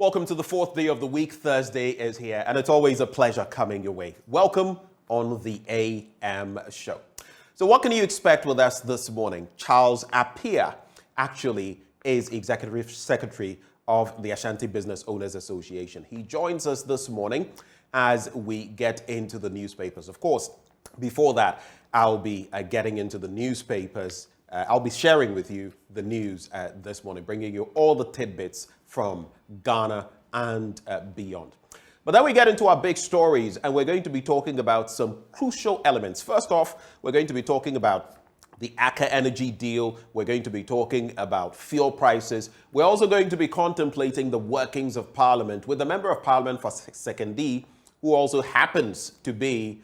Welcome to the fourth day of the week. Thursday is here, and it's always a pleasure coming your way. Welcome on the AM show. So what can you expect with us this morning? Charles Appiah actually is Executive Secretary of the Ashanti Business Owners Association. He joins us this morning as we get into the newspapers. Of course, before that, I'll be getting into the newspapers. I'll be sharing with you the news this morning, bringing you all the tidbits from Ghana and beyond. But then we get into our big stories, and we're going to be talking about some crucial elements. First off, we're going to be talking about the Aker Energy deal. We're going to be talking about fuel prices. We're also going to be contemplating the workings of Parliament with the Member of Parliament for Secondee, who also happens to be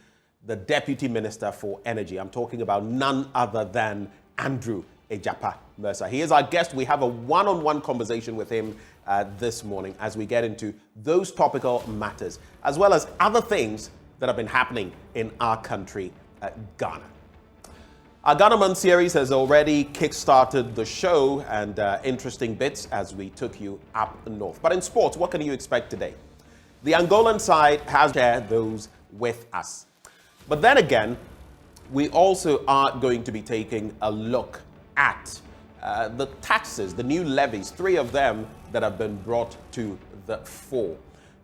the Deputy Minister for Energy. I'm talking about none other than Andrew Ejapa Mercer. He is our guest. We have a one-on-one conversation with him this morning as we get into those topical matters, as well as other things that have been happening in our country, Ghana. Our Ghana Month series has already kick-started the show, and interesting bits as we took you up north. But in sports, what can you expect today? The Angolan side has shared those with us. But then again, we also are going to be taking a look at the taxes, the new levies, 3 of them that have been brought to the fore.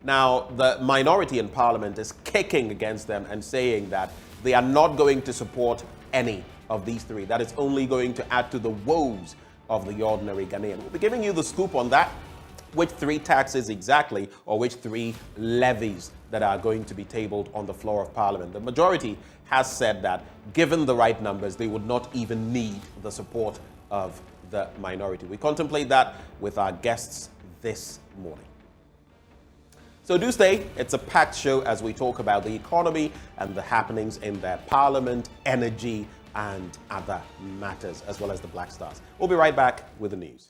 Now, the minority in Parliament is kicking against them and saying that they are not going to support any of these 3. That is only going to add to the woes of the ordinary Ghanaian. We'll be giving you the scoop on that, which 3 taxes exactly, or which 3 levies that are going to be tabled on the floor of Parliament. The majority has said that, given the right numbers, they would not even need the support of the minority. We contemplate that with our guests this morning. So do stay. It's a packed show as we talk about the economy and the happenings in their Parliament, energy, and other matters, as well as the Black Stars. We'll be right back with the news.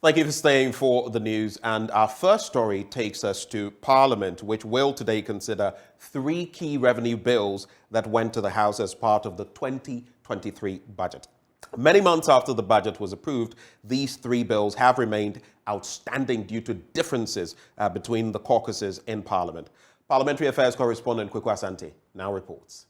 Thank you for staying for the news. And our first story takes us to Parliament, which will today consider 3 key revenue bills that went to the House as part of the 2023 budget. Many months after the budget was approved, these 3 bills have remained outstanding due to differences between the caucuses in Parliament. Parliamentary Affairs correspondent Kweku Asante now reports.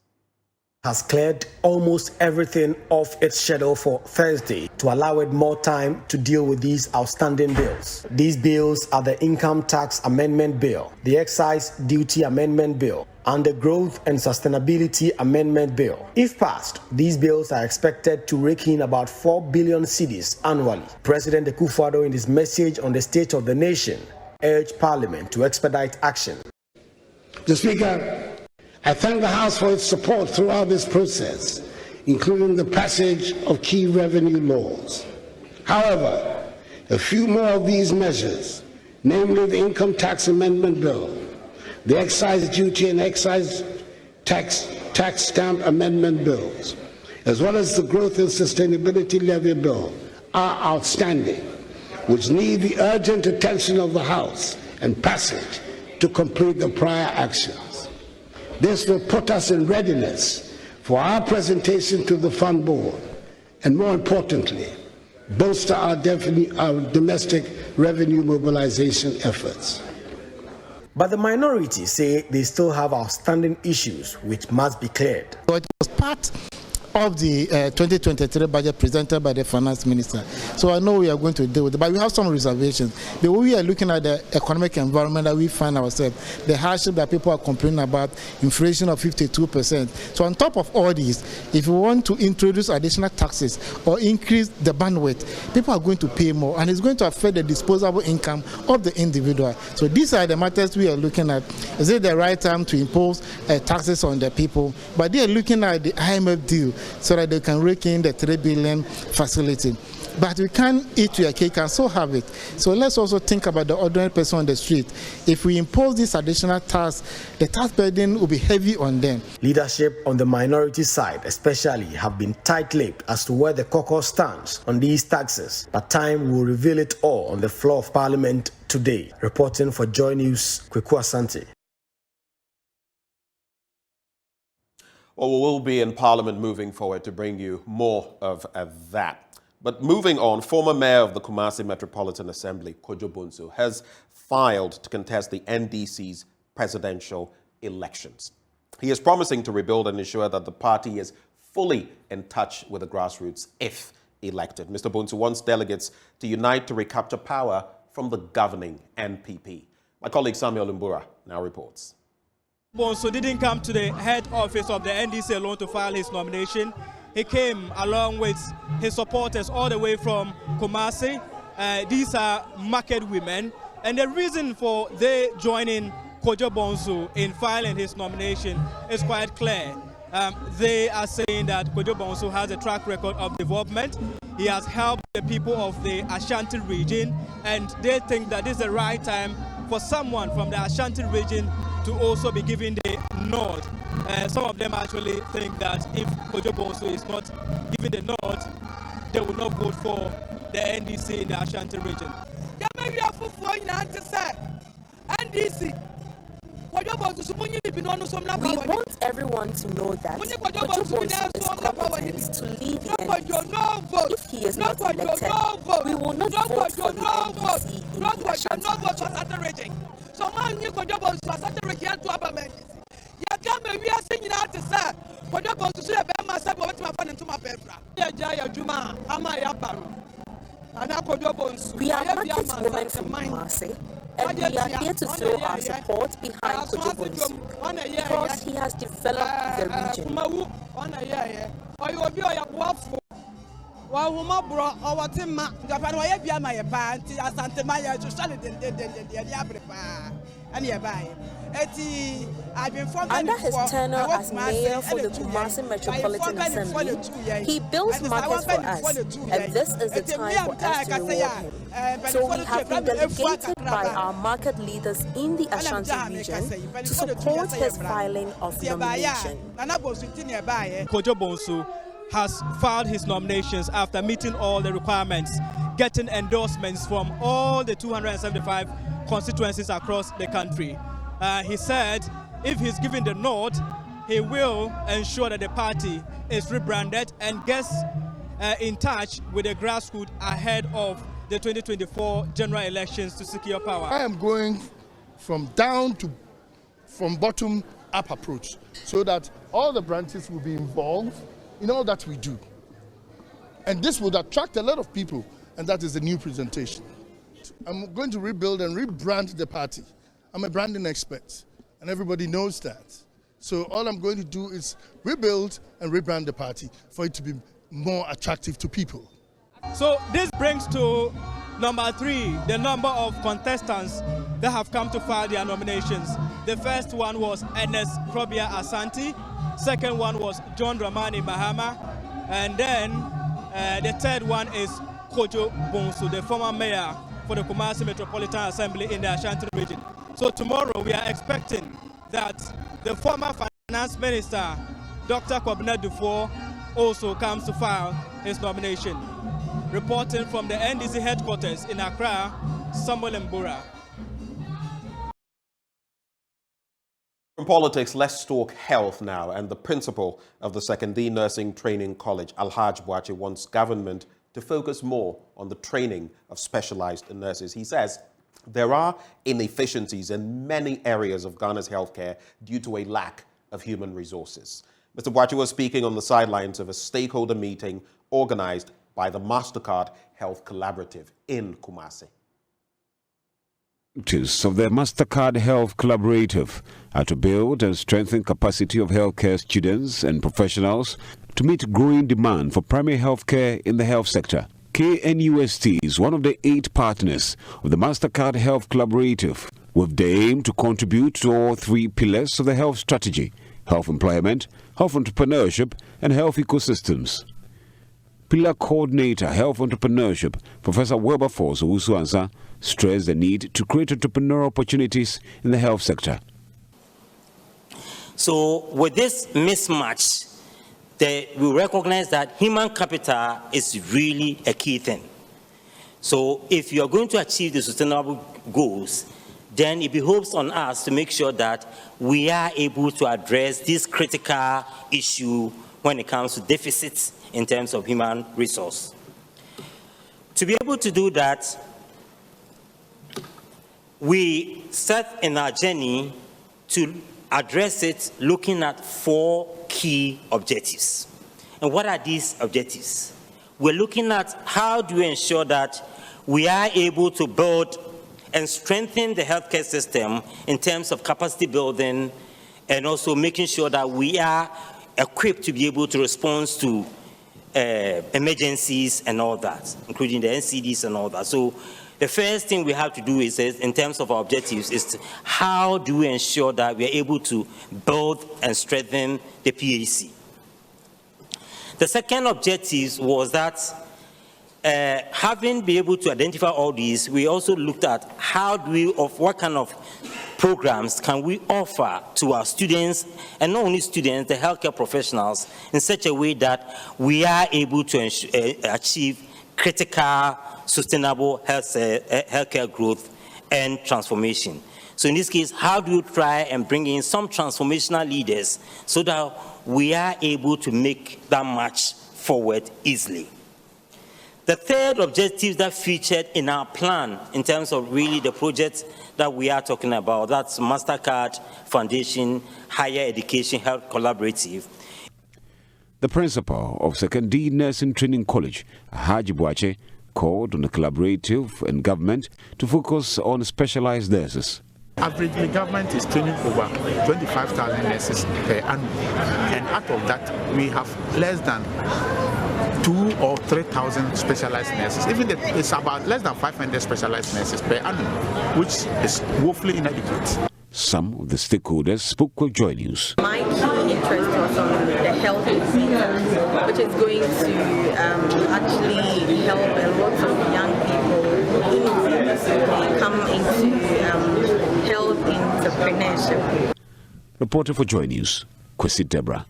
Has cleared almost everything off its schedule for Thursday to allow it more time to deal with these outstanding bills. These bills are the Income Tax Amendment Bill, the Excise Duty Amendment Bill, and the Growth and Sustainability Amendment Bill. If passed, these bills are expected to rake in about 4 billion cedis annually. President Akufo-Addo, in his message on the State of the Nation, urged Parliament to expedite action. Mr. Speaker, I thank the House for its support throughout this process, including the passage of key revenue laws. However, a few more of these measures, namely the Income Tax Amendment Bill, the Excise Duty and Excise Tax Stamp Amendment Bills, as well as the Growth and Sustainability Levy Bill, are outstanding, which need the urgent attention of the House and passage to complete the prior actions. This will put us in readiness for our presentation to the Fund Board, and more importantly, bolster our domestic revenue mobilization efforts. But the minority say they still have outstanding issues which must be cleared. So it was part of the 2023 budget presented by the finance minister. So I know we are going to deal with it, but we have some reservations. The way we are looking at the economic environment that we find ourselves, the hardship that people are complaining about, inflation of 52%. So on top of all these, if we want to introduce additional taxes or increase the bandwidth, people are going to pay more, and it's going to affect the disposable income of the individual. So these are the matters we are looking at. Is it the right time to impose taxes on the people? But they are looking at the IMF deal, so that they can rake in the 3 billion facility. But we can't eat your cake and so have it. So let's also think about the ordinary person on the street. If we impose this additional tax, the tax burden will be heavy on them. Leadership on the minority side especially have been tight-lipped as to where the caucus stands on these taxes. But time will reveal it all on the floor of Parliament today. Reporting for JoyNews, Kweku Asante. Well, we will be in Parliament moving forward to bring you more of that. But moving on, former mayor of the Kumasi Metropolitan Assembly, Kojo Bonsu, has filed to contest the NDC's presidential elections. He is promising to rebuild and ensure that the party is fully in touch with the grassroots if elected. Mr. Bonsu wants delegates to unite to recapture power from the governing NPP. My colleague Samuel Mbura now reports. Bonsu didn't come to the head office of the NDC alone to file his nomination. He came along with his supporters all the way from Kumasi. These are market women. And the reason for they joining Kojo Bonsu in filing his nomination is quite clear. They are saying that Kojo Bonsu has a track record of development. He has helped the people of the Ashanti region, and they think that this is the right time for someone from the Ashanti region to also be given the nod. Some of them actually think that if Kojo Bonsu is not given the nod, they will not vote for the NDC in the Ashanti region. We want everyone to know that Kojo Bonsu is competent to lead the NDC. If he is not elected, we will not vote for the NDC in the Ashanti region. So man, you Kojo Bonsu Ashanti region to Abamend. You come we are singing out to say Kojo Bonsu should have myself over to my friend into my pepra. Jaya Juma, Amaya Baru. And Kojo Bonsu. We are market women from Kumasi. And we are here to throw our support behind Kojo Bonsu because he has developed the region. Under his tenure as mayor for the Kumasi Metropolitan Assembly, he builds markets for us, and this is the time for us to reward him. So we have been delegated by our market leaders in the Ashanti region to support his filing of nomination. Kojo Bonsu has filed his nominations after meeting all the requirements, getting endorsements from all the 275 constituencies across the country. He said if he's given the nod, he will ensure that the party is rebranded and gets in touch with the grassroots ahead of the 2024 general elections to secure power. I am going from bottom up approach so that all the branches will be involved in all that we do. And this would attract a lot of people, and that is the new presentation. I'm going to rebuild and rebrand the party. I'm a branding expert, and everybody knows that. So all I'm going to do is rebuild and rebrand the party for it to be more attractive to people. So this brings to number 3, the number of contestants that have come to file their nominations. The first one was Ernest Krobia Asante. Second one was John Dramani Mahama. And then the third one is Kojo Bonsu, the former mayor for the Kumasi Metropolitan Assembly in the Ashanti region. So tomorrow we are expecting that the former finance minister, Dr. Kwabena Dufour, also comes to file his nomination. Reporting from the NDC headquarters in Accra, Samuel Mbura. From politics, let's talk health now. And the principal of the Second D Nursing Training College, Alhaj Boachi, wants government to focus more on the training of specialized nurses. He says there are inefficiencies in many areas of Ghana's healthcare due to a lack of human resources. Mr. Boachi was speaking on the sidelines of a stakeholder meeting organized by the MasterCard Health Collaborative in Kumasi. Of the MasterCard Health Collaborative are to build and strengthen capacity of healthcare students and professionals to meet growing demand for primary healthcare in the health sector. KNUST is one of the 8 partners of the MasterCard Health Collaborative, with the aim to contribute to all 3 pillars of the health strategy: health employment, health entrepreneurship, and health ecosystems. Pillar Coordinator, Health Entrepreneurship, Professor Wilberforce Owusu-Ansah, stressed the need to create entrepreneurial opportunities in the health sector. So with this mismatch, we recognize that human capital is really a key thing. So if you are going to achieve the sustainable goals, then it behoves on us to make sure that we are able to address this critical issue when it comes to deficits in terms of human resource. To be able to do that, we set in our journey to address it looking at 4 key objectives. And what are these objectives? We're looking at how do we ensure that we are able to build and strengthen the healthcare system in terms of capacity building, and also making sure that we are equipped to be able to respond to emergencies and all that, including the NCDs and all that. So the first thing we have to do is, in terms of our objectives, is how do we ensure that we are able to build and strengthen the PHC. The second objective was that having been able to identify all these, we also looked at how do we, what kind of programs can we offer to our students, and not only students, the healthcare professionals, in such a way that we are able to achieve critical, sustainable healthcare growth and transformation. So in this case, how do you try and bring in some transformational leaders so that we are able to make that march forward easily? The third objective that featured in our plan in terms of really the projects that we are talking about, that's MasterCard Foundation, Higher Education Health Collaborative. The principal of 2nd D Nursing Training College, Haji Boache, called on the collaborative and government to focus on specialized nurses. Averagely, government is training over 25,000 nurses per annum, and out of that, we have less than 2,000 or 3,000 specialized nurses. Even it's about less than 500 specialized nurses per annum, which is woefully inadequate. Some of the stakeholders spoke with JoyNews. My key interest was on the health visa, which is going to actually help a lot of young people come into health entrepreneurship. Reporter for JoyNews, Kwesi Debra.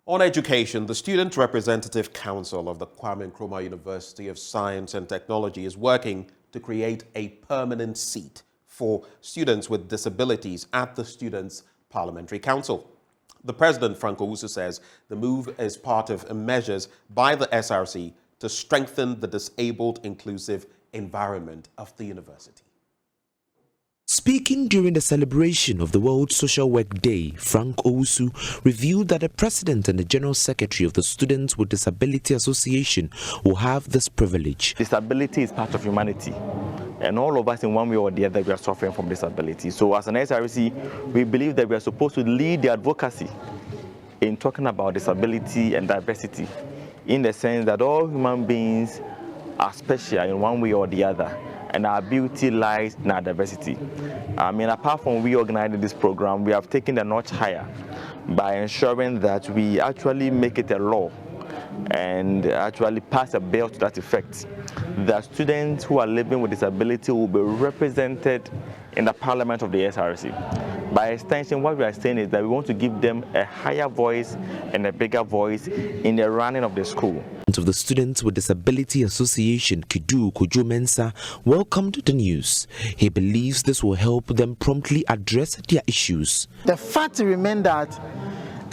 On education, the Student Representative Council of the Kwame Nkrumah University of Science and Technology is working to create a permanent seat for students with disabilities at the Students' Parliamentary Council. The President, Frank Owusu, says the move is part of measures by the SRC to strengthen the disabled inclusive environment of the university. Speaking during the celebration of the World Social Work Day, Frank Owusu revealed that the President and the General Secretary of the Students with Disability Association will have this privilege. Disability is part of humanity, and all of us in one way or the other we are suffering from disability. So as an SRC, we believe that we are supposed to lead the advocacy in talking about disability and diversity, in the sense that all human beings are special in one way or the other, and our beauty lies in our diversity. Apart from reorganizing this program, we have taken a notch higher by ensuring that we actually make it a law and actually pass a bill to that effect. The students who are living with disability will be represented in the Parliament of the SRC. By extension, what we are saying is that we want to give them a higher voice and a bigger voice in the running of the school. Of the Students with Disability Association, Kidu Kojo Mensa, welcomed the news. He believes this will help them promptly address their issues. The fact remains that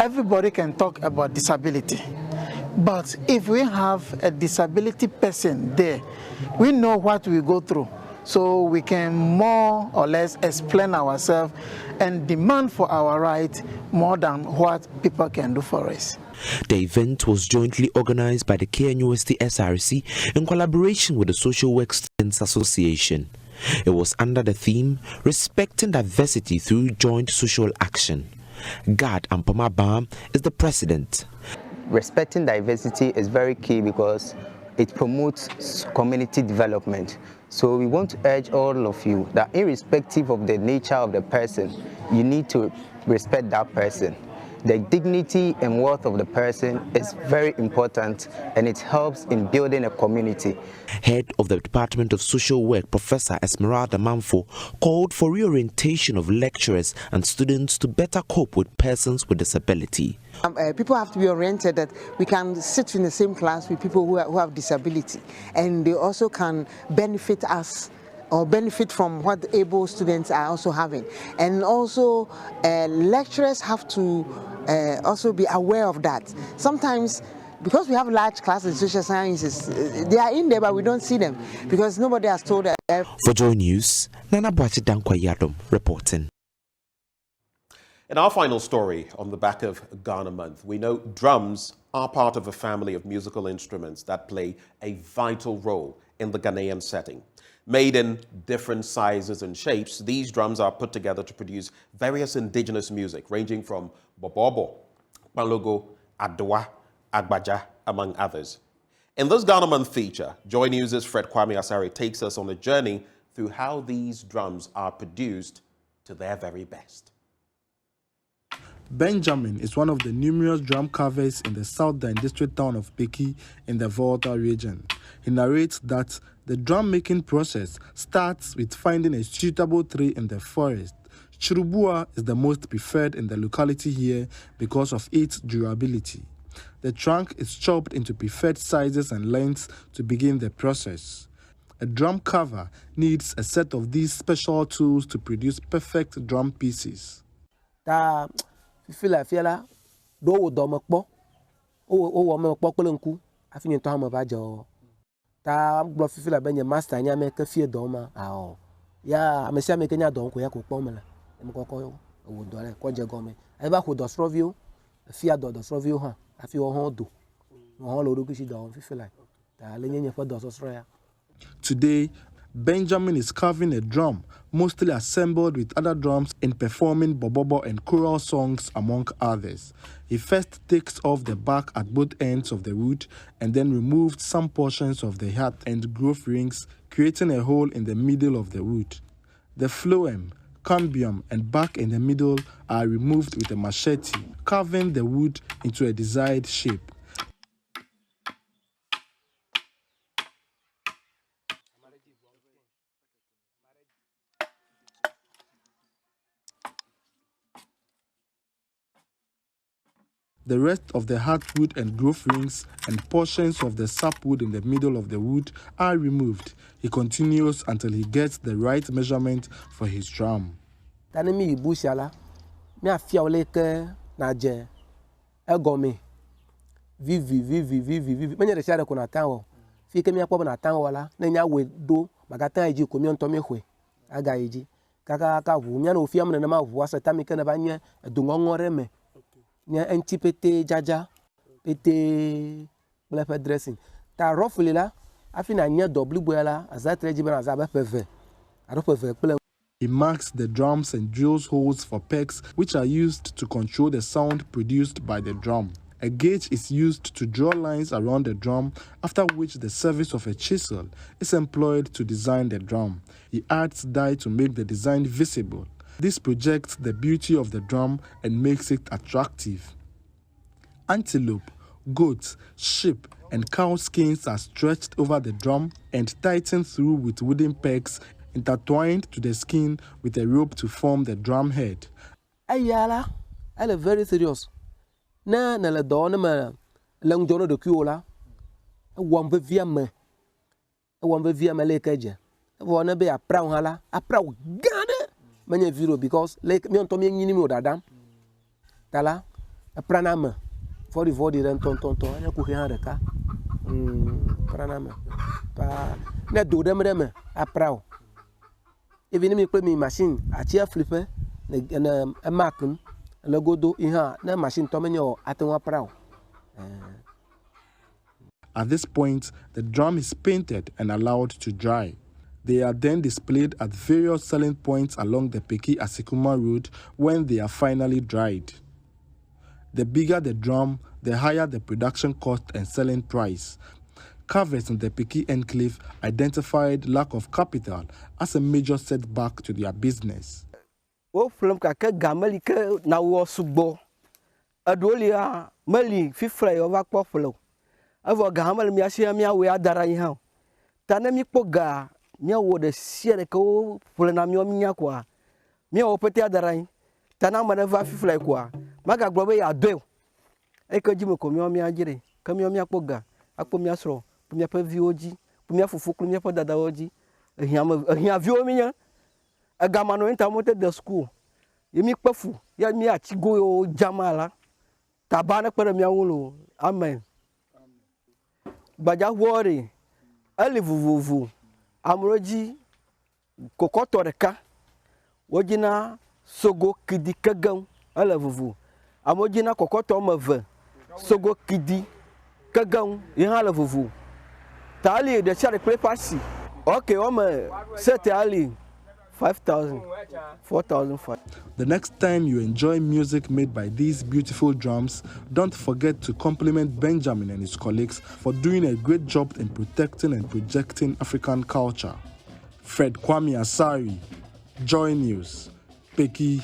everybody can talk about disability, but if we have a disability person there, we know what we go through, so we can more or less explain ourselves and demand for our rights more than what people can do for us. The event was jointly organized by the KNUST SRC in collaboration with the Social Work Students Association. It was under the theme, Respecting Diversity Through Joint Social Action. Gad Ampoma Bam is the president. Respecting diversity is very key because it promotes community development. So we want to urge all of you that irrespective of the nature of the person, you need to respect that person. The dignity and worth of the person is very important, and it helps in building a community. Head of the Department of Social Work, Professor Esmeralda Manfo, called for reorientation of lecturers and students to better cope with persons with disability. People have to be oriented that we can sit in the same class with people who have disability, and they also can benefit us or benefit from what able students are also having. And also lecturers have to also be aware of that. Sometimes because we have large classes in social sciences, they are in there, but we don't see them because nobody has told us. For JoyNews, Nana Boachi Dankwa reporting. In our final story on the back of Ghana Month, we know drums are part of a family of musical instruments that play a vital role in the Ghanaian setting. Made in different sizes and shapes, these drums are put together to produce various indigenous music, ranging from bobobo, balogo, adwa, agbaja, among others. In this Ghana Month feature, JoyNews' Fred Kwame Asare takes us on a journey through how these drums are produced to their very best. Benjamin is one of the numerous drum carvers in the southern district town of Peki in the Volta region. He narrates that the drum making process starts with finding a suitable tree in the forest. Churubua is the most preferred in the locality here because of its durability. The trunk is chopped into preferred sizes and lengths to begin the process. A drum carver needs a set of these special tools to produce perfect drum pieces. Fila do wo do mokpo o wo mokpo pelenku afini to am ba jo ta glo fila benye master nya me ka fie do ma a ya amesia me kenya do ko ya ko pom la me ko wo do le ko je go me e ba ko do strovio fia do strovio ha afi o hon do ho lo do ki do fila ta le nyenye fa do so ya. Today, Benjamin is carving a drum, mostly assembled with other drums in performing bobobo and choral songs, among others. He first takes off the back at both ends of the wood and then removed some portions of the heart and groove rings, creating a hole in the middle of the wood. The phloem, cambium, and back in the middle are removed with a machete, carving the wood into a desired shape. The rest of the heartwood and groove rings and portions of the sapwood in the middle of the wood are removed. He continues until he gets the right measurement for his drum. Tanemi bushala mi afia ole ke na je egomi vivi menye de share ko na tan wo fi ke mi apo na tan wala na nya we do magatan eji ko mi onto mi hwe aga eji kaka wu mi na ofia me na ma wu asata mi ke na ba nye edungongore me nya antipete jaja pete blefe dressing ta roughly la afina nya double boyala azatre jibe na za ba peve aro peve pele. He marks the drums and drills holes for pegs which are used to control the sound produced by the drum. A gauge is used to draw lines around the drum, after which the service of a chisel is employed to design the drum. He adds dye to make the design visible. This projects the beauty of the drum and makes it attractive. Antelope, goat, sheep, and cow skins are stretched over the drum and tightened through with wooden pegs intertwined to the skin with a rope to form the drum head. Ayala, elle est very serious. Na le donne me l'angjono de kuola. Wambe via me le keje. Wona be apra hala, apra gane. Manye viro because like me on to me nyini mi odadam. Tala, apra na me. For the ren ton anya ku he han reka. Prana me. Pa na do dem apra. Even me put me machine a chair flipper and a markum and a godo in her na machine tomenyo atenwa prow. At this point, the drum is painted and allowed to dry. They are then displayed at various selling points along the Peki Asikuma road when they are finally dried. The bigger the drum, the higher the production cost and selling price. Carvers in the Peki enclave identified lack of capital as a major setback to their business. O film kaka gamali ke na wo subo. Adolia mali fifra yo va kwa flow. Avo gamal mi asia mi awe adara yi ha. Tanami poga mi wo de siere ko fulana mi o mi nya kwa. Mi o pete adara yi. Tanama na va fifra kwa. Maga globe ya do. E ko jimo ko mi o mi ajire. Ka mi o mi apoga. Akpo mi asro. Pumia pa vioji, pumia fufu pumia pa dada oji. Ehia vio minya. Agama no enta mote de school. Yemi kpafu, ya mi achigo yo jamala. Tabana kwa mi awulo. Amen. Bajawori, Alivuvu, Amroji, Kokotoreka, Wajina, Sogo Kidi Kagang, Alavuvu, Amojina Kokotomave, Sogo Kidi Kagang, Yahalavuvu. Tali, the Charlie Plepasi. Okay, set Ali 5,000, 4,005. The next time you enjoy music made by these beautiful drums, don't forget to compliment Benjamin and his colleagues for doing a great job in protecting and projecting African culture. Fred Kwame Asari, Joy News, Peki.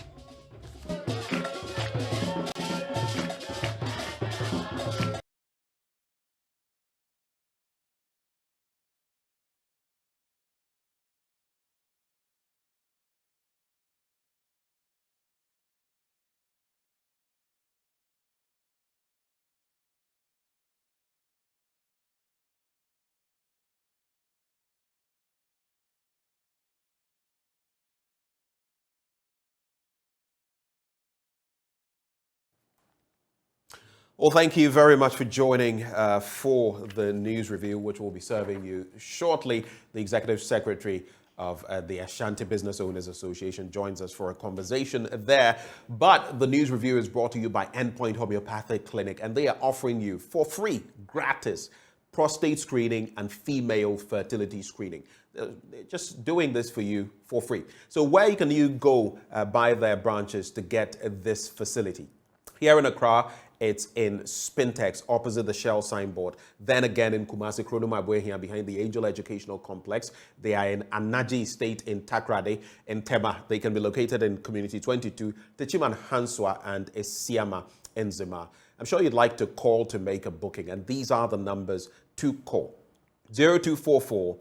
Well, thank you very much for joining for the news review, which we'll be serving you shortly. The Executive Secretary of the Ashanti Business Owners Association joins us for a conversation there. But the news review is brought to you by Endpoint Homeopathic Clinic, and they are offering you for free, gratis, prostate screening and female fertility screening. They're just doing this for you for free. So where can you go by their branches to get this facility? Here in Accra, it's in Spintex, opposite the Shell signboard. Then again in Kumasi, Kronoma here behind the Angel Educational Complex. They are in Anaji Estate in Takrade, in Tema. They can be located in Community 22, Techiman Hanswa and Esiama in Zima. I'm sure you'd like to call to make a booking, and these are the numbers to call. 0244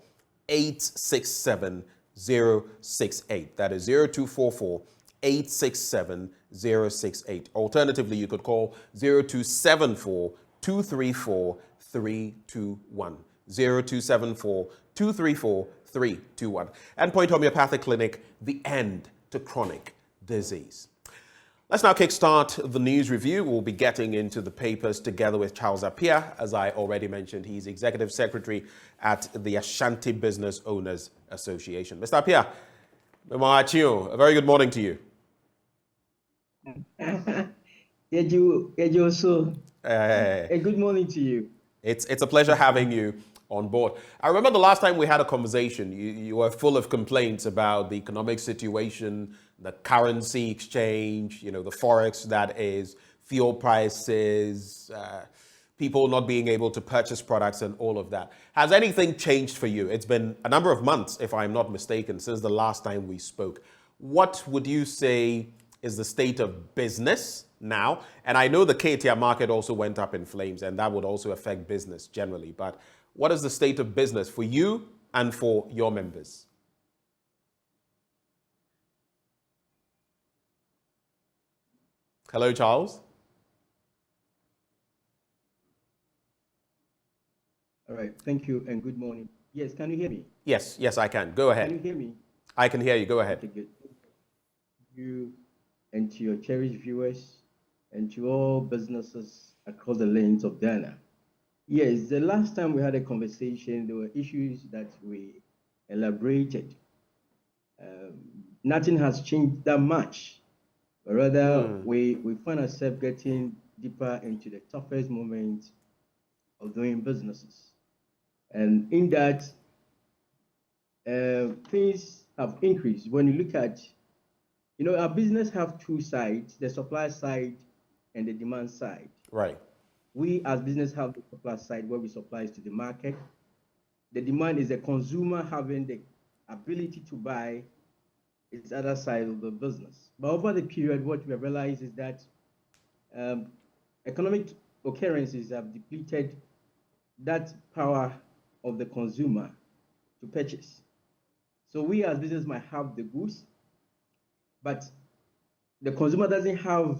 867 068. That is 0244 867 068. Alternatively, you could call 0274 234 321. 0274 234 321. Endpoint Homeopathic Clinic, the end to chronic disease. Let's now kickstart the news review. We'll be getting into the papers together with Charles Appiah. As I already mentioned, he's Executive Secretary at the Ashanti Business Owners Association. Mr. Appiah, a very good morning to you. A good morning to you. It's a pleasure having you on board. I remember the last time we had a conversation, you were full of complaints about the economic situation, the currency exchange, the forex, that is, fuel prices, people not being able to purchase products and all of that. Has anything changed for you? It's been a number of months, if I'm not mistaken, since the last time we spoke. What would you say is the state of business now? And I know the KTR market also went up in flames, and that would also affect business generally. But what is the state of business for you and for your members? Hello, Charles. All right, thank you and good morning. Yes, can you hear me? Yes, I can. Go ahead. Can you hear me? I can hear you. Go ahead. Okay, good. You and to your cherished viewers and to all businesses across the lanes of Ghana. Yes, the last time we had a conversation, there were issues that we elaborated. Nothing has changed that much, but rather we find ourselves getting deeper into the toughest moments of doing businesses. And in that, things have increased. When you look at, our business have two sides, the supply side and the demand side. Right. We as business have the supply side where we supply to the market. The demand is the consumer having the ability to buy its other side of the business. But over the period, what we have realized is that economic occurrences have depleted that power of the consumer to purchase. So we as business might have the goods, but the consumer doesn't have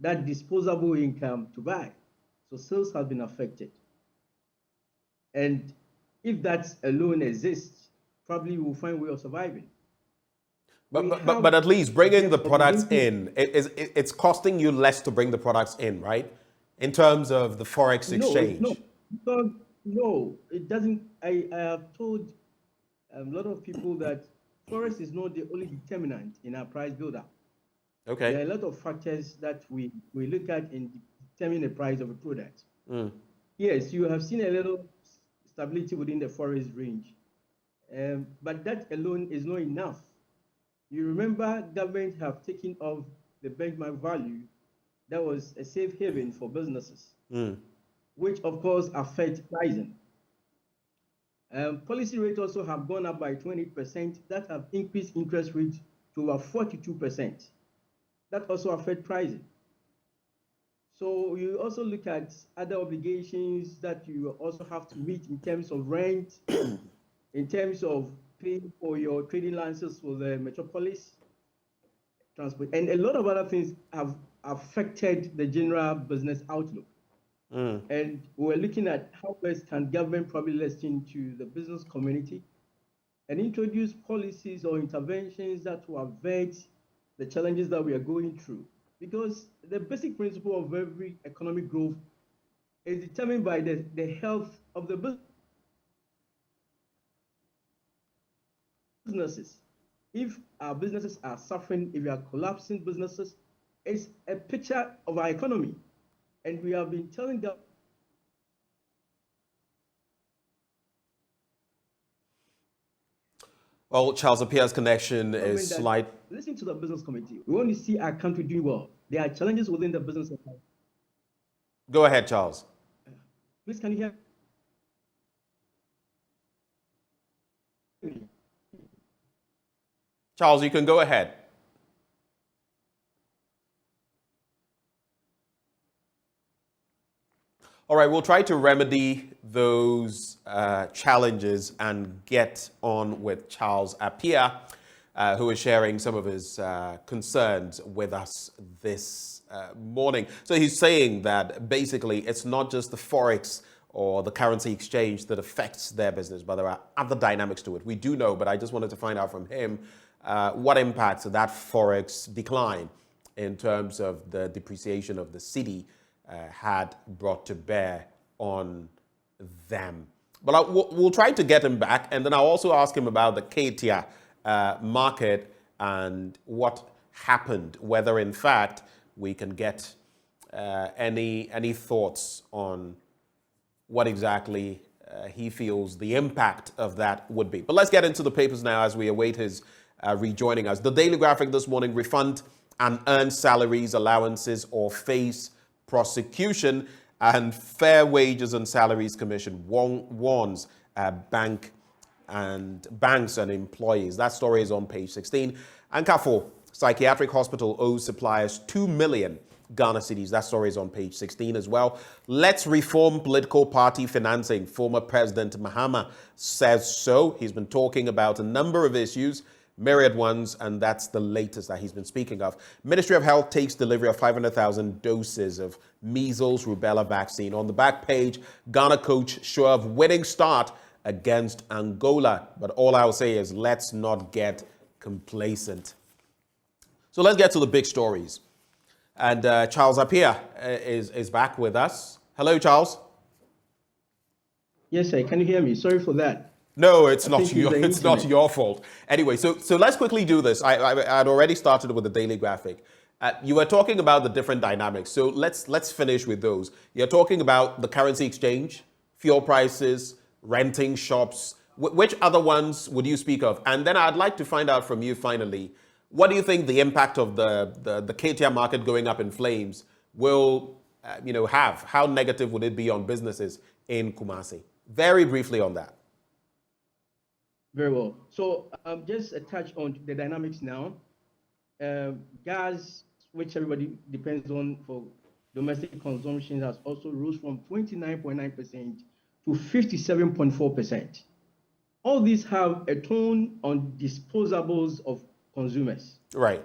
that disposable income to buy. So sales have been affected. And if that alone exists, probably we'll find a way of surviving. But at least bringing the products in, it's costing you less to bring the products in, right? In terms of the forex exchange. No, it doesn't. I have told a lot of people that forest is not the only determinant in our price buildup. Okay. There are a lot of factors that we look at in determining the price of a product. Yes, you have seen a little stability within the forest range, but that alone is not enough. You remember government have taken off the benchmark value that was a safe haven for businesses, which of course affect pricing. Policy rates also have gone up by 20%, that have increased interest rates to over 42%. That also affect pricing. So you also look at other obligations that you also have to meet in terms of rent, in terms of paying for your trading licenses for the metropolis, transport, and a lot of other things have affected the general business outlook. And we're looking at how best can government probably listen to the business community and introduce policies or interventions that will avert the challenges that we are going through. Because the basic principle of every economic growth is determined by the health of the businesses. If our businesses are suffering, if we are collapsing businesses, it's a picture of our economy. And we have been telling them. Well, Charles Apia's connection is slight. Listen to the business committee. We want to see our country doing well. There are challenges within the business sector. Go ahead, Charles. Please, can you hear me? Charles, you can go ahead. All right, we'll try to remedy those challenges and get on with Charles Apia, who is sharing some of his concerns with us this morning. So he's saying that basically it's not just the forex or the currency exchange that affects their business, but there are other dynamics to it. We do know, but I just wanted to find out from him what impacts that forex decline in terms of the depreciation of the cedi had brought to bear on them. But we'll try to get him back, and then I'll also ask him about the Ketia market and what happened, whether in fact we can get any thoughts on what exactly he feels the impact of that would be. But let's get into the papers now as we await his rejoining us. The Daily Graphic this morning: refund and earn salaries, allowances, or face prosecution. And Fair Wages and Salaries Commission warns banks and employees. That story is on page 16. Akakpo Psychiatric Hospital owes suppliers 2 million Ghana cedis. That story is on page 16 as well. Let's reform political party financing. Former President Mahama says so. He's been talking about a number of issues, myriad ones, and that's the latest that he's been speaking of. Ministry of Health takes delivery of 500,000 doses of measles rubella vaccine. On the back page, Ghana coach sure of winning start against Angola. But all I'll say is let's not get complacent. So let's get to the big stories. And Charles Apia is back with us. Hello, Charles. Yes, sir. Can you hear me? Sorry for that. No, it's not your fault. Anyway, so let's quickly do this. I'd already started with the Daily Graphic. You were talking about the different dynamics, so let's finish with those. You're talking about the currency exchange, fuel prices, renting shops. Which other ones would you speak of? And then I'd like to find out from you finally, what do you think the impact of the Ketia market going up in flames will have? How negative would it be on businesses in Kumasi? Very briefly on that. Very well. So just a touch on the dynamics now. Gas, which everybody depends on for domestic consumption, has also rose from 29.9% to 57.4%. All these have a tone on disposables of consumers. Right.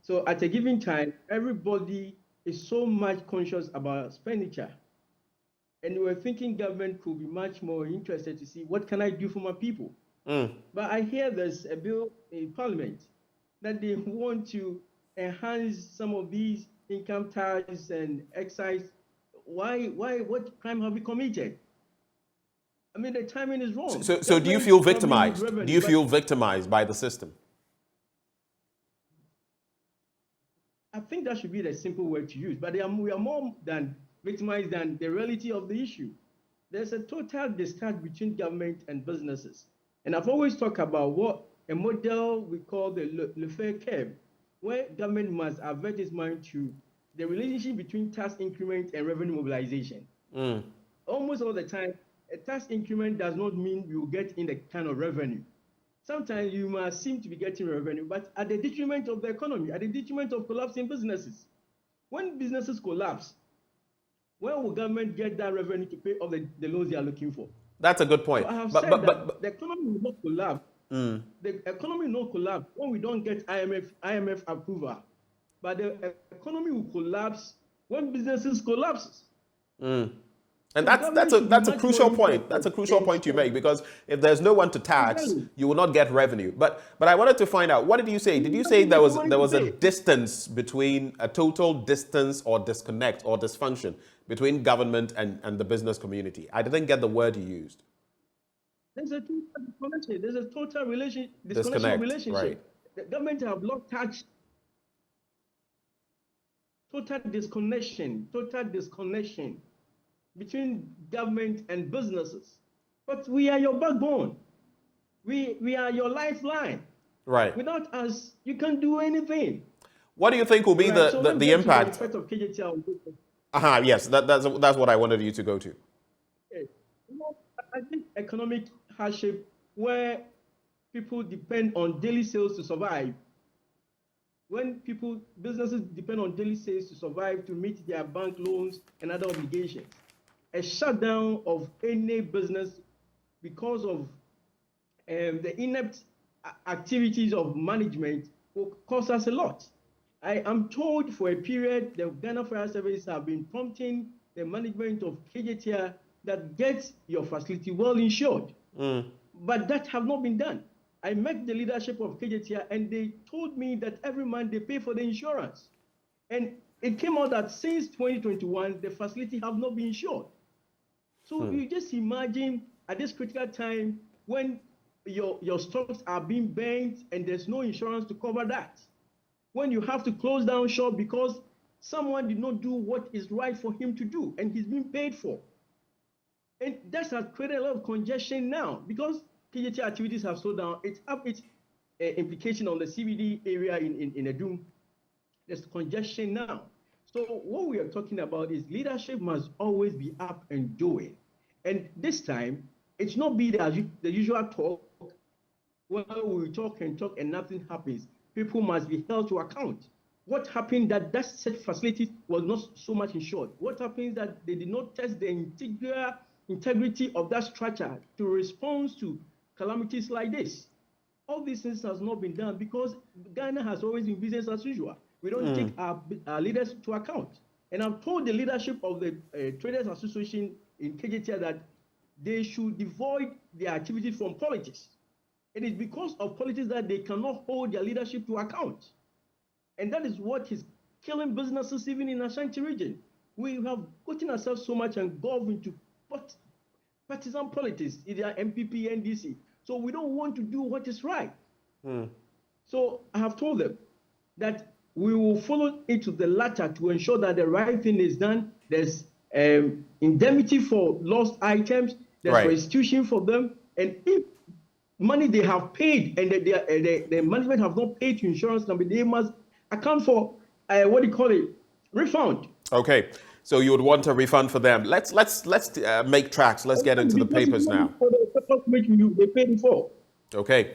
So at a given time, everybody is so much conscious about expenditure. And we're thinking government could be much more interested to see what can I do for my people. But I hear there's a bill in Parliament that they want to enhance some of these income tax and excise. Why? What crime have we committed? I mean, the timing is wrong. So do you feel victimized? Do you feel victimized by the system? I think that should be the simple word to use. But we are more than victimized than the reality of the issue. There's a total discharge between government and businesses. And I've always talked about what a model we call the le fair curve, where government must avert its mind to the relationship between tax increment and revenue mobilization. Almost all the time, a tax increment does not mean you get in the kind of revenue. Sometimes you must seem to be getting revenue, but at the detriment of the economy, at the detriment of collapsing businesses. When businesses collapse, where will government get that revenue to pay off the loans they are looking for? That's a good point. So I have said that the economy will not collapse. The economy will not collapse when we don't get IMF approval. But the economy will collapse when businesses collapse. And that's a crucial point. That's a crucial point you make, because if there's no one to tax, you will not get revenue. But I wanted to find out, what did you say? Did you say there was a distance between a total distance or disconnect or dysfunction between government and the business community? I didn't get the word you used. There's a total disconnection. There's a total disconnection relationship. Right. The government have lost touch. Total disconnection between government and businesses. But we are your backbone. We are your lifeline. Right. Without us, you can't do anything. What do you think will be the impact? The effect of KJT. Yes, that's what I wanted you to go to. Okay. I think economic hardship, where people depend on daily sales to survive. When businesses depend on daily sales to survive, to meet their bank loans and other obligations, a shutdown of any business because of the inept activities of management will cost us a lot. I am told for a period the Ghana Fire Service have been prompting the management of KJTR that gets your facility well insured. But that have not been done. I met the leadership of KJTR and they told me that every month they pay for the insurance. And it came out that since 2021, the facility have not been insured. So you just imagine at this critical time when your stocks are being burnt and there's no insurance to cover that. When you have to close down shop because someone did not do what is right for him to do and he's being paid for. And that has created a lot of congestion now because KJT activities have slowed down. It's up its implication on the CBD area in Edum. There's congestion now. So what we are talking about is leadership must always be up and doing. And this time, it's not be the usual talk where we talk and nothing happens. People must be held to account. What happened that such facility was not so much insured? What happened that they did not test the integrity of that structure to respond to calamities like this? All these things has not been done because Ghana has always been business as usual. We don't take our leaders to account. And I've told the leadership of the Traders Association in KJTR that they should devoid their activity from politics. It is because of politics that they cannot hold their leadership to account. And that is what is killing businesses even in Ashanti region. We have gotten ourselves so much engulfed into partisan politics, either MPP, NDC. So we don't want to do what is right. So I have told them that we will follow it to the latter to ensure that the right thing is done. There's indemnity for lost items. There's restitution for them. And if money they have paid and the management have not paid to insurance company, they must account for refund. Okay. So you would want a refund for them. Let's make tracks. Let's get into the papers now. For the purpose which they paid for. Okay.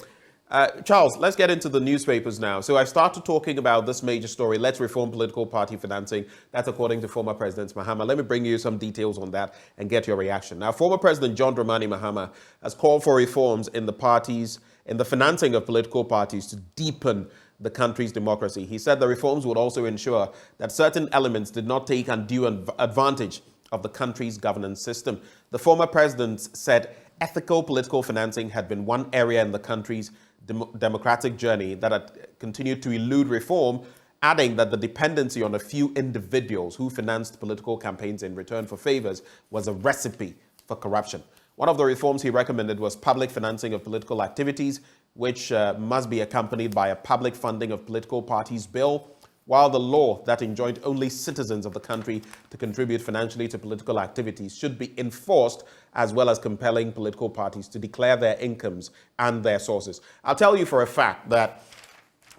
Charles, let's get into the newspapers now. So I started talking about this major story, let's reform political party financing. That's according to former President Mahama. Let me bring you some details on that and get your reaction. Now, former President John Dramani Mahama has called for reforms in the financing of political parties to deepen the country's democracy. He said the reforms would also ensure that certain elements did not take undue advantage of the country's governance system. The former president said ethical political financing had been one area in the country's democratic journey that had continued to elude reform, adding that the dependency on a few individuals who financed political campaigns in return for favors was a recipe for corruption. One of the reforms he recommended was public financing of political activities, which must be accompanied by a public funding of political parties bill, while the law that enjoined only citizens of the country to contribute financially to political activities should be enforced, as well as compelling political parties to declare their incomes and their sources. I'll tell you for a fact that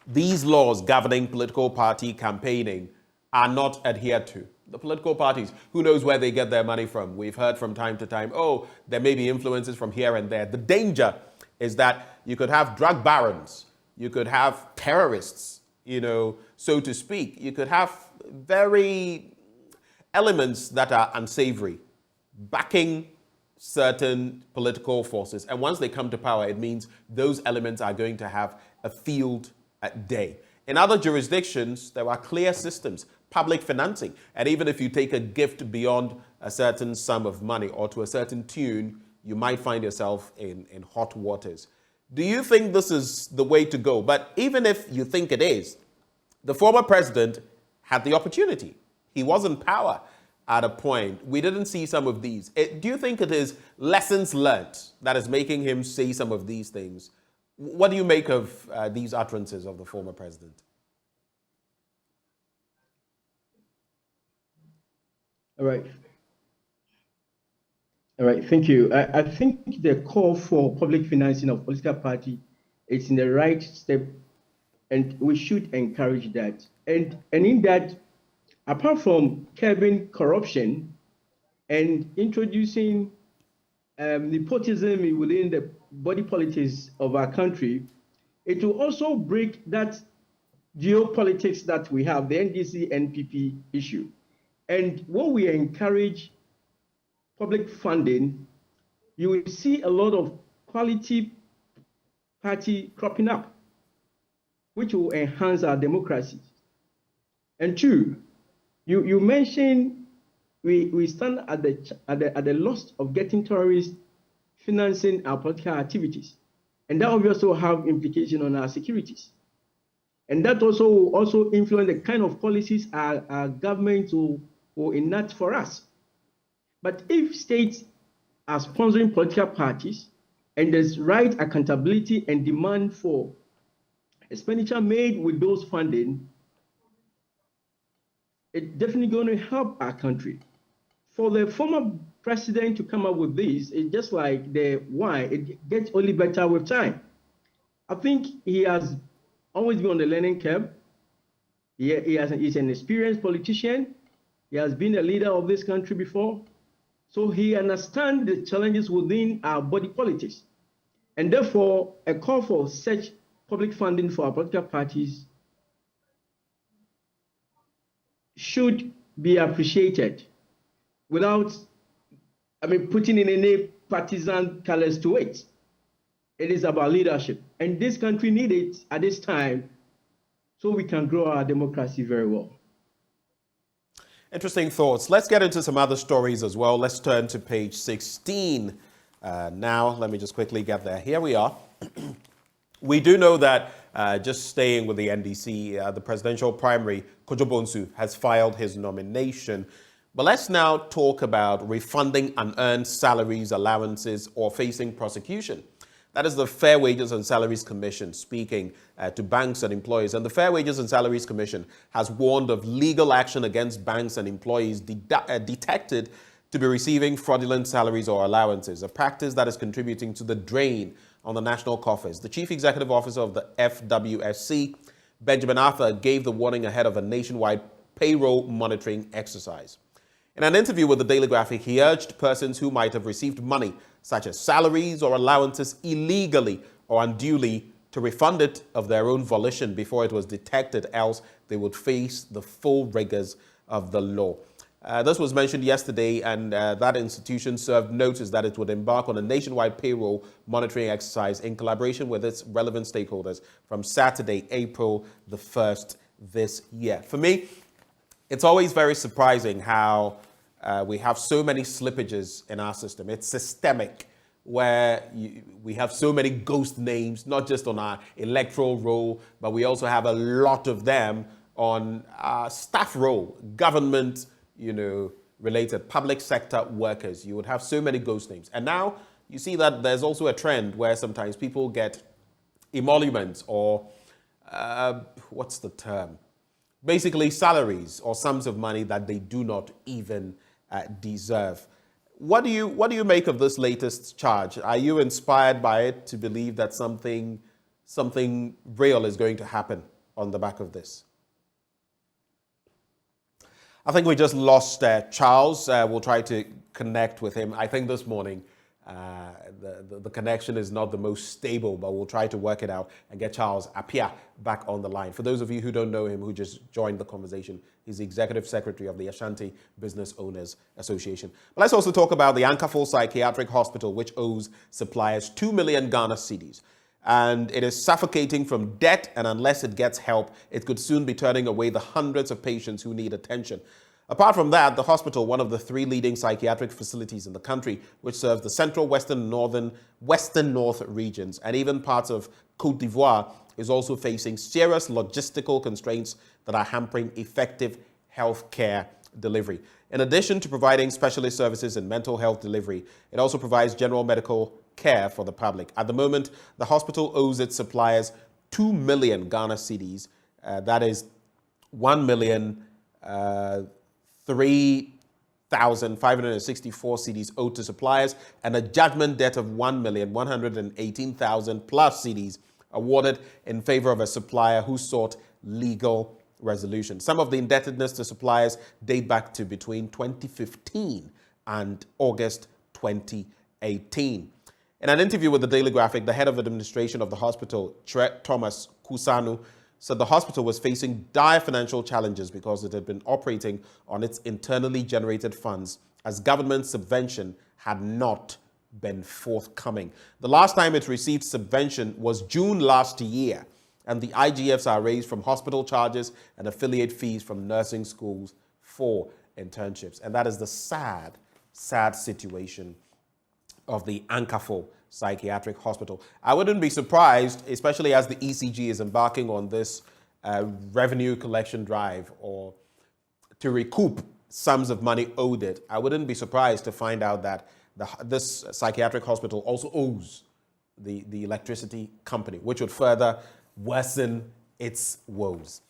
these laws governing political party campaigning are not adhered to. The political parties, who knows where they get their money from? We've heard from time to time, oh, there may be influences from here and there. The danger is that you could have drug barons, you could have terrorists, so to speak. You could have very elements that are unsavory backing certain political forces. And once they come to power, it means those elements are going to have a field day. In other jurisdictions, there are clear systems, public financing. And even if you take a gift beyond a certain sum of money or to a certain tune, you might find yourself in hot waters. Do you think this is the way to go? But even if you think it is, the former president had the opportunity. He was in power at a point. We didn't see some of these. Do you think it is lessons learned that is making him say some of these things? What do you make of these utterances of the former president? All right. Thank you. I think the call for public financing of political party is in the right step, and we should encourage that. And in that, apart from curbing corruption and introducing nepotism within the body politics of our country, it will also break that geopolitics that we have, the NDC-NPP issue. And when we encourage public funding, you will see a lot of quality party cropping up, which will enhance our democracy. And two, you mentioned we stand at the loss of getting terrorists financing our political activities, and that will also have implication on our securities. And that will also influence the kind of policies our government will enact for us. But if states are sponsoring political parties and there's right accountability and demand for expenditure made with those funding, it's definitely going to help our country. For the former president to come up with this, it's just like the wine, it gets only better with time. I think he has always been on the learning curve. He's an experienced politician. He has been a leader of this country before. So he understands the challenges within our body politics. And therefore, a call for such public funding for our political parties should be appreciated without, putting in any partisan colors to it. It is about leadership. And this country needs it at this time so we can grow our democracy very well. Interesting thoughts. Let's get into some other stories as well. Let's turn to page 16 now. Let me just quickly get there. Here we are. We do know that, just staying with the NDC, the presidential primary, Kojo Bonsu, has filed his nomination. But let's now talk about refunding unearned salaries, allowances, or facing prosecution. That is the Fair Wages and Salaries Commission speaking to banks and employees. And the Fair Wages and Salaries Commission has warned of legal action against banks and employees detected to be receiving fraudulent salaries or allowances, a practice that is contributing to the drain on the national coffers. The Chief Executive Officer of the FWSC, Benjamin Akakpo, gave the warning ahead of a nationwide payroll monitoring exercise. In an interview with the Daily Graphic, he urged persons who might have received money, such as salaries or allowances, illegally or unduly, to refund it of their own volition before it was detected, else they would face the full rigors of the law. This was mentioned yesterday, and that institution served notice that it would embark on a nationwide payroll monitoring exercise in collaboration with its relevant stakeholders from Saturday, April the 1st this year. For me, it's always very surprising how we have so many slippages in our system. It's systemic, where we have so many ghost names, not just on our electoral roll, but we also have a lot of them on our staff roll, government, related, public sector workers, you would have so many ghost names. And now you see that there's also a trend where sometimes people get emoluments or, what's the term? Basically salaries or sums of money that they do not even deserve. What do you make of this latest charge? Are you inspired by it to believe that something real is going to happen on the back of this? I think we just lost Charles. We'll try to connect with him. I think this morning the connection is not the most stable, but we'll try to work it out and get Charles Appiah back on the line. For those of you who don't know him, who just joined the conversation, he's the Executive Secretary of the Ashanti Business Owners Association. But let's also talk about the Akakpo Psychiatric Hospital, which owes suppliers 2 million Ghana cedis. And it is suffocating from debt, and unless it gets help, it could soon be turning away the hundreds of patients who need attention. Apart from that, the hospital, one of the 3 leading psychiatric facilities in the country, which serves the central, western, north regions, and even parts of Côte d'Ivoire, is also facing serious logistical constraints that are hampering effective health care delivery. In addition to providing specialist services in mental health delivery, it also provides general medical care for the public. At the moment, the hospital owes its suppliers 2 million Ghana cedis. That is 1,003,564 cedis owed to suppliers, and a judgment debt of 1,118,000 plus cedis awarded in favor of a supplier who sought legal resolution. Some of the indebtedness to suppliers date back to between 2015 and August 2018. In an interview with the Daily Graphic, the head of administration of the hospital, Thomas Kusanu, said the hospital was facing dire financial challenges because it had been operating on its internally generated funds, as government subvention had not been forthcoming. The last time it received subvention was June last year, and the IGFs are raised from hospital charges and affiliate fees from nursing schools for internships. And that is the sad, sad situation of the Akakpo Psychiatric Hospital. I wouldn't be surprised, especially as the ECG is embarking on this revenue collection drive or to recoup sums of money owed it. I wouldn't be surprised to find out that this psychiatric hospital also owes the electricity company, which would further worsen its woes.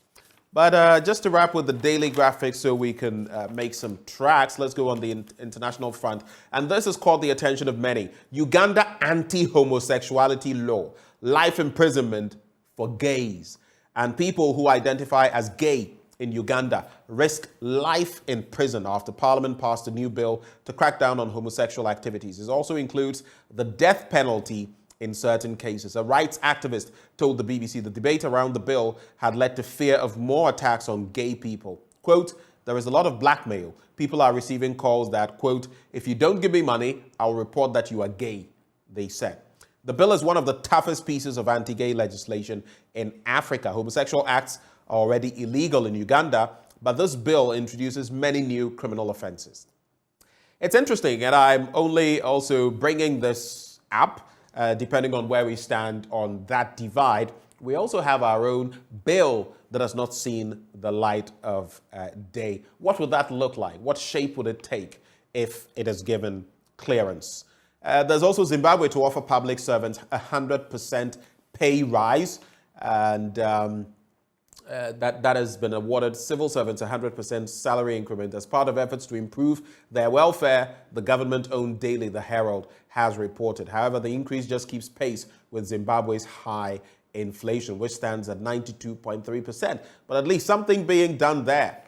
But just to wrap with the Daily Graphic so we can make some tracks, let's go on the international front. And this has caught the attention of many. Uganda anti-homosexuality law, life imprisonment for gays. And people who identify as gay in Uganda risk life in prison after Parliament passed a new bill to crack down on homosexual activities. It also includes the death penalty in certain cases. A rights activist told the BBC the debate around the bill had led to fear of more attacks on gay people. Quote, there is a lot of blackmail. People are receiving calls that, quote, if you don't give me money, I'll report that you are gay, they said. The bill is one of the toughest pieces of anti-gay legislation in Africa. Homosexual acts are already illegal in Uganda, but this bill introduces many new criminal offenses. It's interesting, and I'm only also bringing this up depending on where we stand on that divide. We also have our own bill that has not seen the light of day. What would that look like? What shape would it take if it is given clearance? There's also Zimbabwe to offer public servants 100% pay rise, and that has been awarded civil servants 100% salary increment as part of efforts to improve their welfare, the government-owned daily The Herald has reported. However, the increase just keeps pace with Zimbabwe's high inflation, which stands at 92.3%. But at least something being done there.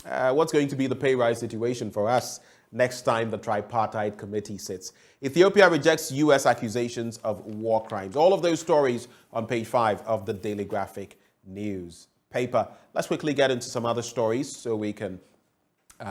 What's going to be the pay rise situation for us next time the tripartite committee sits? Ethiopia rejects U.S. accusations of war crimes. All of those stories on page 5 of the Daily Graphic news paper. Let's quickly get into some other stories so we can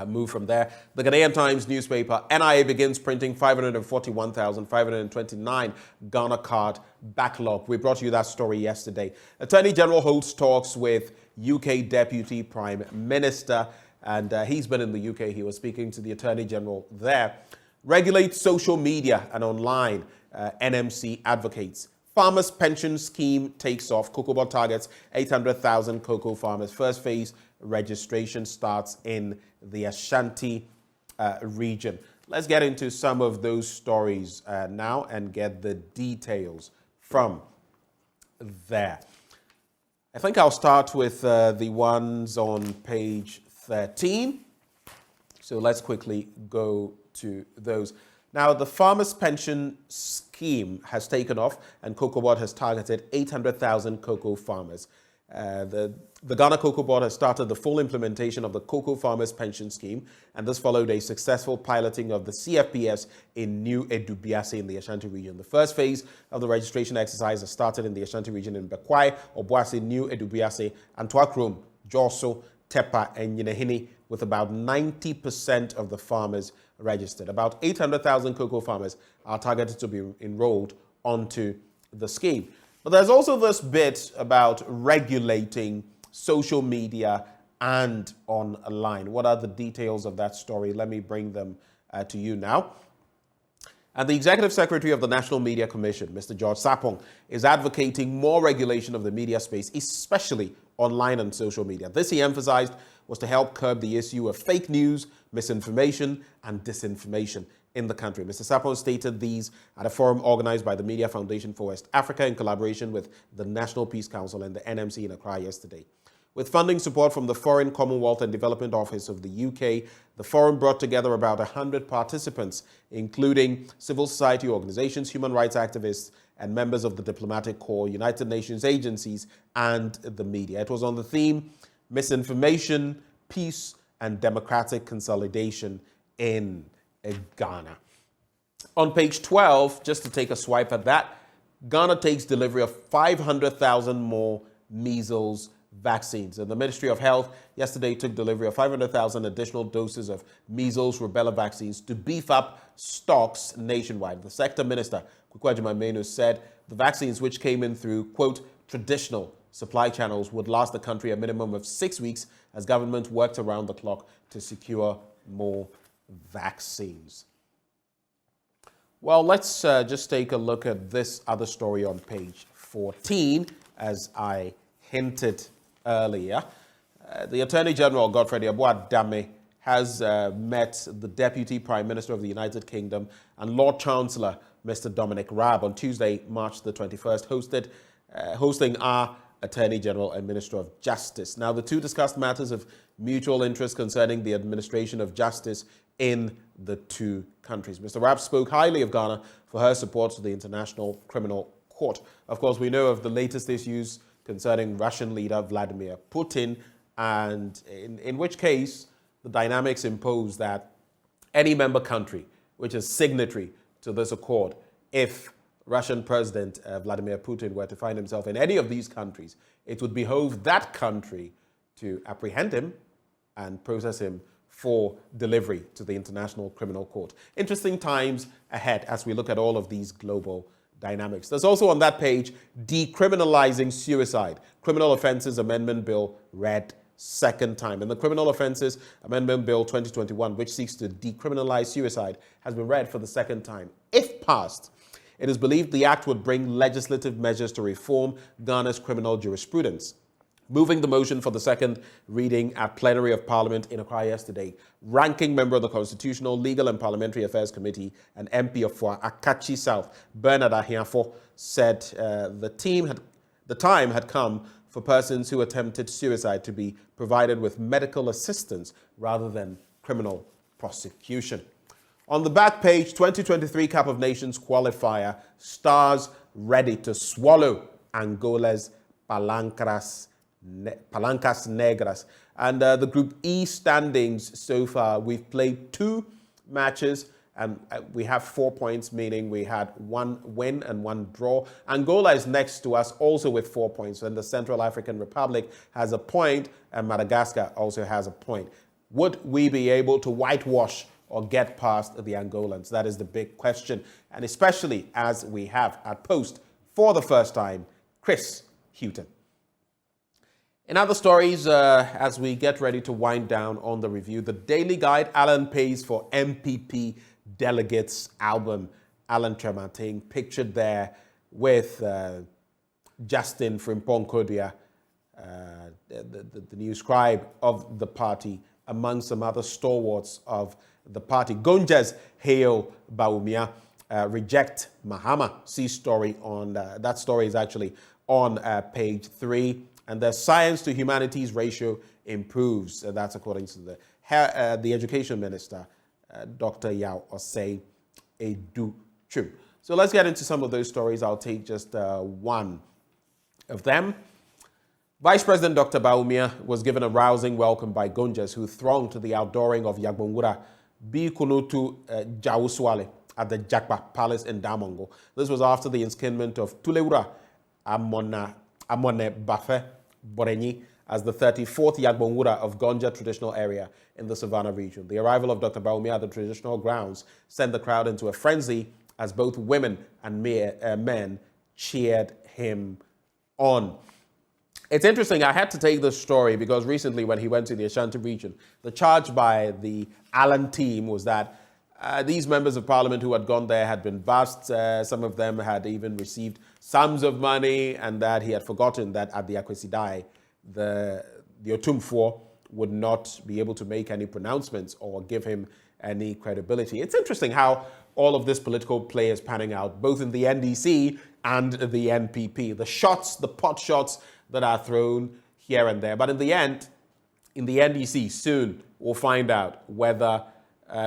move from there. The Ghanaian Times newspaper, NIA begins printing 541,529 Ghana card backlog. We brought you that story yesterday. Attorney General holds talks with UK Deputy Prime Minister, and he's been in the UK. He was speaking to the Attorney General there. Regulate social media and online, NMC advocates. Farmers' pension scheme takes off. Cocoa targets 800,000 cocoa farmers. First phase registration starts in the Ashanti region. Let's get into some of those stories now and get the details from there. I think I'll start with the ones on page 13. So let's quickly go to those. Now, the Farmers' Pension Scheme has taken off, and Cocoa Board has targeted 800,000 cocoa farmers. The Ghana Cocoa Board has started the full implementation of the Cocoa Farmers Pension Scheme, and this followed a successful piloting of the CFPS in New Edubiase in the Ashanti region. The first phase of the registration exercise has started in the Ashanti region in Bekwai, Obuasi, New Edubiase, Antwakrom, Joso, Tepa, and Yinehini, with about 90% of the farmers registered. About 800,000 cocoa farmers are targeted to be enrolled onto the scheme. But there's also this bit about regulating social media and online. What are the details of that story? Let me bring them to you now. And the Executive Secretary of the National Media Commission, Mr. George Sapong, is advocating more regulation of the media space, especially online and social media. This, he emphasized, was to help curb the issue of fake news, misinformation, and disinformation in the country. Mr. Sapong stated these at a forum organized by the Media Foundation for West Africa in collaboration with the National Peace Council and the NMC in Accra yesterday. With funding support from the Foreign, Commonwealth and Development Office of the UK, the forum brought together about 100 participants, including civil society organizations, human rights activists, and members of the diplomatic corps, United Nations agencies, and the media. It was on the theme, misinformation, peace, and democratic consolidation in Ghana. On page 12, just to take a swipe at that, Ghana takes delivery of 500,000 more measles vaccines. And the Ministry of Health yesterday took delivery of 500,000 additional doses of measles, rubella vaccines to beef up stocks nationwide. The sector minister, Kwekwaji Manu, said the vaccines, which came in through, quote, traditional supply channels, would last the country a minimum of 6 weeks as government worked around the clock to secure more vaccines. Well, let's just take a look at this other story on page 14, as I hinted earlier. The Attorney General, Godfrey Abuadame, has met the Deputy Prime Minister of the United Kingdom and Lord Chancellor, Mr. Dominic Raab, on Tuesday, March the 21st, hosting our Attorney General and Minister of Justice. Now, the two discussed matters of mutual interest concerning the administration of justice in the two countries. Mr. Raab spoke highly of Ghana for her support to the International Criminal Court. Of course, we know of the latest issues concerning Russian leader Vladimir Putin, and in which case the dynamics impose that any member country which is signatory to this accord, if Russian President Vladimir Putin were to find himself in any of these countries, it would behove that country to apprehend him and process him for delivery to the International Criminal Court. Interesting times ahead as we look at all of these global dynamics. There's also on that page, decriminalizing suicide. Criminal Offences Amendment Bill read second time. And the Criminal Offences Amendment Bill 2021, which seeks to decriminalize suicide, has been read for the second time. If passed, it is believed the act would bring legislative measures to reform Ghana's criminal jurisprudence. Moving the motion for the second reading at plenary of Parliament in Accra yesterday, ranking member of the Constitutional, Legal and Parliamentary Affairs Committee and MP of Akachi South, Bernard Ahiafo, said the time had come for persons who attempted suicide to be provided with medical assistance rather than criminal prosecution. On the back page, 2023 Cup of Nations qualifier, stars ready to swallow Angola's Palancas Negras. And the Group E standings so far, we've played 2 matches and we have 4 points, meaning we had 1 win and 1 draw. Angola is next to us also with 4 points, and the Central African Republic has a point and Madagascar also has a point. Would we be able to whitewash or get past the Angolans? That is the big question, and especially as we have at post for the first time, Chris Hughton. In other stories, as we get ready to wind down on the review, the Daily Guide, Alan pays for MPP delegates album. Alan Tremartin pictured there with Justin Frimpong Kodia, the new scribe of the party, among some other stalwarts of the party. Gonja's hail Bawumia, reject Mahama. See story on, that story is actually on page 3. And the science to humanities ratio improves. That's according to the education minister, Dr. Yao Osei Edu-Chum. So let's get into some of those stories. I'll take just one of them. Vice President Dr. Bawumia was given a rousing welcome by Gonjas, who thronged to the outdooring of Yagbonwura Bi Kunutu Jawuswale at the Jakba Palace in Damongo. This was after the enskinment of Tulewura Amone Bafe Borenyi as the 34th Yagbonwura of Gonja traditional area in the Savannah region. The arrival of Dr. Bawumia at the traditional grounds sent the crowd into a frenzy as both women and men cheered him on. It's interesting, I had to take this story because recently when he went to the Ashanti region, the charge by the Allen team was that these members of parliament who had gone there had been bussed. Some of them had even received sums of money, and that he had forgotten that at the Akwesidai, the Otumfuo would not be able to make any pronouncements or give him any credibility. It's interesting how all of this political play is panning out, both in the NDC and the NPP. The shots, the pot shots that are thrown here and there. But in the end, in the NDC, soon we'll find out whether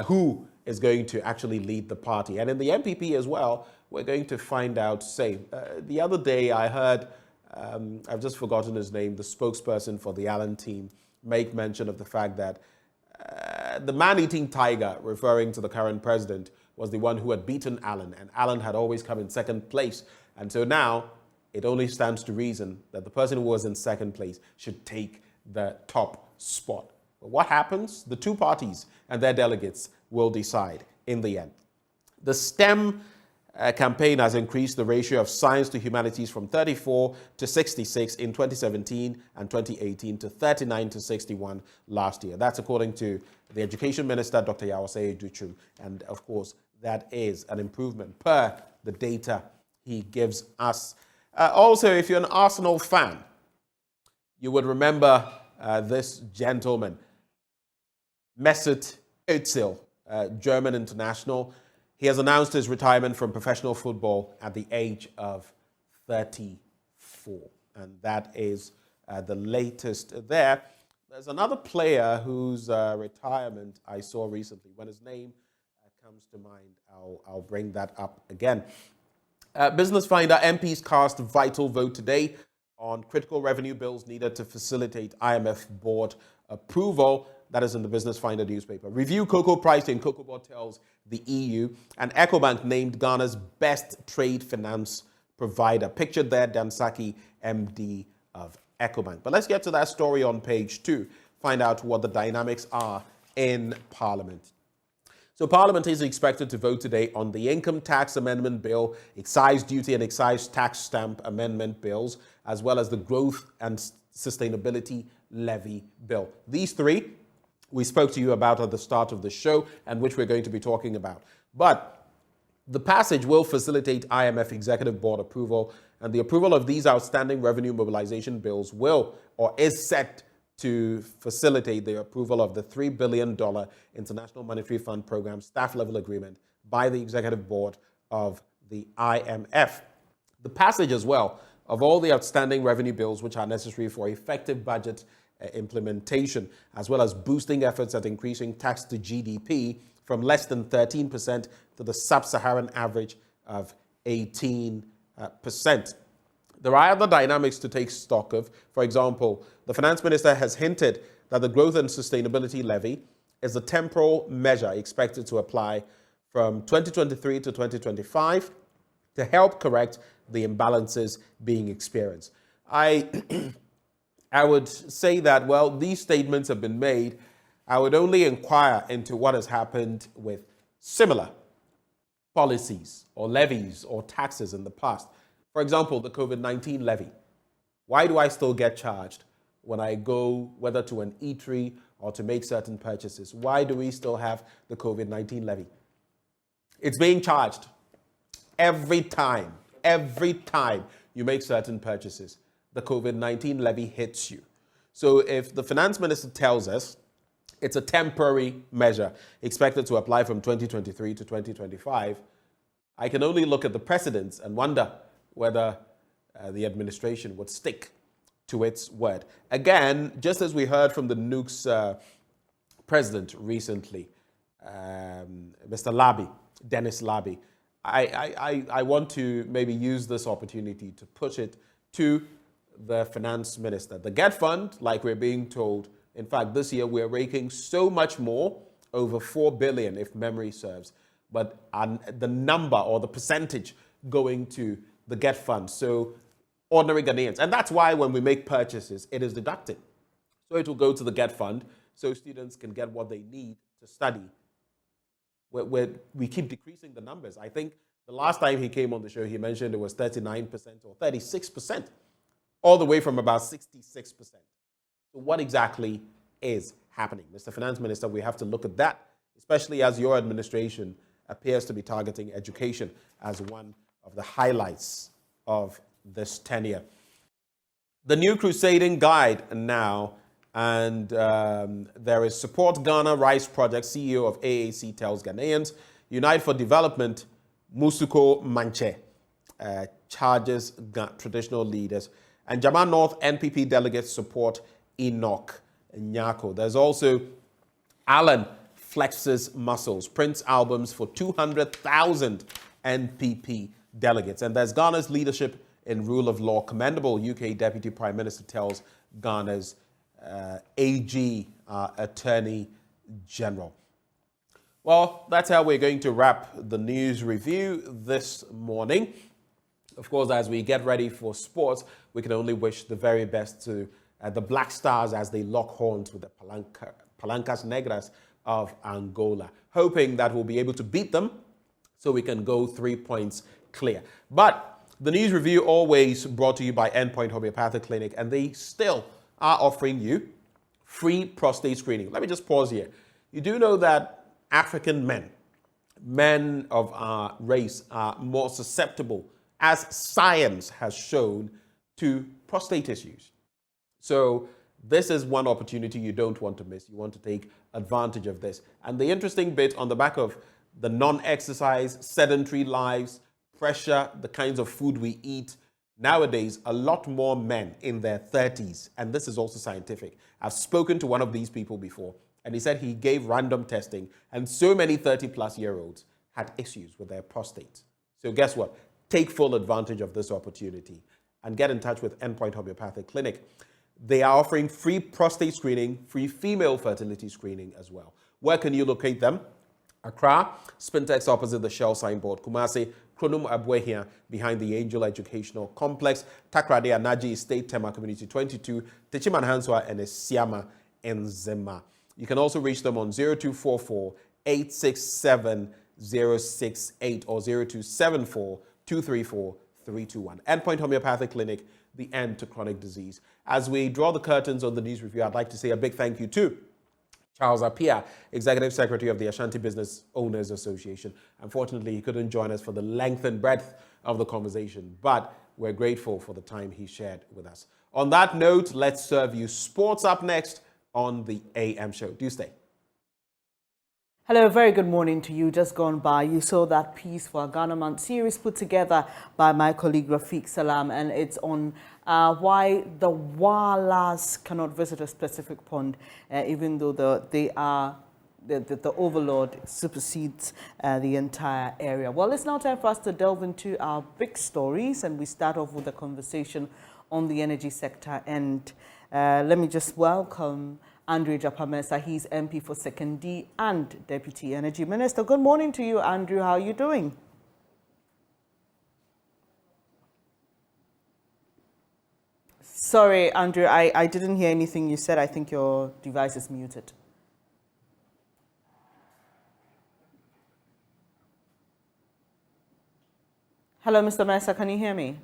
who is going to actually lead the party. And in the NPP as well, we're going to find out, the other day I heard, I've just forgotten his name, the spokesperson for the Allen team, make mention of the fact that the man-eating tiger, referring to the current president, was the one who had beaten Allen, and Allen had always come in second place. And so now it only stands to reason that the person who was in second place should take the top spot. But what happens? The two parties and their delegates will decide in the end. The STEM campaign has increased the ratio of science to humanities from 34 to 66 in 2017 and 2018 to 39 to 61 last year. That's according to the Education Minister, Dr. Yao Osei Edu-Chum. And of course, that is an improvement per the data he gives us. Also, if you're an Arsenal fan, you would remember this gentleman, Mesut Özil, German international. He has announced his retirement from professional football at the age of 34. And that is the latest there. There's another player whose retirement I saw recently. When his name comes to mind, I'll bring that up again. Business Finder: MPs cast vital vote today on critical revenue bills needed to facilitate IMF board approval. That is in the Business Finder newspaper. Review cocoa price in Cocoa Board tells the EU. And EcoBank named Ghana's best trade finance provider. Pictured there, Dansaki, MD of EcoBank. But let's get to that story on page 2. Find out what the dynamics are in Parliament. So Parliament is expected to vote today on the Income Tax Amendment Bill, Excise Duty and Excise Tax Stamp Amendment Bills, as well as the Growth and Sustainability Levy Bill. These three we spoke to you about at the start of the show and which we're going to be talking about. But the passage will facilitate IMF Executive Board approval, and the approval of these outstanding revenue mobilization bills will or is set to facilitate the approval of the $3 billion International Monetary Fund Program staff level agreement by the Executive Board of the IMF. The passage as well of all the outstanding revenue bills which are necessary for effective budget implementation, as well as boosting efforts at increasing tax to GDP from less than 13% to the sub-Saharan average of 18%. There are other dynamics to take stock of. For example, the finance minister has hinted that the Growth and Sustainability Levy is a temporal measure expected to apply from 2023 to 2025 to help correct the imbalances being experienced. I would say that, well, these statements have been made. I would only inquire into what has happened with similar policies or levies or taxes in the past. For example, the COVID-19 levy. Why do I still get charged when I go, whether to an eatery or to make certain purchases? Why do we still have the COVID-19 levy? It's being charged every time you make certain purchases. The COVID-19 levy hits you. So if the finance minister tells us It's a temporary measure expected to apply from 2023 to 2025. I can only look at the precedents and wonder whether the administration would stick to its word. Again, just as we heard from the NUC's president recently, Mr. Labi, Dennis Labi, I want to maybe use this opportunity to push it to the finance minister. The GET Fund, like we're being told, in fact, this year we're raking so much more, over 4 billion if memory serves, but the number or the percentage going to the GET Fund, so ordinary Ghanaians. And that's why when we make purchases, it is deducted. So it will go to the GET Fund so students can get what they need to study. We keep decreasing the numbers. I think the last time he came on the show, he mentioned it was 39% or 36%, all the way from about 66%. So what exactly is happening? Mr. Finance Minister, we have to look at that, especially as your administration appears to be targeting education as one of the highlights of this tenure. The new crusading guide now, and there is Support Ghana Rice Project. CEO of AAC tells Ghanaians, Unite for Development, Musuko Manche, charges traditional leaders. And Jama North NPP delegates support Enoch Nyako. There's also Alan flexes muscles, prints albums for 200,000 NPP delegates. And there's Ghana's leadership in rule of law. Commendable. UK Deputy Prime Minister tells Ghana's AG, Attorney General. Well, that's how we're going to wrap the news review this morning. Of course, as we get ready for sports, we can only wish the very best to the Black Stars as they lock horns with the Palancas Negras of Angola, hoping that we'll be able to beat them so we can go 3 points clear. But the news review always brought to you by Endpoint Homeopathic Clinic, and they still are offering you free prostate screening. Let me just pause here. You do know that African men of our race, are more susceptible, as science has shown, to prostate issues. So this is one opportunity you don't want to miss. You want to take advantage of this. And the interesting bit on the back of the non-exercise, sedentary lives, pressure, the kinds of food we eat, nowadays, a lot more men in their 30s, and this is also scientific. I've spoken to one of these people before, and he said he gave random testing, and so many 30-plus-year-olds had issues with their prostate. So guess what? Take full advantage of this opportunity and get in touch with Endpoint Homeopathic Clinic. They are offering free prostate screening, free female fertility screening as well. Where can you locate them? Accra, Spintex opposite the Shell signboard. Kumasi, Kronum Abwehia behind the Angel Educational Complex. Takrade Anaji Estate, Tema Community 22, Techiman Hanswa and Esiama Nzema. You can also reach them on 0244 867 068 or 0274 234 321. Endpoint Homeopathic Clinic, the end to chronic disease. As we draw the curtains on the news review, I'd like to say a big thank you to Charles Appiah, Executive Secretary of the Ashanti Business Owners Association. Unfortunately, he couldn't join us for the length and breadth of the conversation, but we're grateful for the time he shared with us. On that note, let's serve you sports up next on the AM show. Do stay. Hello, very good morning to you. Just gone by, you saw that piece for a Ghana Month series put together by my colleague Rafiq Salam, and it's on why the Walas cannot visit a specific pond, even though the overlord supersedes the entire area. Well, it's now time for us to delve into our big stories, and we start off with a conversation on the energy sector. And let me just welcome Andrew Japamesa. He's MP for 2nd D and Deputy Energy Minister. Good morning to you, Andrew. How are you doing? Sorry, Andrew, I didn't hear anything you said. I think your device is muted. Hello, Mr. Mesa, can you hear me?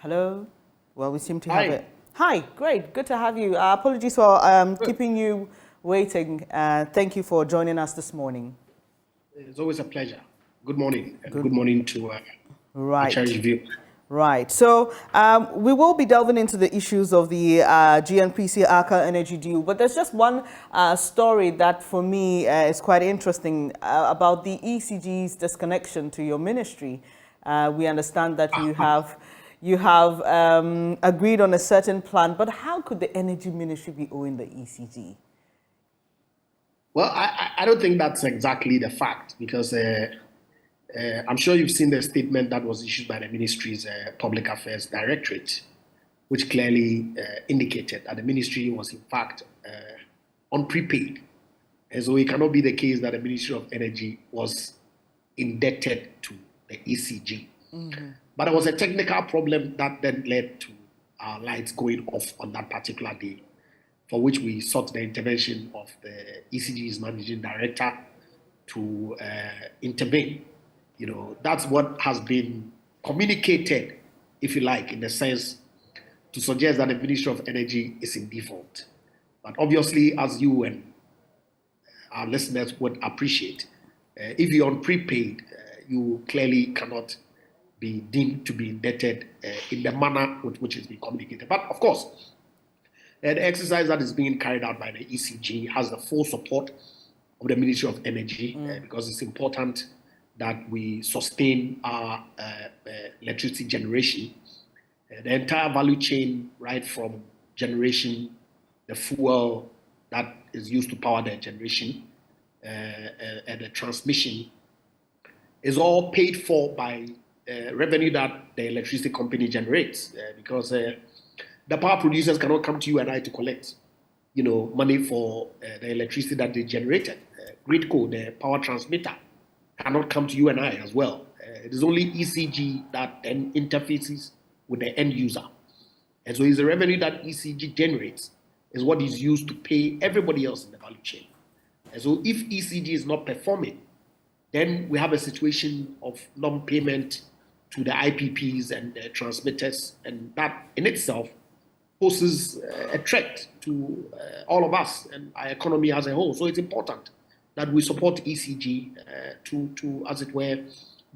Hello? Well, we seem to have it. Hi, great. Good to have you. Apologies for keeping you waiting. Thank you for joining us this morning. It's always a pleasure. Good morning. And good morning to right. Review. Right. So we will be delving into the issues of the GNPC Aker energy deal, but there's just one story that for me is quite interesting about the ECG's disconnection to your ministry. We understand that you have agreed on a certain plan, but how could the energy ministry be owing the ECG? Well, I don't think that's exactly the fact, because I'm sure you've seen the statement that was issued by the ministry's Public Affairs Directorate, which clearly indicated that the ministry was in fact on prepaid. And so it cannot be the case that the Ministry of Energy was indebted to the ECG. Mm-hmm. But there was a technical problem that then led to our lights going off on that particular day, for which we sought the intervention of the ECG's managing director to intervene. You know, that's what has been communicated, if you like, in the sense to suggest that the Ministry of Energy is in default. But obviously, as you and our listeners would appreciate, if you're on prepaid, you clearly cannot be deemed to be indebted in the manner with which it's been communicated. But of course, the exercise that is being carried out by the ECG has the full support of the Ministry of Energy, because it's important that we sustain our electricity generation. The entire value chain, right from generation, the fuel that is used to power the generation, and the transmission, is all paid for by revenue that the electricity company generates, because the power producers cannot come to you and I to collect, money for the electricity that they generated. Gridco, the power transmitter, cannot come to you and I as well. It is only ECG that then interfaces with the end user. And so it's the revenue that ECG generates is what is used to pay everybody else in the value chain. And so if ECG is not performing, then we have a situation of non-payment to the IPPs and the transmitters, and that in itself poses a threat to all of us and our economy as a whole. So it's important that we support ECG to, as it were,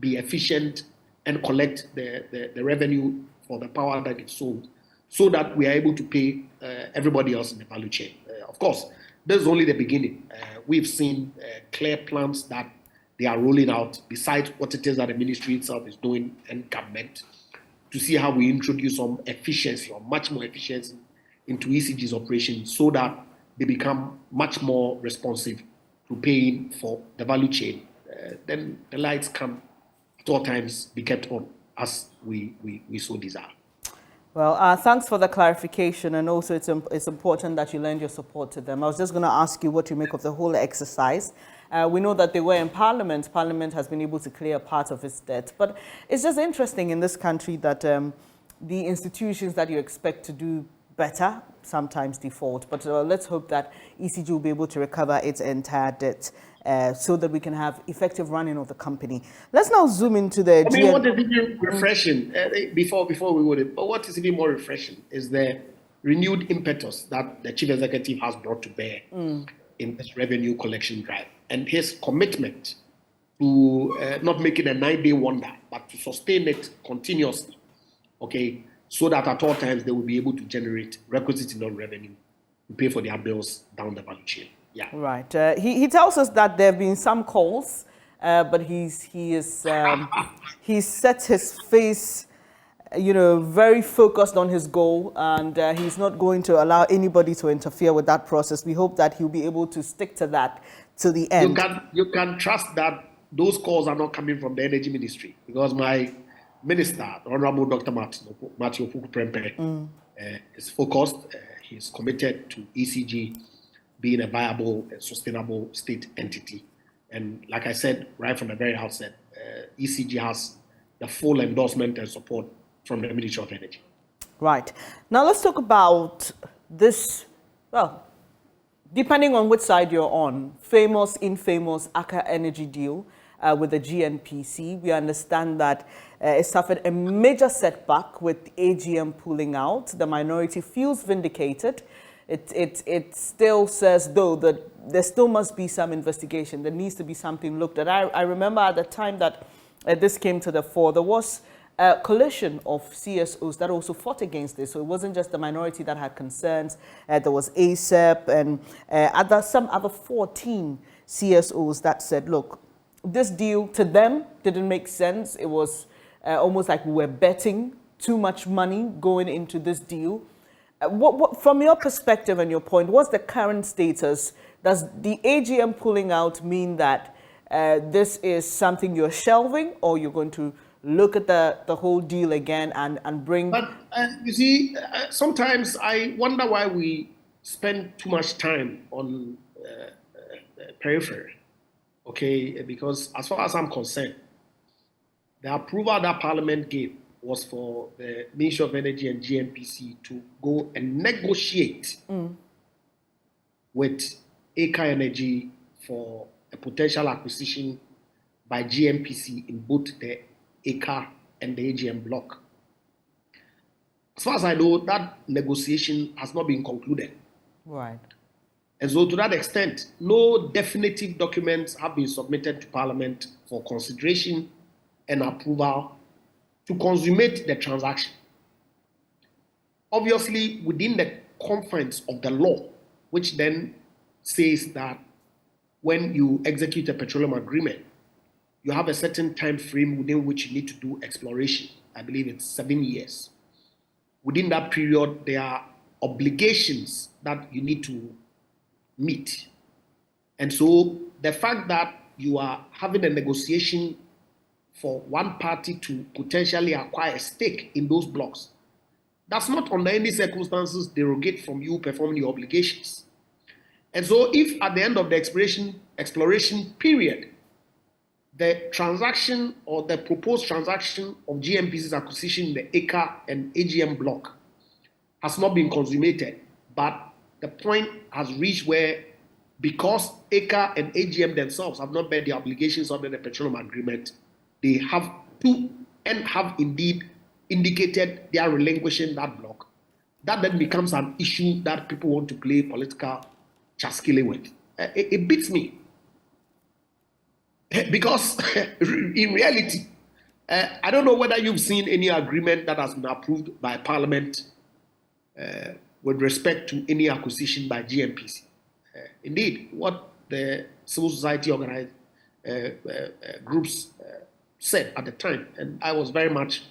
be efficient and collect the revenue for the power that is sold, so that we are able to pay everybody else in the value chain. Of course, this is only the beginning. We've seen clear plans that they are rolling out, besides what it is that the ministry itself is doing and government, to see how we introduce some efficiency, or much more efficiency, into ECG's operations, so that they become much more responsive to paying for the value chain. Then the lights can at all times be kept on as we so desire. Well, thanks for the clarification, and also it's important that you lend your support to them. I was just going to ask you what you make of the whole exercise. We know that they were in Parliament. Parliament has been able to clear part of its debt. But it's just interesting in this country that the institutions that you expect to do better sometimes default. But let's hope that ECG will be able to recover its entire debt so that we can have effective running of the company. Let's now zoom into the... what is even refreshing, before we go there, but what is even more refreshing is the renewed impetus that the Chief Executive has brought to bear in this revenue collection drive, and his commitment to not make it a 9-day wonder, but to sustain it continuously, okay, so that at all times they will be able to generate requisite enough revenue to pay for their bills down the value chain. Yeah. Right. He tells us that there have been some calls, but he's set his face, very focused on his goal, and he's not going to allow anybody to interfere with that process. We hope that he'll be able to stick to that to the end. You can trust that those calls are not coming from the Energy Ministry, because my Minister, Honorable Dr. Matthew Prempe, is focused. He's committed to ECG being a viable and sustainable state entity. And like I said right from the very outset, ECG has the full endorsement and support from the Ministry of Energy. Right. Now let's talk about this, well, depending on which side you're on, famous, infamous Aker energy deal with the GNPC. We understand that it suffered a major setback with AGM pulling out. The minority feels vindicated. It still says, though, that there still must be some investigation. There needs to be something looked at. I remember at the time that this came to the fore, there was a coalition of CSOs that also fought against this. So it wasn't just the minority that had concerns. There was ASEP and some other 14 CSOs that said, look, this deal to them didn't make sense. It was almost like we were betting too much money going into this deal. From your perspective and your point, what's the current status? Does the AGM pulling out mean that this is something you're shelving, or you're going to look at the whole deal again and bring... But you see, sometimes I wonder why we spend too much time on periphery, okay? Because as far as I'm concerned, the approval that Parliament gave was for the Ministry of Energy and GNPC to go and negotiate with Aker Energy for a potential acquisition by GNPC in both the Aker and the AGM block. As far as I know, that negotiation has not been concluded. Right. And so to that extent, no definitive documents have been submitted to Parliament for consideration and approval to consummate the transaction. Obviously, within the confines of the law, which then says that when you execute a petroleum agreement, you have a certain time frame within which you need to do exploration. I believe it's 7 years. Within that period, there are obligations that you need to meet. And so the fact that you are having a negotiation for one party to potentially acquire a stake in those blocks does not under any circumstances derogate from you performing your obligations. And so if at the end of the exploration period, the transaction or the proposed transaction of GNPC's acquisition in the Aker and AGM block has not been consummated, but the point has reached where, because Aker and AGM themselves have not met their obligations under the petroleum agreement, they have to and have indeed indicated they are relinquishing that block. That then becomes an issue that people want to play political chaskele with. It beats me. Because in reality, I don't know whether you've seen any agreement that has been approved by Parliament with respect to any acquisition by GNPC. Indeed, what the civil society organized groups said at the time, and I was very much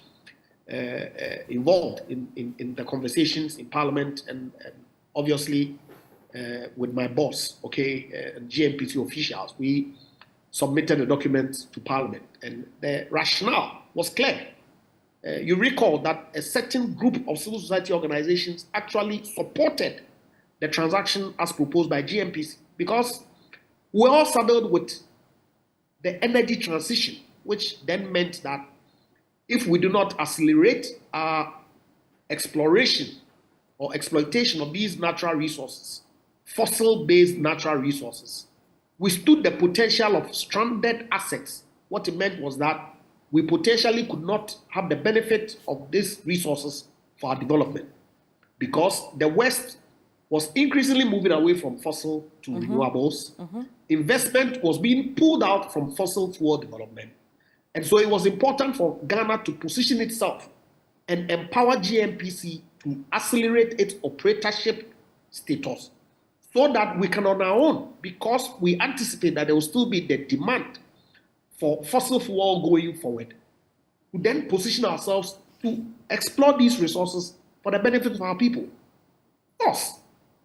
involved in the conversations in Parliament and obviously with my boss, okay, GNPC officials, we submitted the documents to Parliament, and the rationale was clear. You recall that a certain group of civil society organizations actually supported the transaction as proposed by GNPC because we're all saddled with the energy transition, which then meant that if we do not accelerate our exploration or exploitation of these natural resources, fossil-based natural resources, we stood the potential of stranded assets. What it meant was that we potentially could not have the benefit of these resources for our development because the West was increasingly moving away from fossil to renewables. Investment was being pulled out from fossil fuel development. And so it was important for Ghana to position itself and empower GNPC to accelerate its operatorship status so that we can on our own, because we anticipate that there will still be the demand for fossil fuel going forward, to then position ourselves to explore these resources for the benefit of our people. Of course,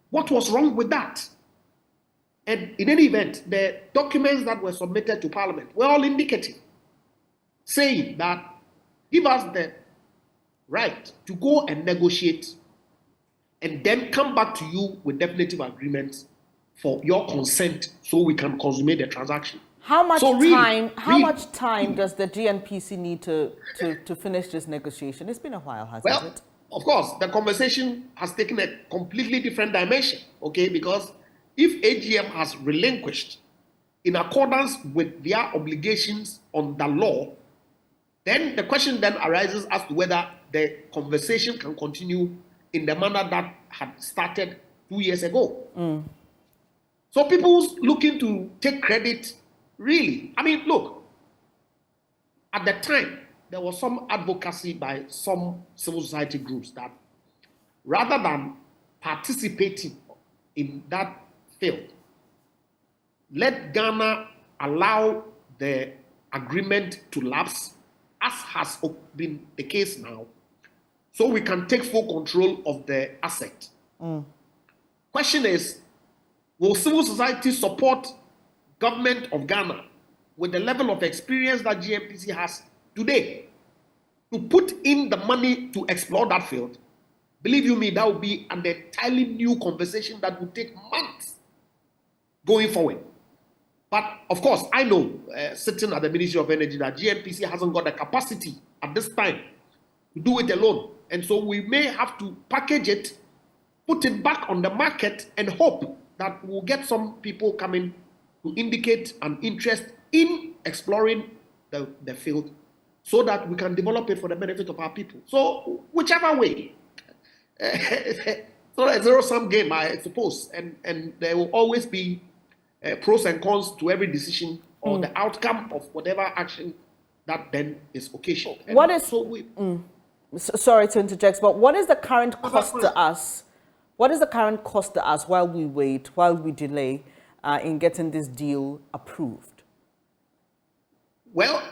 what was wrong with that? And in any event, the documents that were submitted to Parliament were all indicative, saying that give us the right to go and negotiate and then come back to you with definitive agreements for your consent so we can consummate the transaction. How much much time does the GNPC need to finish this negotiation? It's been a while, hasn't it? Of course, the conversation has taken a completely different dimension, okay? Because if AGM has relinquished in accordance with their obligations on the law, then the question then arises as to whether the conversation can continue in the manner that had started 2 years ago. So people's looking to take credit, really. I mean, look, at the time, there was some advocacy by some civil society groups that rather than participating in that field, let Ghana allow the agreement to lapse, as has been the case now, so we can take full control of the asset. Question is, will civil society support government of Ghana with the level of experience that GNPC has today to put in the money to explore that field? Believe you me, that will be an entirely new conversation that will take months going forward. But of course, I know, sitting at the Ministry of Energy, that GNPC hasn't got the capacity at this time to do it alone. And so we may have to package it, put it back on the market, and hope that we'll get some people coming to indicate an interest in exploring the field so that we can develop it for the benefit of our people. So whichever way, so a zero-sum game, I suppose, and there will always be pros and cons to every decision or the outcome of whatever action that then is occasioned. What is sorry to interject, but what is the current cost to us? What is the current cost to us while we wait, while we delay in getting this deal approved? Well,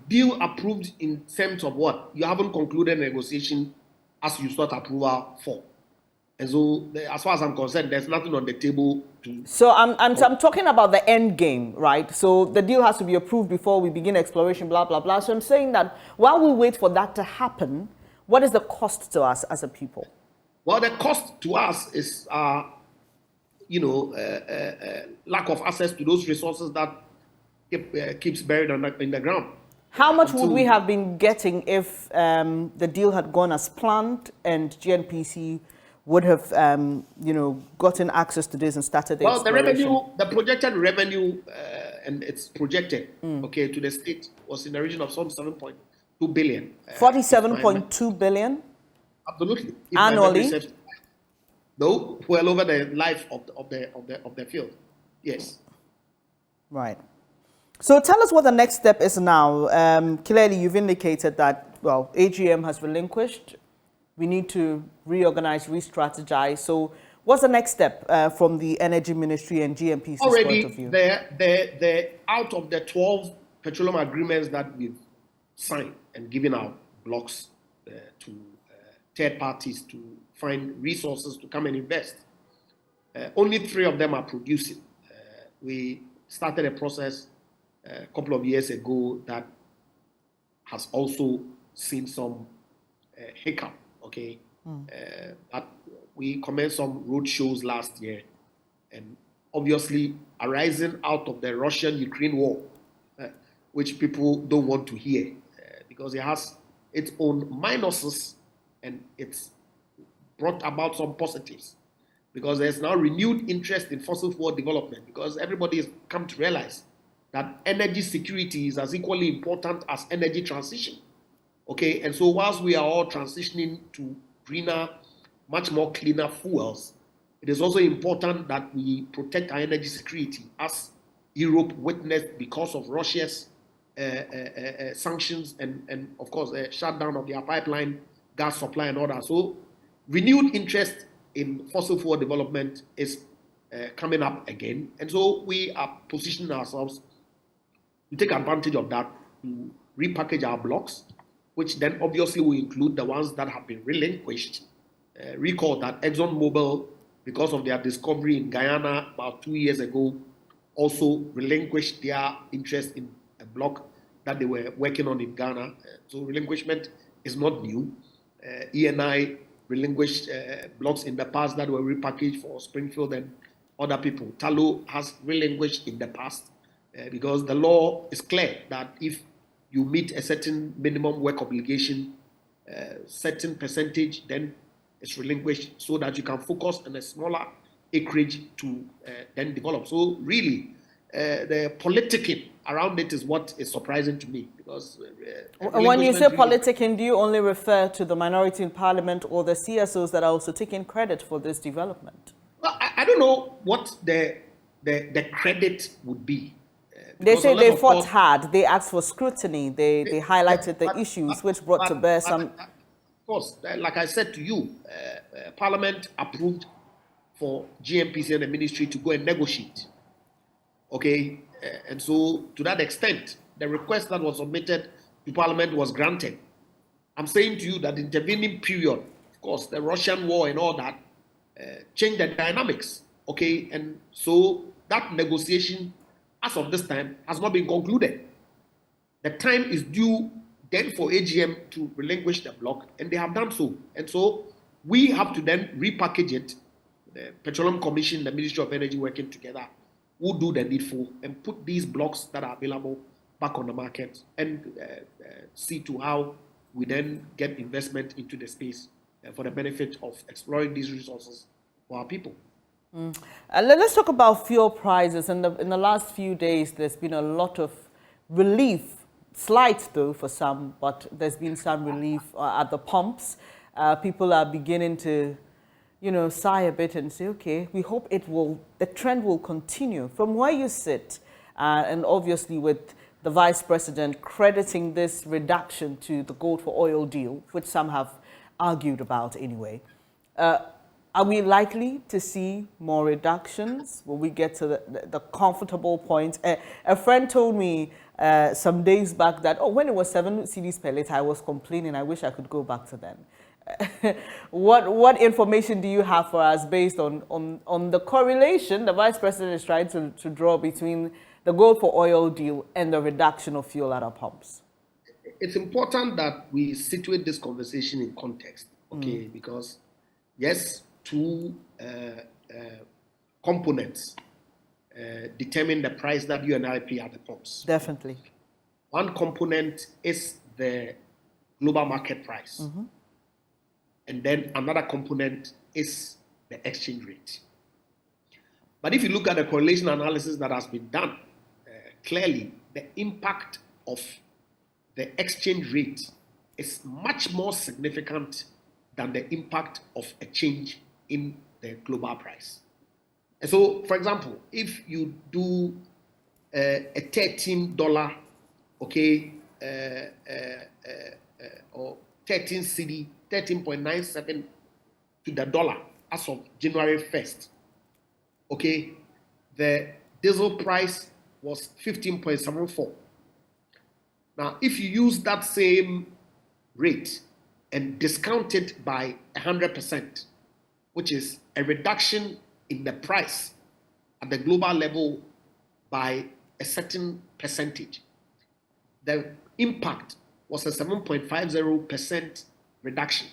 deal approved in terms of what? You haven't concluded negotiation as you sought approval for. And so, as far as I'm concerned, there's nothing on the table to... So I'm talking about the end game, right? So the deal has to be approved before we begin exploration, blah, blah, blah. So I'm saying that while we wait for that to happen, what is the cost to us as a people? Well, the cost to us is, lack of access to those resources that keeps buried in the ground. How much would we have been getting if the deal had gone as planned and GNPC would have, gotten access to this and started the exploration? The projected revenue, and it's projected, to the state was in the region of some 7.2 billion. 47.2 billion? Absolutely. Annually? No, well over the life of the field. Yes. Right. So tell us what the next step is now. Clearly, you've indicated that, well, AGM has relinquished. We need to reorganize, re-strategize. So what's the next step from the Energy Ministry and GNPC's point of view? Already, out of the 12 petroleum agreements that we've signed and given out blocks to third parties to find resources to come and invest, only 3 of them are producing. We started a process a couple of years ago that has also seen some hiccup. But we commenced some road shows last year, and obviously arising out of the Russian-Ukraine war, which people don't want to hear because it has its own minuses and it's brought about some positives, because there's now renewed interest in fossil fuel development, because everybody has come to realize that energy security is as equally important as energy transition. And so whilst we are all transitioning to greener, much more cleaner fuels, it is also important that we protect our energy security, as Europe witnessed because of Russia's sanctions and of course, shutdown of their pipeline, gas supply and all that. So renewed interest in fossil fuel development is coming up again. And so we are positioning ourselves to take advantage of that, to repackage our blocks, which then obviously will include the ones that have been relinquished. Recall that ExxonMobil, because of their discovery in Guyana about 2 years ago, also relinquished their interest in a block that they were working on in Ghana. So relinquishment is not new. ENI relinquished blocks in the past that were repackaged for Springfield and other people. Talo has relinquished in the past because the law is clear that if you meet a certain minimum work obligation, certain percentage, then it's relinquished so that you can focus on a smaller acreage to then develop. So really, the politicking around it is what is surprising to me, because when you say politicking, do you only refer to the minority in parliament or the CSOs that are also taking credit for this development? Well, I don't know what the credit would be, They say unless, they of fought course, hard. They asked for scrutiny. They highlighted the issues which brought to bear some. Of course, like I said to you, Parliament approved for GMPC and the ministry to go and negotiate. Okay, and so to that extent, the request that was submitted to Parliament was granted. I'm saying to you that the intervening period, of course, the Russian war and all that, changed the dynamics. Okay, and so that negotiation, as of this time, has not been concluded. The time is due then for AGM to relinquish the block, and they have done so. And so we have to then repackage it. The Petroleum Commission, the Ministry of Energy working together, will do the needful and put these blocks that are available back on the market and see to how we then get investment into the space for the benefit of exploring these resources for our people. Let's talk about fuel prices. In the last few days, there's been a lot of relief, slight though for some, but there's been some relief at the pumps. People are beginning to, sigh a bit and say, okay, we hope the trend will continue. From where you sit, and obviously with the Vice President crediting this reduction to the gold for oil deal, which some have argued about anyway, are we likely to see more reductions? Will we get to the comfortable point? A friend told me some days back that, when it was 7 cedis per litre, I was complaining. I wish I could go back to then. What information do you have for us based on the correlation the Vice President is trying to draw between the gold for oil deal and the reduction of fuel at our pumps? It's important that we situate this conversation in context, okay? Because, yes, two components determine the price that you and I pay at the pumps. Definitely. One component is the global market price. And then another component is the exchange rate. But if you look at the correlation analysis that has been done, clearly the impact of the exchange rate is much more significant than the impact of a change in the global price. And so, for example, if you do a $13, okay, or 13 cedi, 13.97 to the dollar as of January 1st, okay, the diesel price was 15.74. Now, if you use that same rate and discount it by 100%, which is a reduction in the price at the global level by a certain percentage, the impact was a 7.50% reduction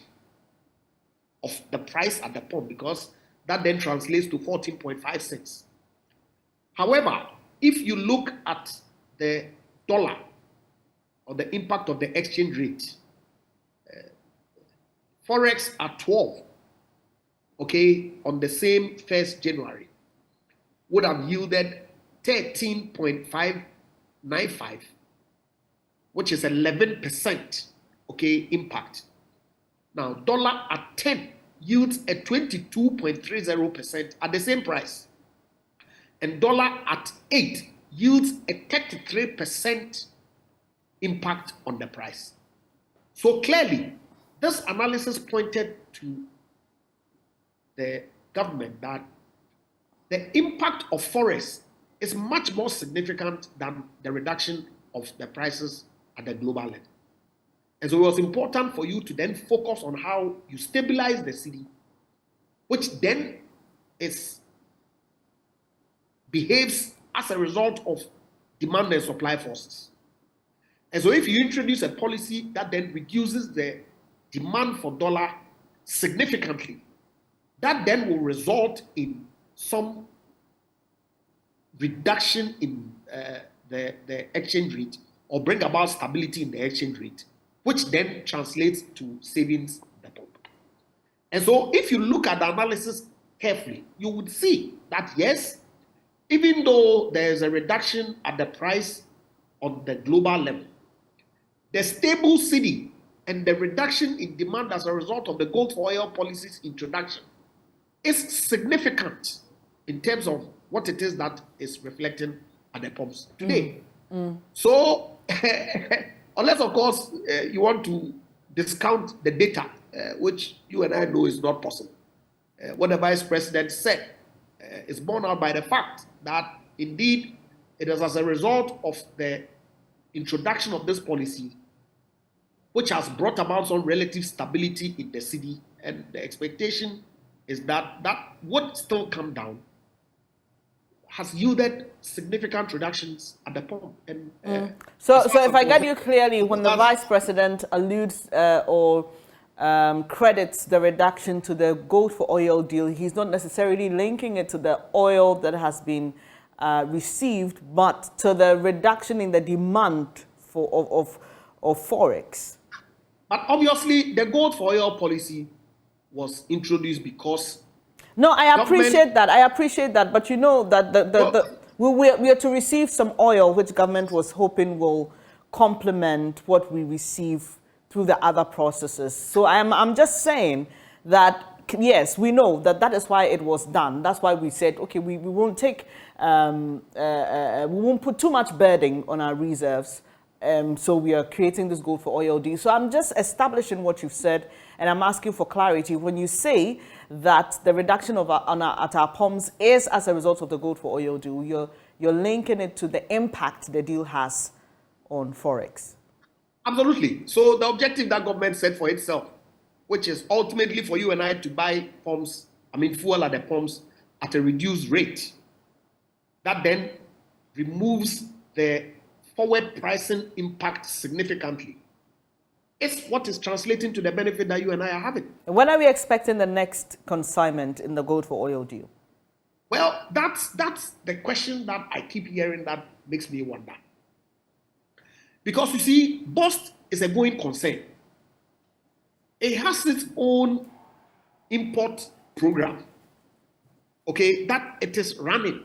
of the price at the pump, because that then translates to 14.5 cents. However, if you look at the dollar or the impact of the exchange rate, Forex at 12, okay, on the same 1st January, would have yielded 13.595, which is 11%, okay, impact. Now, dollar at 10 yields a 22.30% at the same price. And dollar at 8 yields a 33% impact on the price. So clearly, this analysis pointed to the government that the impact of Forex is much more significant than the reduction of the prices at the global level. And so it was important for you to then focus on how you stabilize the cedi, which then behaves as a result of demand and supply forces. And so if you introduce a policy that then reduces the demand for dollar significantly, that then will result in some reduction in the exchange rate, or bring about stability in the exchange rate, which then translates to savings at the pump. And so if you look at the analysis carefully, you would see that yes, even though there is a reduction at the price on the global level, the stable cedi and the reduction in demand as a result of the gold for oil policy's introduction is significant in terms of what it is that is reflecting at the pumps today. So, unless, of course, you want to discount the data, which you and I know is not possible, what the Vice President said is borne out by the fact that, indeed, it is as a result of the introduction of this policy which has brought about some relative stability in the city, and the expectation is that that would still come down, has yielded significant reductions at the pump. And so if I get you clearly, when the Vice President alludes or credits the reduction to the gold for oil deal, he's not necessarily linking it to the oil that has been received, but to the reduction in the demand of forex. But obviously, the gold for oil policy was introduced because... No, I appreciate that. I appreciate that. But you know that we are to receive some oil, which government was hoping will complement what we receive through the other processes. So I'm just saying that, yes, we know that is why it was done. That's why we said, okay, we won't take, we won't put too much burden on our reserves. So we are creating this gold for oil deal. So I'm just establishing what you've said, and I'm asking for clarity. When you say that the reduction of at our pumps is as a result of the gold for oil deal, you're linking it to the impact the deal has on forex. Absolutely. So the objective that government set for itself, which is ultimately for you and I to buy pumps, fuel at the pumps at a reduced rate, that then removes the forward pricing impact significantly. It's what is translating to the benefit that you and I are having. When are we expecting the next consignment in the gold for oil deal? Well, that's the question that I keep hearing that makes me wonder. Because you see, BOST is a going concern. It has its own import program, okay, that it is running.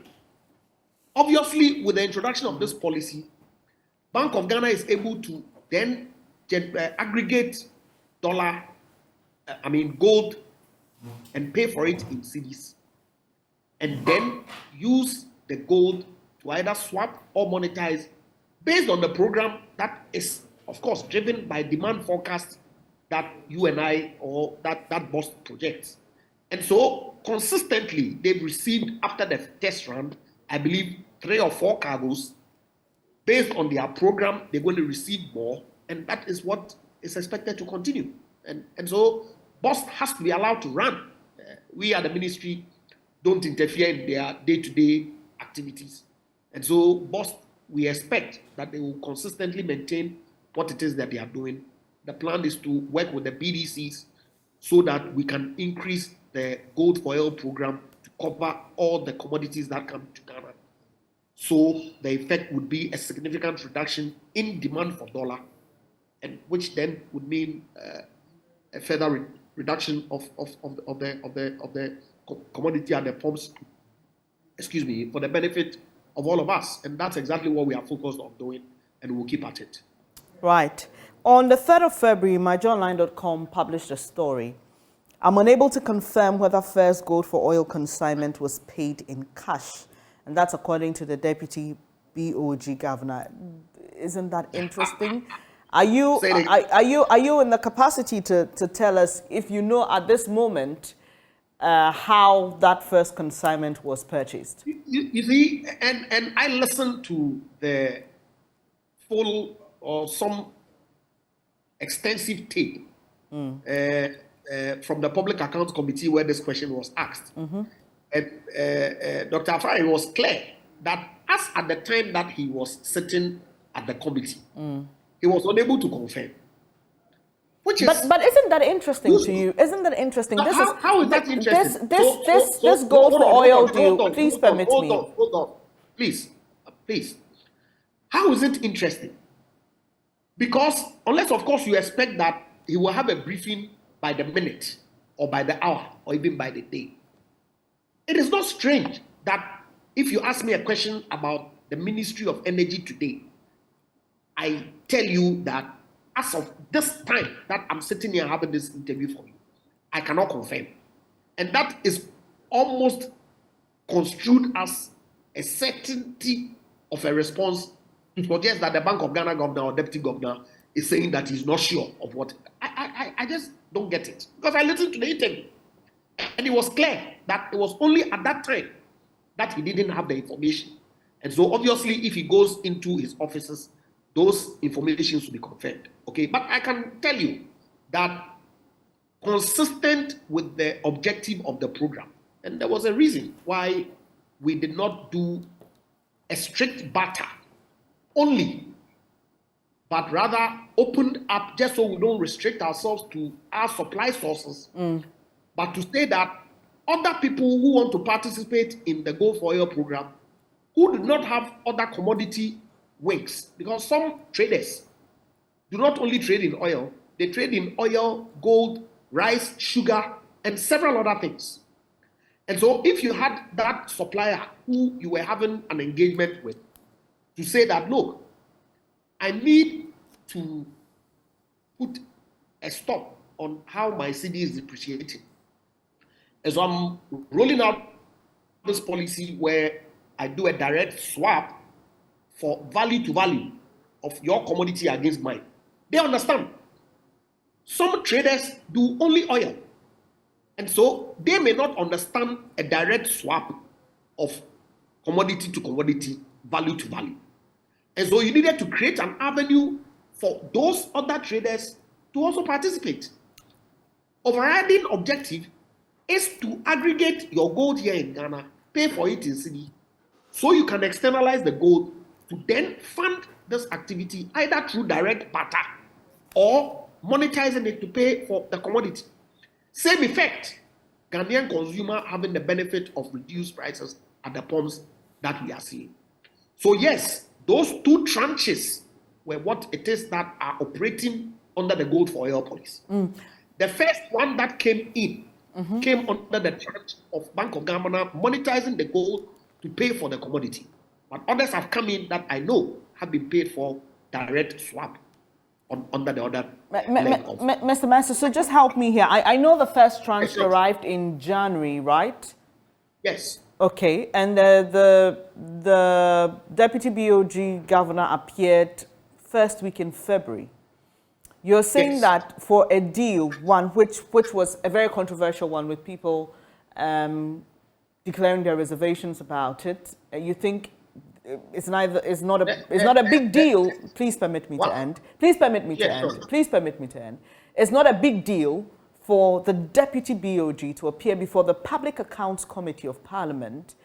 Obviously, with the introduction of this policy, Bank of Ghana is able to then aggregate gold, and pay for it in cedis, and then use the gold to either swap or monetize based on the program that is, of course, driven by demand forecasts that you and I, or that BOST projects. And so, consistently, they've received, after the test run, I believe, 3 or 4 cargoes. Based on their program, they're going to receive more, and that is what is expected to continue. And so, BOST has to be allowed to run. We at the ministry don't interfere in their day-to-day activities. And so, BOST, we expect that they will consistently maintain what it is that they are doing. The plan is to work with the BDCs so that we can increase the gold for oil program to cover all the commodities that come to Ghana. So the effect would be a significant reduction in demand for dollar, and which then would mean a further reduction of the commodity at the pumps, for the benefit of all of us. And that's exactly what we are focused on doing, and we'll keep at it. Right. On the 3rd of February, myjournline.com published a story. I'm unable to confirm whether first gold for oil consignment was paid in cash. And that's according to the Deputy BOG Governor. Isn't that interesting? Are you in the capacity to tell us, if you know at this moment, how that first consignment was purchased? You see, and I listened to the full or some extensive tape from the Public Accounts Committee where this question was asked. And Dr. Afari was clear that as at the time that he was sitting at the committee, he was unable to confirm. But isn't that interesting to you? Isn't that interesting? How is that interesting? This gold for oil deal, please permit me. Hold on. Please. How is it interesting? Because unless, of course, you expect that he will have a briefing by the minute or by the hour or even by the day. It is not strange that if you ask me a question about the Ministry of Energy today, I tell you that as of this time that I'm sitting here having this interview for you, I cannot confirm. And that is almost construed as a certainty of a response to suggest that the Bank of Ghana governor or deputy governor is saying that he's not sure of what. I just don't get it. Because I listened to the interview, and it was clear that it was only at that time that he didn't have the information. And so obviously, if he goes into his offices, those informations will be confirmed. Okay, but I can tell you that consistent with the objective of the program, and there was a reason why we did not do a strict barter only, but rather opened up just so we don't restrict ourselves to our supply sources, but to say that other people who want to participate in the Gold for Oil program, who do not have other commodity wings, because some traders do not only trade in oil, they trade in oil, gold, rice, sugar, and several other things. And so if you had that supplier who you were having an engagement with to say that, look, I need to put a stop on how my CD is depreciating. And so I'm rolling out this policy where I do a direct swap for value to value of your commodity against mine. They understand. Some traders do only oil. And so they may not understand a direct swap of commodity to commodity, value to value. And so you needed to create an avenue for those other traders to also participate. Overriding objective is to aggregate your gold here in Ghana, pay for it in cedi, so you can externalize the gold to then fund this activity either through direct barter or monetizing it to pay for the commodity. Same effect, Ghanaian consumer having the benefit of reduced prices at the pumps that we are seeing. So yes, those two tranches were what it is that are operating under the Gold for Oil policy. The first one that came in came under the tranche of Bank of Ghana monetizing the gold to pay for the commodity. But others have come in that I know have been paid for direct swap under the other. Mr. Master, so just help me here. I know the first tranche arrived in January, right? Yes. Okay, and the Deputy BOG Governor appeared first week in February. You're saying that for a deal, one which was a very controversial one with people declaring their reservations about it, you think it's not a big deal. Please permit me to end. Please permit me to end. Please permit me to end. It's not a big deal for the Deputy BOG to appear before the Public Accounts Committee of Parliament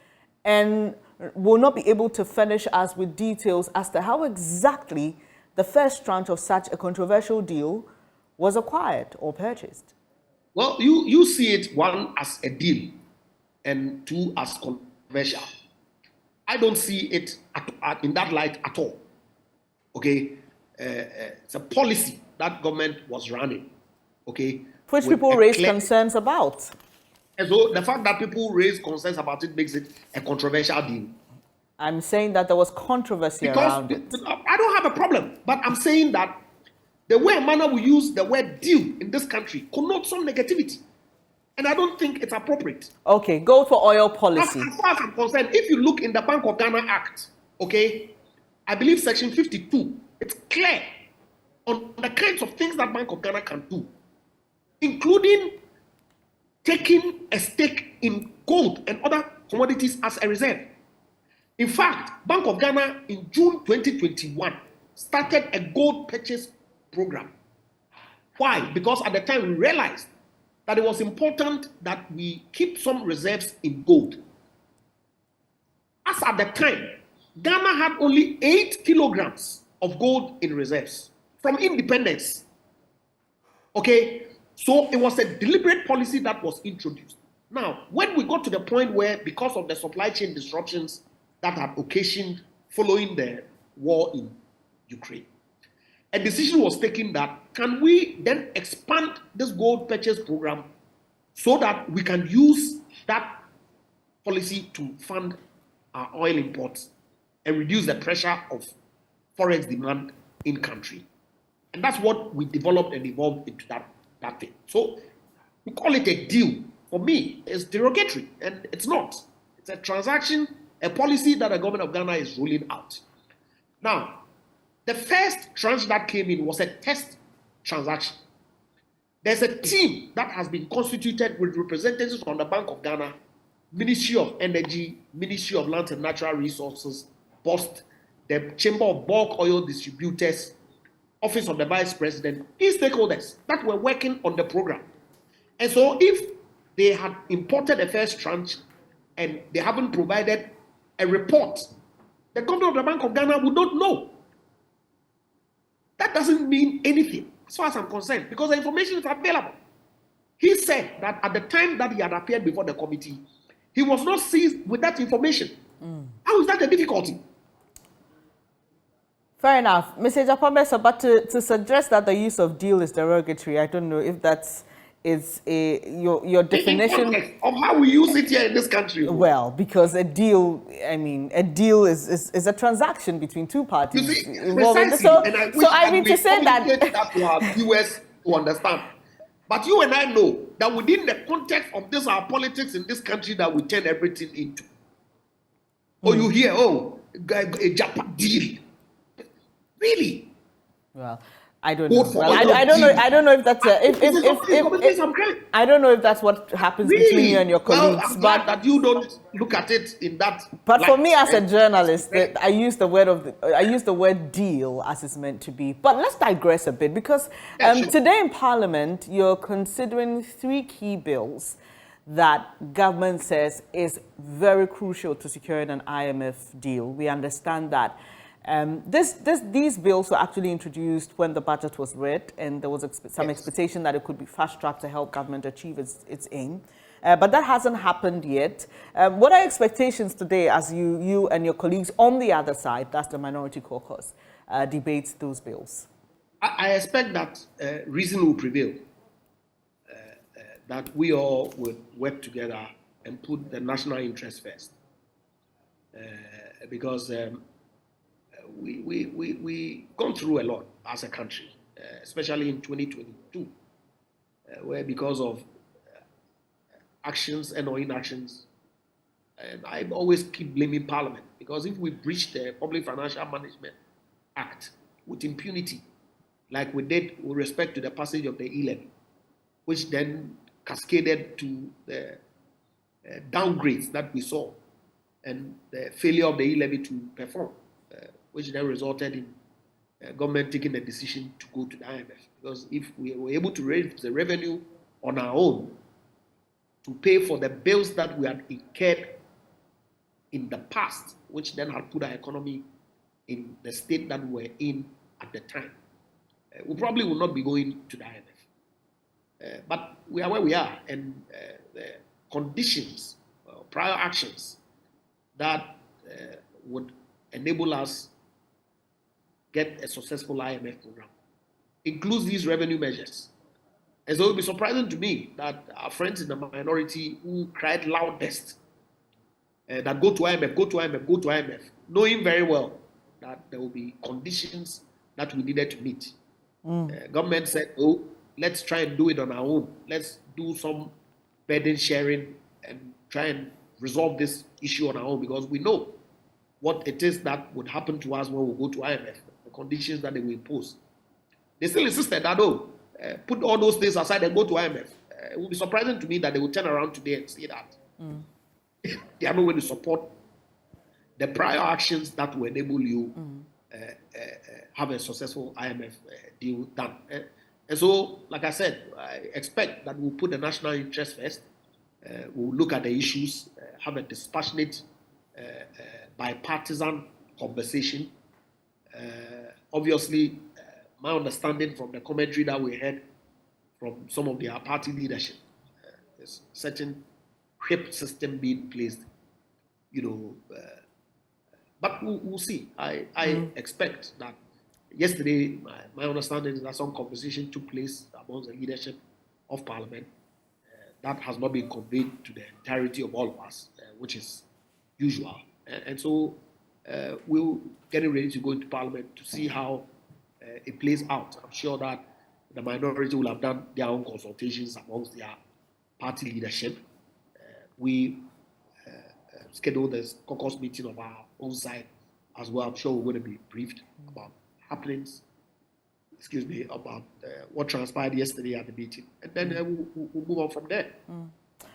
and will not be able to furnish us with details as to how exactly the first tranche of such a controversial deal was acquired or purchased. Well, you see it, one, as a deal and two, as controversial. I don't see it in that light at all. Okay? It's a policy that government was running. Okay? Which people raise concerns about. And so the fact that people raise concerns about it makes it a controversial deal. I'm saying that there was controversy around it. I don't have a problem, but I'm saying that the way and manner we use the word deal in this country connotes some negativity. And I don't think it's appropriate. Okay, Gold for Oil policy. As far as I'm concerned, if you look in the Bank of Ghana Act, okay, I believe section 52, it's clear on the kinds of things that Bank of Ghana can do, including taking a stake in gold and other commodities as a reserve. In fact, Bank of Ghana in June 2021 started a gold purchase program. Why? Because at the time we realized that it was important that we keep some reserves in gold. As at the time, Ghana had only 8 kilograms of gold in reserves from independence. Okay, so it was a deliberate policy that was introduced. Now, when we got to the point where, because of the supply chain disruptions that had occasioned following the war in Ukraine, a decision was taken that can we then expand this gold purchase program so that we can use that policy to fund our oil imports and reduce the pressure of forex demand in country. And that's what we developed and evolved into that thing. So we call it a deal. For me, it's derogatory, and it's not. It's a transaction a policy that the government of Ghana is rolling out. Now, the first tranche that came in was a test transaction. There's a team that has been constituted with representatives from the Bank of Ghana, Ministry of Energy, Ministry of Lands and Natural Resources, Post, the Chamber of Bulk Oil Distributors, Office of the Vice President, key stakeholders that were working on the program. And so if they had imported the first tranche and they haven't provided a report, the governor of the Bank of Ghana would not know. That doesn't mean anything as far as I'm concerned, because the information is available. He said that at the time that he had appeared before the committee, he was not seized with that information. How is that a difficulty? Fair enough. Mr. Japamesa, but to suggest that the use of deal is derogatory, I don't know if that's your definition of how we use it here in this country. Well, because a deal, I mean, a deal is a transaction between two parties. You see, precisely. So, and I mean to say that to our viewers to understand. But you and I know that within the context of this, our politics in this country, that we turn everything into. Or you hear, a Japan deal. Really? Well, I don't know. Well, I don't know. I don't know if that's I don't know if that's what happens between you and your colleagues. Well, I'm glad that you don't look at it in that. But for me, as a journalist, I use the word deal as it's meant to be. But let's digress a bit, because today in Parliament, you're considering 3 key bills that government says is very crucial to securing an IMF deal. We understand that. These bills were actually introduced when the budget was read, and there was some expectation that it could be fast-tracked to help government achieve its aim. But that hasn't happened yet. What are expectations today as you and your colleagues on the other side, that's the minority caucus, debates those bills? I expect that reason will prevail, that we all will work together and put the national interest first. Because we gone through a lot as a country, especially in 2022, where because of actions and or inactions, and I always keep blaming Parliament, because if we breach the Public Financial Management Act with impunity, like we did with respect to the passage of the e-levy, which then cascaded to the downgrades that we saw and the failure of the e-levy to perform, which then resulted in government taking the decision to go to the IMF. Because if we were able to raise the revenue on our own to pay for the bills that we had incurred in the past, which then had put our economy in the state that we were in at the time, we probably would not be going to the IMF. But we are where we are, and the conditions, prior actions that would enable us get a successful IMF program includes these revenue measures. And so it will be surprising to me that our friends in the minority who cried loudest that go to IMF, go to IMF, go to IMF, knowing very well that there will be conditions that we needed to meet. Government said, oh, let's try and do it on our own. Let's do some burden sharing and try and resolve this issue on our own, because we know what it is that would happen to us when we go to IMF, the conditions that they will impose. They still insisted that, put all those things aside and go to IMF. It would be surprising to me that they would turn around today and say that. They are not going to support the prior actions that will enable you have a successful IMF deal done. And so, like I said, I expect that we'll put the national interest first. We'll look at the issues, have a dispassionate, bipartisan conversation. Obviously, my understanding from the commentary that we heard from some of their party leadership, there's a certain whip system being placed, but we'll see. I expect that yesterday, my understanding is that some conversation took place amongst the leadership of Parliament that has not been conveyed to the entirety of all of us, which is usual. And so we're getting ready to go into Parliament to see how it plays out. I'm sure that the minority will have done their own consultations amongst their party leadership. We scheduled a caucus meeting of our own side as well. I'm sure we're going to be briefed about happenings, about what transpired yesterday at the meeting. And then we'll move on from there.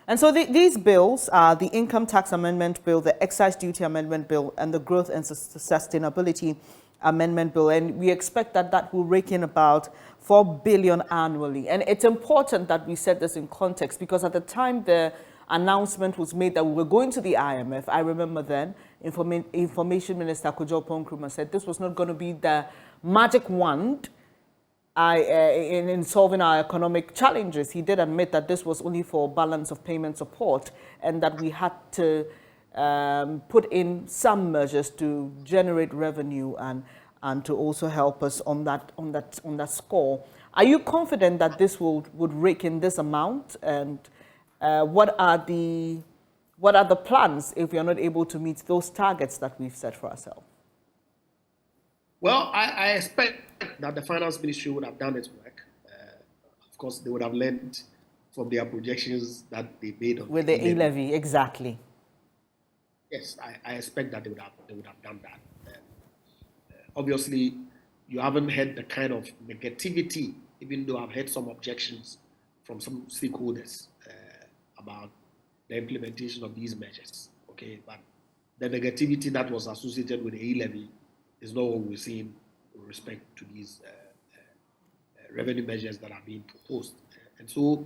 And so these bills are the Income Tax Amendment Bill, the Excise Duty Amendment Bill, and the Growth and Sustainability Amendment Bill. And we expect that will rake in about $4 billion annually. And it's important that we set this in context, because at the time the announcement was made that we were going to the IMF, I remember then Information Minister Kojo Nkrumah said this was not going to be the magic wand in solving our economic challenges. He did admit that this was only for balance of payment support, and that we had to put in some measures to generate revenue and to also help us on that score. Are you confident that this would rake in this amount? And what are the plans if we are not able to meet those targets that we've set for ourselves? Well, I expect that the Finance Ministry would have done its work. Of course, they would have learned from their projections that they made on with the e-levy. Exactly. Yes, I expect that they would have done that. Obviously, you haven't heard the kind of negativity, even though I've heard some objections from some stakeholders about the implementation of these measures. Okay, but the negativity that was associated with the e-levy is not what we're seeing with respect to these revenue measures that are being proposed. And so,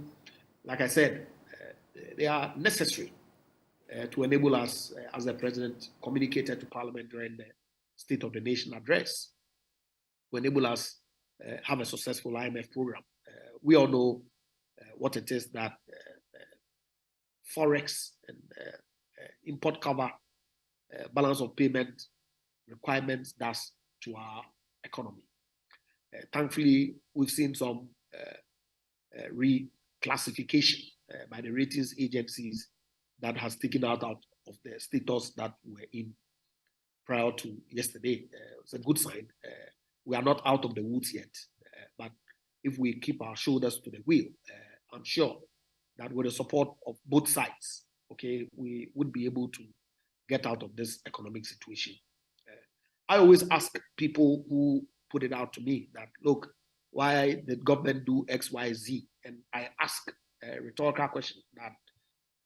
like I said, they are necessary to enable us, as the President communicated to Parliament during the State of the Nation address, to enable us have a successful IMF program. We all know what it is that Forex and import cover, balance of payment requirements does to our economy. Thankfully, we've seen some reclassification by the ratings agencies that has taken out of the status that we're in prior to yesterday. It's a good sign. We are not out of the woods yet, but if we keep our shoulders to the wheel, I'm sure that with the support of both sides, okay, we would be able to get out of this economic situation. I always ask people who put it out to me that, look, why did government do X, Y, Z? And I ask a rhetorical question that,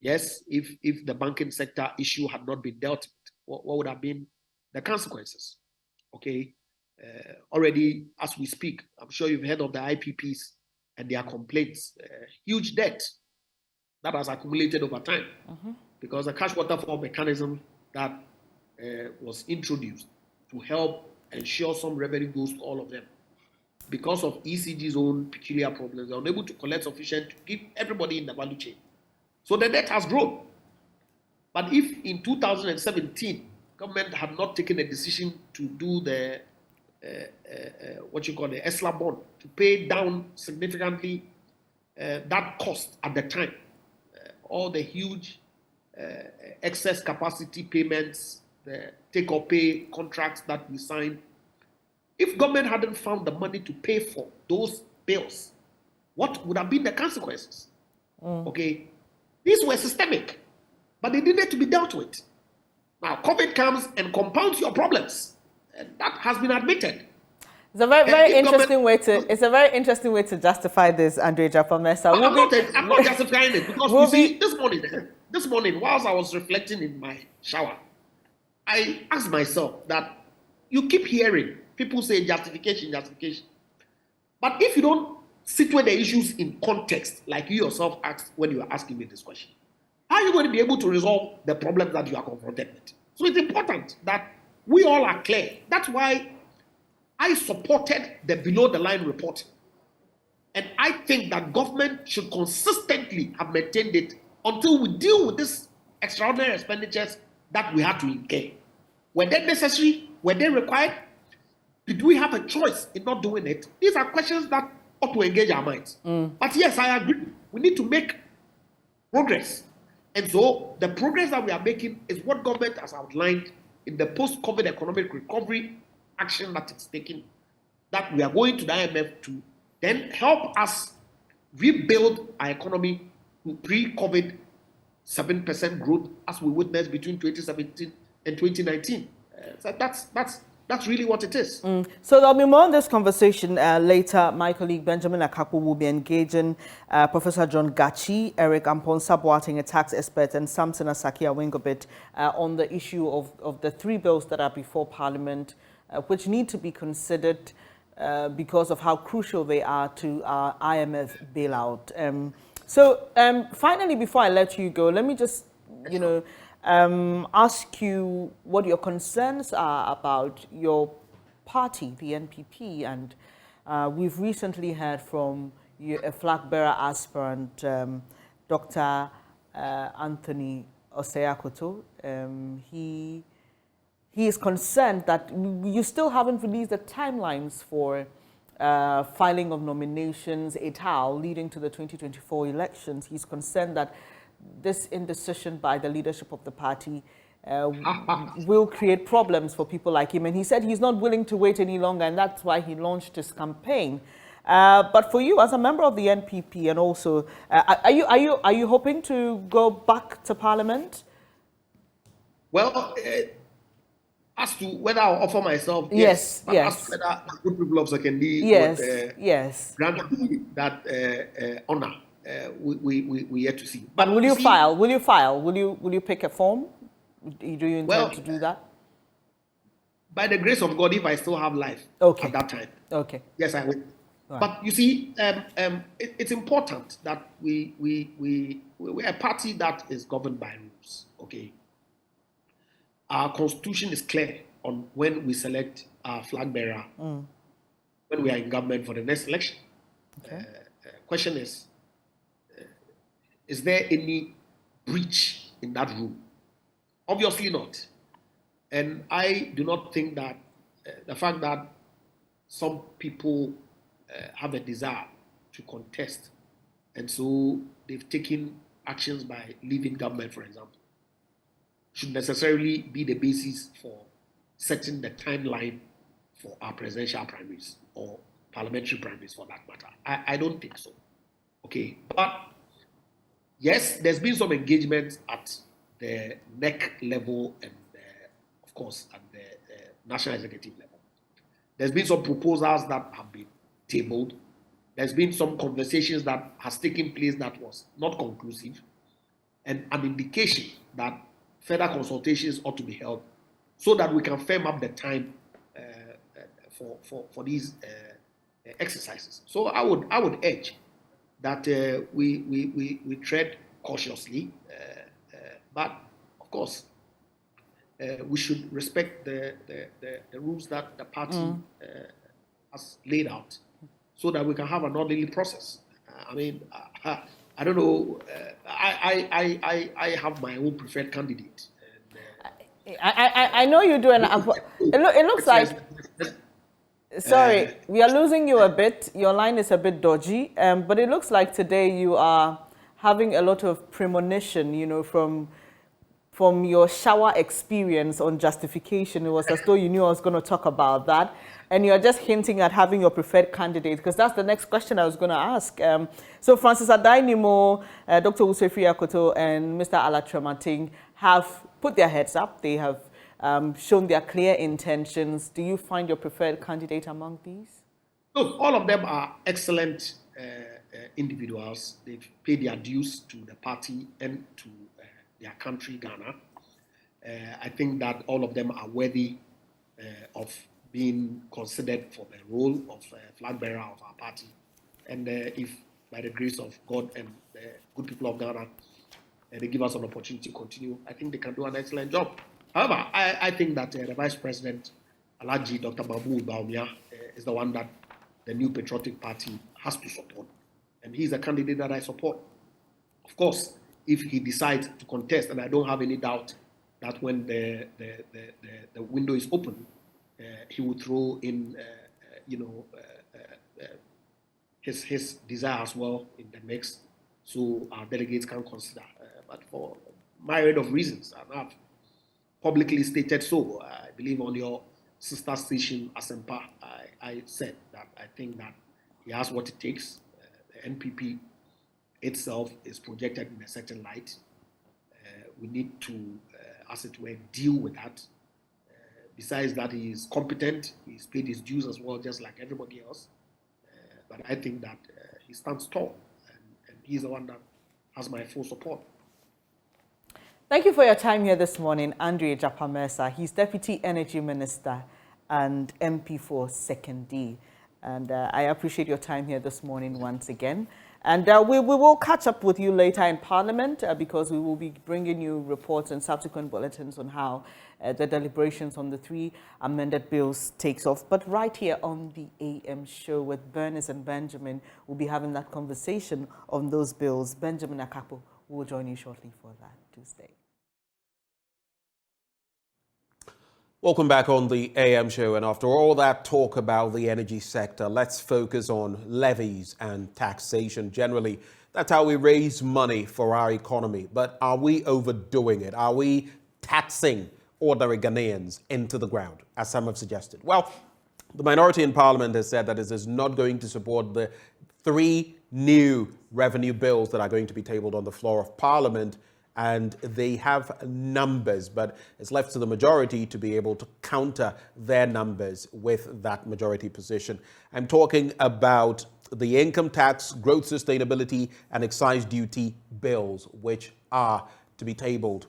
yes, if the banking sector issue had not been dealt with, what would have been the consequences? Okay, already as we speak, I'm sure you've heard of the IPPs and their complaints, huge debt that has accumulated over time because the cash waterfall mechanism that was introduced to help ensure some revenue goes to all of them. Because of ECG's own peculiar problems, they're unable to collect sufficient to give everybody in the value chain. So the debt has grown. But if in 2017, government had not taken a decision to do the, the ESLA bond, to pay down significantly that cost at the time, all the huge excess capacity payments, the take-or-pay contracts that we signed. If government hadn't found the money to pay for those bills, what would have been the consequences? Okay, these were systemic, but they needed to be dealt with. Now, COVID comes and compounds your problems, and that has been admitted. It's a very interesting way to. It's a very interesting way to justify this, Andre Japamesa. I'm not justifying it because you see, this morning, whilst I was reflecting in my shower, I asked myself that you keep hearing people say justification. But if you don't situate the issues in context, like you yourself asked when you were asking me this question, how are you going to be able to resolve the problems that you are confronted with? So it's important that we all are clear. That's why I supported the below-the-line reporting. And I think that government should consistently have maintained it until we deal with these extraordinary expenditures that we have to incur. Were they necessary? Were they required? Did we have a choice in not doing it? These are questions that ought to engage our minds. But yes, I agree. We need to make progress. And so the progress that we are making is what government has outlined in the post-COVID economic recovery action that it's taking, that we are going to the IMF to then help us rebuild our economy to pre-COVID 7% growth as we witnessed between 2017 and 2019. So that's really what it is. So there'll be more on this conversation later. My colleague Benjamin Akakpo will be engaging Professor John Gachi, Eric Amponsah-Boateng, a tax expert, and Samson Asaki-Awingobit on the issue of the 3 bills that are before Parliament, which need to be considered because of how crucial they are to our IMF bailout. Finally, before I let you go, let me just, ask you what your concerns are about your party, the NPP, and we've recently heard from a flag bearer aspirant, Dr. Anthony Osei-Akoto. He is concerned that you still haven't released the timelines for filing of nominations et al. Leading to the 2024 elections. He's concerned that this indecision by the leadership of the party will create problems for people like him. And he said he's not willing to wait any longer, and that's why he launched his campaign. But for you, as a member of the NPP, and also, are you hoping to go back to Parliament? Well, as to whether I'll offer myself, yes. But as to whether the good people of Sekendi would grant me that honor, we yet to see. But will you file? Will you file? Will you pick a form? Do you intend to do that? By the grace of God, if I still have life at that time, yes, I will. Right. But you see, it's important that we're a party that is governed by rules. Okay. Our constitution is clear on when we select our flag bearer when we are in government for the next election. Okay. Question is there any breach in that rule? Obviously not. And I do not think that the fact that some people have a desire to contest, and so they've taken actions by leaving government, for example, should necessarily be the basis for setting the timeline for our presidential primaries or parliamentary primaries for that matter. I don't think so. Okay. But yes, there's been some engagement at the NEC level and, of course, at the national executive level. There's been some proposals that have been tabled. There's been some conversations that has taken place that was not conclusive, and an indication that further consultations ought to be held so that we can firm up the time for these exercises. So I would urge that we tread cautiously, but of course we should respect the rules that the party has laid out, so that we can have an orderly process. I don't know. I have my own preferred candidate. I know you do, and it looks like. Sorry, we are losing you a bit. Your line is a bit dodgy, but it looks like today you are having a lot of premonition. From your shower experience on justification. It was as though you knew I was going to talk about that. And you're just hinting at having your preferred candidate, because that's the next question I was going to ask. So Francis Adainimo, Dr. Osei-Akoto, and Mr. Alatremating have put their heads up. They have shown their clear intentions. Do you find your preferred candidate among these? Look, all of them are excellent individuals. They've paid their dues to the party and to their country, Ghana. I think that all of them are worthy of being considered for the role of flag bearer of our party. And if, by the grace of God and the good people of Ghana, they give us an opportunity to continue, I think they can do an excellent job. However, I think that the Vice President, Alhaji Dr. Mahmoud Bawumia, is the one that the New Patriotic Party has to support. And he's a candidate that I support. Of course, if he decides to contest, and I don't have any doubt that when the window is open, he will throw in, his desire as well in the mix, so our delegates can consider. But for myriad of reasons, and I've publicly stated so. I believe on your sister station, Asempa, I said that I think that he has what it takes. The NPP itself is projected in a certain light. we need to, as it were, deal with that. Besides that, he is competent. He's paid his dues as well, just like everybody else. But I think that he stands tall, and he's the one that has my full support. Thank you for your time here this morning, Andre Japamesa. He's Deputy Energy Minister and MP for 2nd D. And I appreciate your time here this morning once again. And we will catch up with you later in Parliament because we will be bringing you reports and subsequent bulletins on how the deliberations on the 3 amended bills takes off. But right here on the AM show with Bernice and Benjamin, we'll be having that conversation on those bills. Benjamin Akakpo will join you shortly for that. Do stay. Welcome back on the AM show. And after all that talk about the energy sector, let's focus on levies and taxation. Generally, that's how we raise money for our economy. But are we overdoing it? Are we taxing ordinary Ghanaians into the ground, as some have suggested? Well, the minority in Parliament has said that it is not going to support the 3 new revenue bills that are going to be tabled on the floor of Parliament. And they have numbers, but it's left to the majority to be able to counter their numbers with that majority position. I'm talking about the income tax, growth sustainability, and excise duty bills, which are to be tabled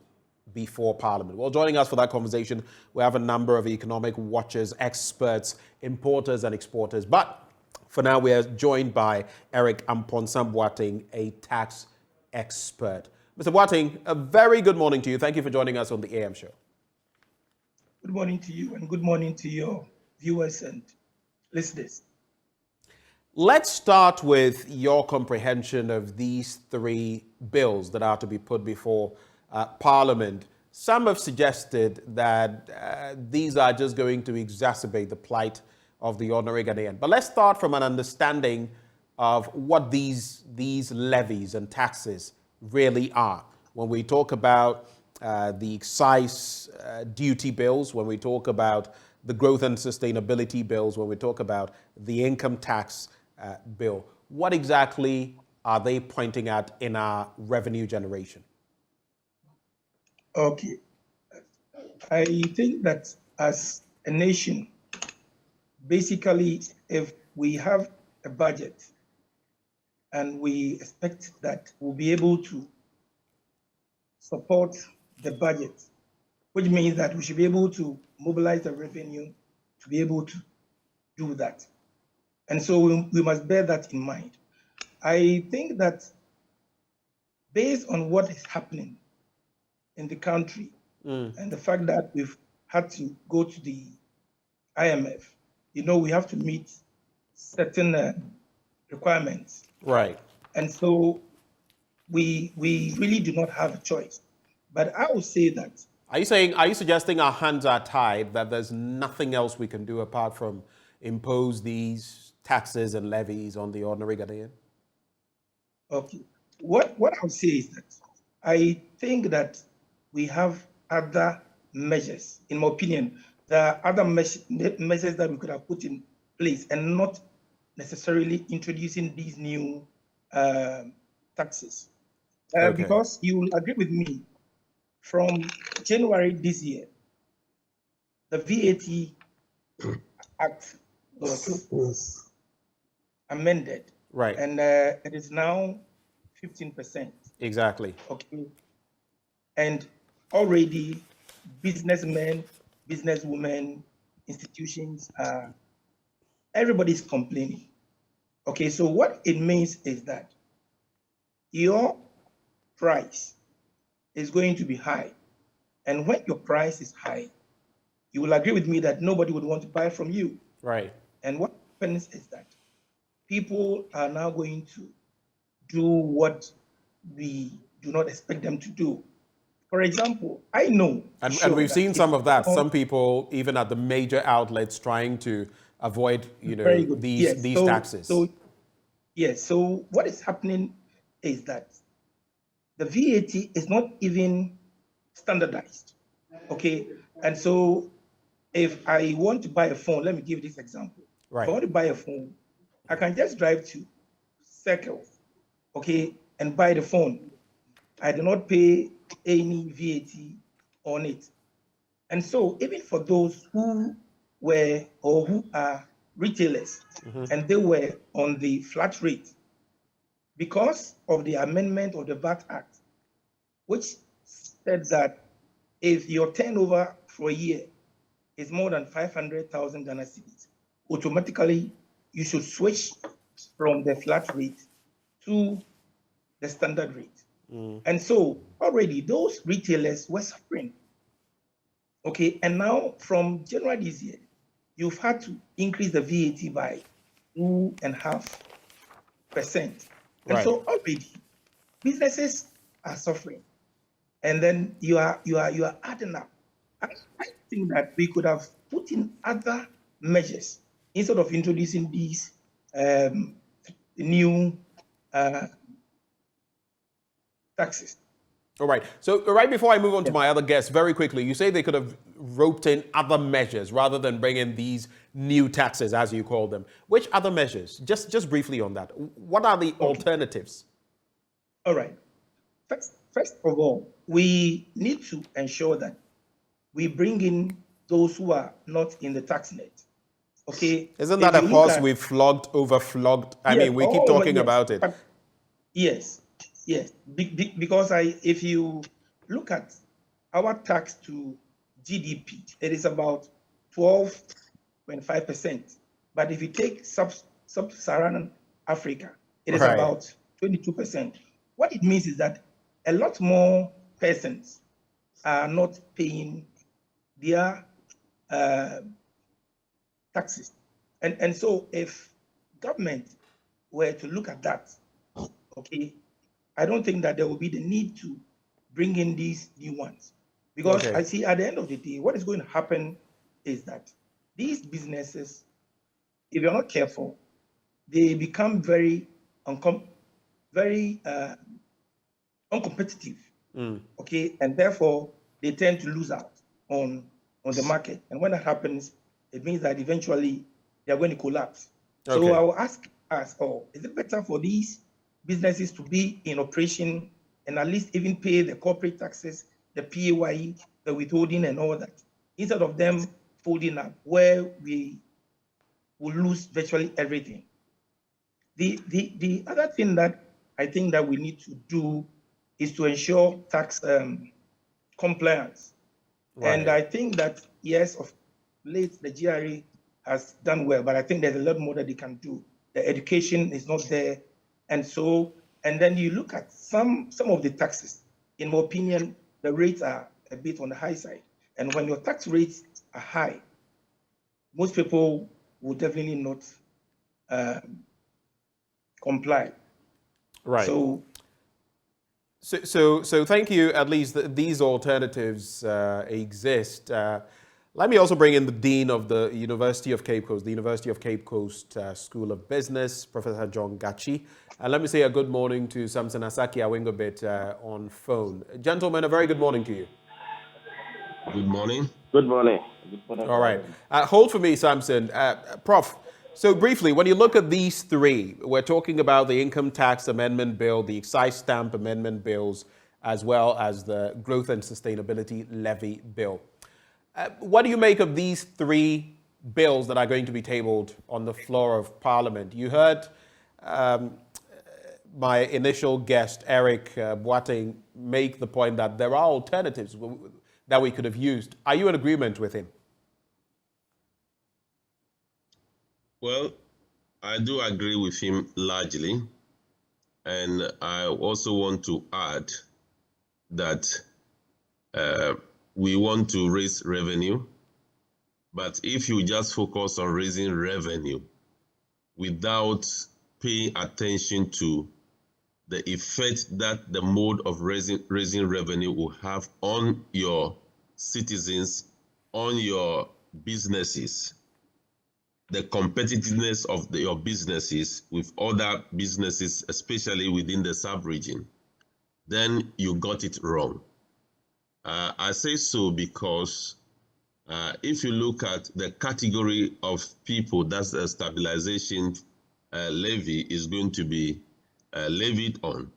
before Parliament. Well, joining us for that conversation, we have a number of economic watchers, experts, importers and exporters. But for now, we are joined by Eric Amponsah-Boateng, a tax expert. Mr. Boateng, a very good morning to you. Thank you for joining us on the AM show. Good morning to you and good morning to your viewers and listeners. Let's start with your comprehension of these 3 bills that are to be put before Parliament. Some have suggested that these are just going to exacerbate the plight of the ordinary Ghanaian. But let's start from an understanding of what these levies and taxes really are. When we talk about the excise duty bills, when we talk about the growth and sustainability bills, when we talk about the income tax bill, what exactly are they pointing at in our revenue generation? Okay. I think that as a nation, basically, if we have a budget and we expect that we'll be able to support the budget, which means that we should be able to mobilize the revenue to be able to do that. And so we must bear that in mind. I think that based on what is happening in the country and the fact that we've had to go to the IMF, we have to meet certain requirements. Right. And so we really do not have a choice. But I would say that. Are you suggesting our hands are tied, that there's nothing else we can do apart from impose these taxes and levies on the ordinary Ghanaian? Okay. What I would say is that I think that we have other measures. In my opinion, there are other measures that we could have put in place and not necessarily introducing these new taxes. Because you will agree with me, from January this year, the VAT Act was amended. Right. And it is now 15%. Exactly. Okay. And already businessmen, businesswomen, institutions, everybody's complaining. Okay, so what it means is that your price is going to be high. And when your price is high, you will agree with me that nobody would want to buy from you. Right. And what happens is that people are now going to do what we do not expect them to do. For example, I know. And we've seen some of that. Some people, even at the major outlets, trying to avoid, these taxes. So what is happening is that the VAT is not even standardized. Okay. And so if I want to buy a phone, let me give this example. Right. If I want to buy a phone, I can just drive to Circle, okay, and buy the phone. I do not pay any VAT on it. And so even for those who were or who are retailers and they were on the flat rate, because of the amendment of the VAT Act, which said that if your turnover for a year is more than 500,000 Ghana cedis, automatically you should switch from the flat rate to the standard rate. And so already those retailers were suffering. Okay, and now from January this year, you've had to increase the VAT by 2.5%. And so already businesses are suffering. And then you are adding up. I think that we could have put in other measures instead of introducing these new taxes. All right. So right before I move on to my other guests, very quickly, you say they could have roped in other measures rather than bring in these new taxes, as you call them. Which other measures? Just briefly on that. What are the alternatives? All right. First of all, we need to ensure that we bring in those who are not in the tax net. Okay. Isn't that a horse we've flogged over flogged? I mean, we keep talking about it. Yes. Because if you look at our tax to GDP, it is about 12.5%. But if you take sub-Saharan Africa, it is about 22%. What it means is that a lot more persons are not paying their taxes. And so if government were to look at that, okay, I don't think that there will be the need to bring in these new ones. Because I see at the end of the day, what is going to happen is that these businesses, if you're not careful, they become very uncompetitive. Okay, and therefore they tend to lose out on the market. And when that happens, it means that eventually they are going to collapse. So I will ask us all, is it better for these businesses to be in operation and at least even pay the corporate taxes, the PAYE, the withholding and all that, instead of them folding up where we will lose virtually everything? The other thing that I think that we need to do is to ensure tax compliance. And I think that, yes, of late the GRA has done well, but I think there's a lot more that they can do. The education is not there. And then you look at some of the taxes, in my opinion, the rates are a bit on the high side. And when your tax rates are high, most people will definitely not comply. Right. So thank you. At least these alternatives exist. Let me also bring in the Dean of the University of Cape Coast, the University of Cape Coast School of Business, Professor John Gachi. And let me say a good morning to Samson Asaki Awingobit on phone. Gentlemen, a very good morning to you. Good morning. Good morning. All right. Hold for me, Samson. Prof, so briefly, when you look at these three, we're talking about the Income Tax Amendment Bill, the Excise Stamp Amendment Bills, as well as the Growth and Sustainability Levy Bill. What do you make of these three bills that are going to be tabled on the floor of Parliament? You heard my initial guest, Eric Boateng, make the point that there are alternatives that we could have used. Are you in agreement with him? Well, I do agree with him largely. And I also want to add that we want to raise revenue. But if you just focus on raising revenue without paying attention to the effect that the mode of raising revenue will have on your citizens, on your businesses, the competitiveness of your businesses with other businesses, especially within the sub-region, then you got it wrong. I say so because if you look at the category of people that the stabilization levy is going to be levied on,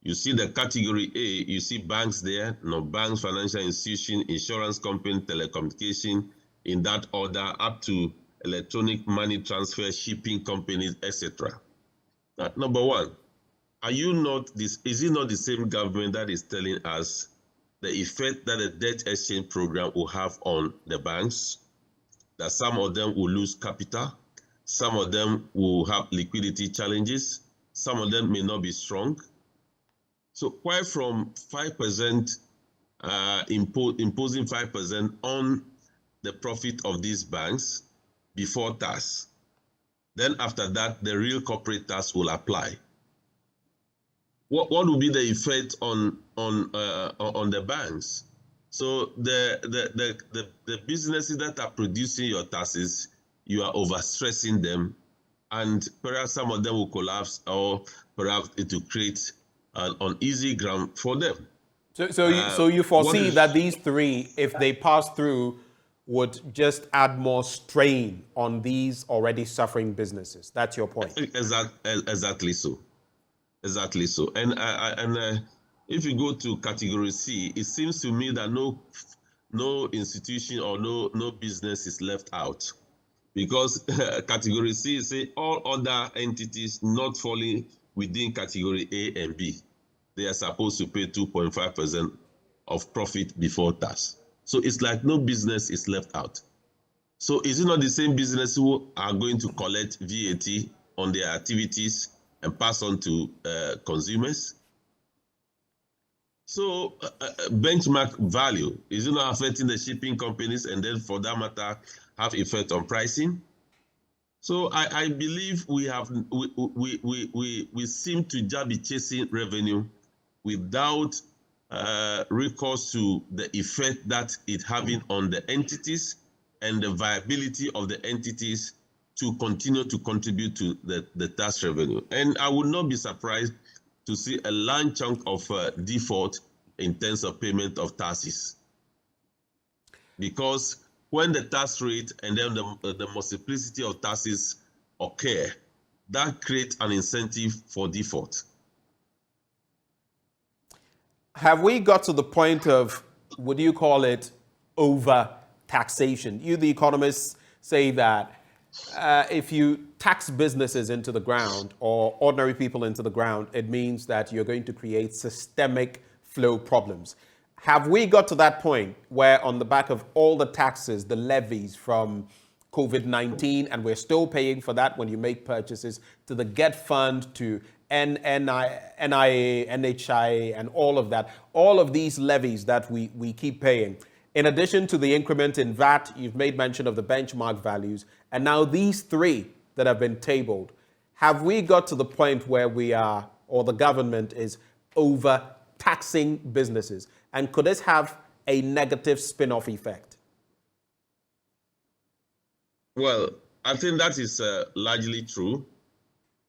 You see the category A, you see banks there, banks, financial institution, insurance company, telecommunication, in that order, up to electronic money transfer, shipping companies, etc. Number one, is it not the same government that is telling us the effect that the debt exchange program will have on the banks, that some of them will lose capital, some of them will have liquidity challenges, some of them may not be strong? So why from 5%, imposing 5% on the profit of these banks before tax, then after that, the real corporate tax will apply? What will be the effect on the banks? So the businesses that are producing your taxes, you are overstressing them, and perhaps some of them will collapse, or perhaps it will create an uneasy ground for them. So you foresee that these three, if they pass through, would just add more strain on these already suffering businesses? That's your point. Exactly so. Exactly so. And if you go to category C, it seems to me that no institution or no business is left out, because category C say all other entities not falling within category A and B, they are supposed to pay 2.5% of profit before tax. So it's like no business is left out. So is it not the same business who are going to collect VAT on their activities and pass on to consumers? So benchmark value, is it not affecting the shipping companies, and then for that matter have effect on pricing? So I believe we seem to just be chasing revenue without recourse to the effect that it's having on the entities and the viability of the entities to continue to contribute to the tax revenue. And I would not be surprised to see a large chunk of default in terms of payment of taxes. Because when the tax rate and then the multiplicity of taxes occur, that creates an incentive for default. Have we got to the point of, would you call it, over taxation? You, the economists, say that if you tax businesses into the ground or ordinary people into the ground, it means that you're going to create systemic flow problems. Have we got to that point where on the back of all the taxes, the levies from COVID-19, and we're still paying for that when you make purchases, to the GET Fund, to NIA, NHI, and all of that, all of these levies that we keep paying, in addition to the increment in VAT, you've made mention of the benchmark values, and now these three that have been tabled, have we got to the point where we are, or the government is over-taxing businesses? And could this have a negative spin-off effect? Well, I think that is largely true.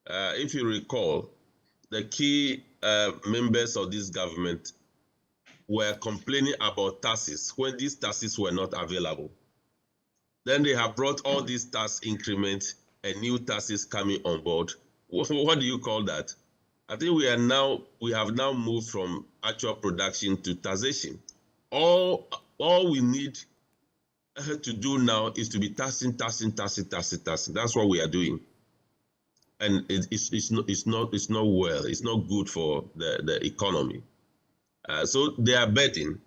If you recall, the key members of this government were complaining about taxes when these taxes were not available. Then they have brought all these tax increments and new taxes coming on board. What do you call that? I think we have now moved from actual production to taxation. All we need to do now is to be taxing. That's what we are doing, and it's not well. It's not good for the economy. So they are betting,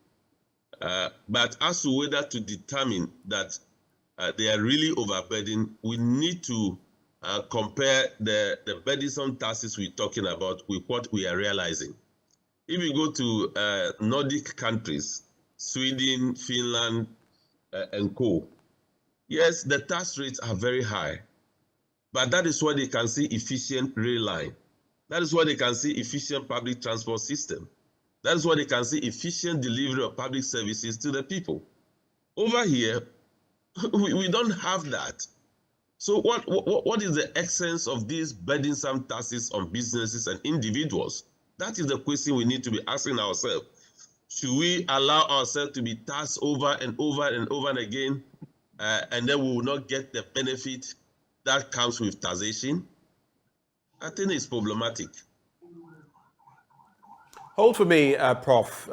but as to whether to determine that they are really overburdened, we need to compare the burdensome taxes we're talking about with what we are realizing. If you go to Nordic countries, Sweden, Finland, and co, yes, the tax rates are very high, but that is where they can see efficient rail line. That is where they can see efficient public transport system. That is where they can see efficient delivery of public services to the people. Over here, we don't have that. So what is the essence of these burdensome taxes on businesses and individuals? That is the question we need to be asking ourselves. Should we allow ourselves to be taxed over and over and over again, and then we will not get the benefit that comes with taxation? I think it's problematic. Hold for me, Prof.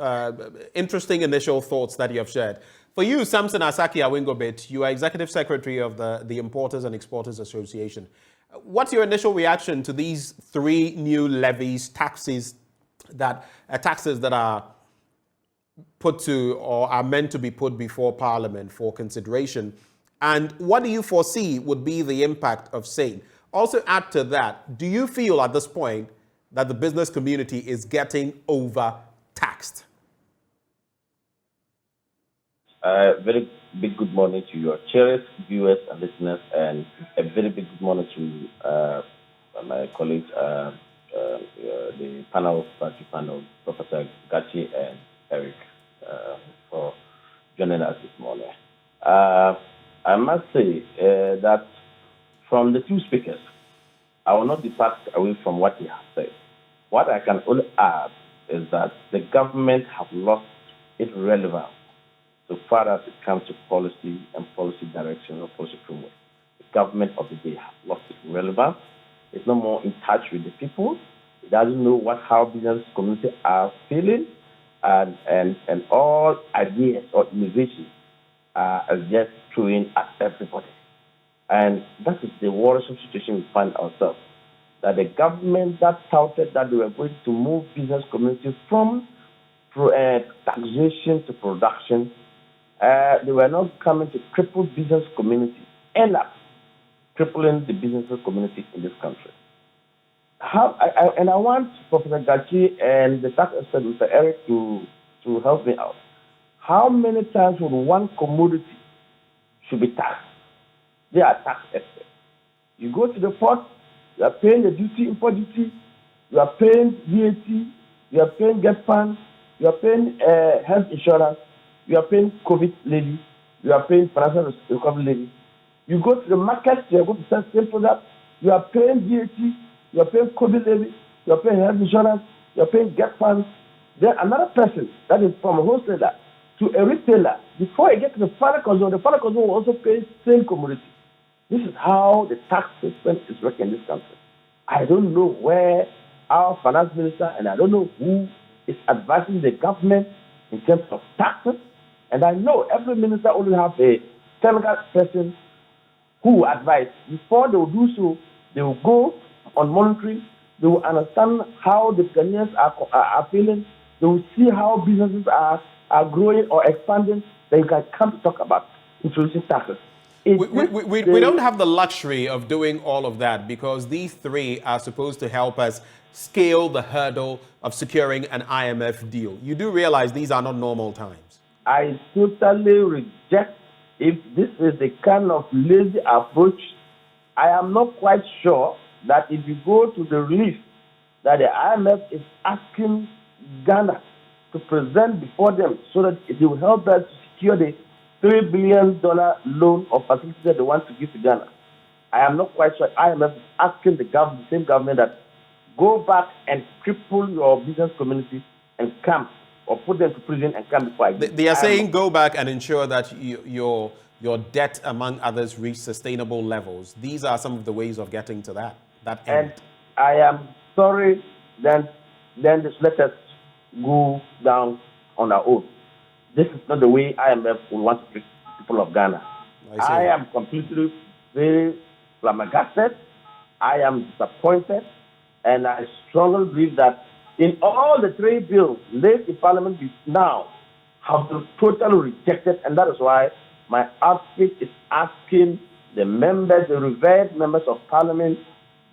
Interesting initial thoughts that you have shared. For you, Samson Asaki Awingobit, you are Executive Secretary of the Importers and Exporters Association. What's your initial reaction to these 3 new levies, taxes that are put to or are meant to be put before Parliament for consideration? And what do you foresee would be the impact of saying? Also add to that, do you feel at this point that the business community is getting overtaxed? Very big good morning to your cherished viewers and listeners, and a very big good morning to my colleagues, the party panel, Professor Gachi and Eric, for joining us this morning. I must say that from the 2 speakers, I will not depart away from what they have said. What I can only add is that the government have lost its relevance so far as it comes to policy and policy direction or policy framework. The government of the day has lost its relevance. It's no more in touch with the people. It doesn't know how business community are feeling, and all ideas or innovations are just throwing at everybody. And that is the worrisome situation we find ourselves. That the government that touted that they were going to move business community from taxation to production, they were not coming to cripple business community, end up crippling the business community in this country. I want Professor Gachi and the tax expert, Mr. Eric, to help me out. How many times would one commodity should be taxed? They are tax experts. You go to the port, you are paying the duty, import duty, you are paying VAT, you are paying get fund, you are paying health insurance, you are paying COVID levy, you are paying financial recovery levy. You go to the market, you are going to sell same product, you are paying VAT, you are paying COVID levy, you are paying health insurance, you are paying get funds. Then another person, that is from a wholesaler to a retailer, before you get to the final consumer will also pay same commodity. This is how the tax system is working in this country. I don't know where our finance minister, and I don't know who is advising the government in terms of taxes. And I know every minister only have a technical person who will advise. Before they will do so, they will go on monitoring. They will understand how the Ghanaians are feeling. They will see how businesses are growing or expanding. Then you can come to talk about introducing taxes. We don't have the luxury of doing all of that because these 3 are supposed to help us scale the hurdle of securing an IMF deal. You do realize these are not normal times. I totally reject if this is the kind of lazy approach. I am not quite sure that if you go to the relief that the IMF is asking Ghana to present before them so that it will help us to secure the $3 billion loan or facility that they want to give to Ghana. I am not quite sure IMF is asking the same government that go back and cripple your business community and come, or put them to prison and come before I give. They are saying go back and ensure that your debt, among others, reach sustainable levels. These are some of the ways of getting to that end. And I am sorry, then just let us go down on our own. This is not the way IMF will want to treat people of Ghana. I am completely very flabbergasted. I am disappointed. And I strongly believe that in all the 3 bills laid in Parliament now have been totally rejected. And that is why my outfit is asking the members, the revered members of Parliament,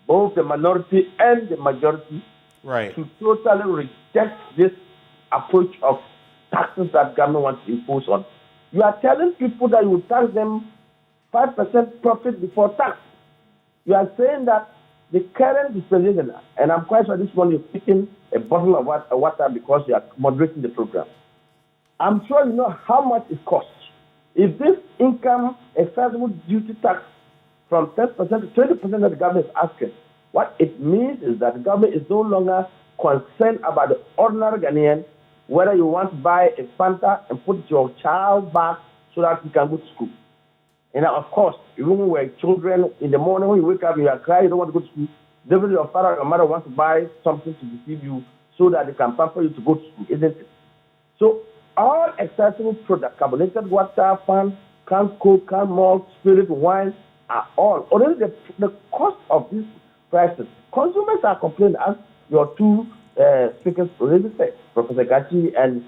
both the minority and the majority, to totally reject this approach of taxes that government wants to impose on. You are telling people that you will tax them 5% profit before tax. You are saying that the current dispensation, and I'm quite sure this morning you're picking a bottle of water because you are moderating the program. I'm sure you know how much it costs. If this income accessible duty tax from 10% to 20% that the government is asking, what it means is that the government is no longer concerned about the ordinary Ghanaian, whether you want to buy a Fanta and put your child back so that you can go to school. And of course, even when we're children, in the morning when you wake up, you are crying, you don't want to go to school. Definitely your father or your mother wants to buy something to deceive you so that they can pamper you to go to school, isn't it? So all accessible products, carbonated water, fan, canned coke, canned malt, spirit, wine, are all already the cost of these prices. Consumers are complaining, as your two speakers already said, Professor Gachi and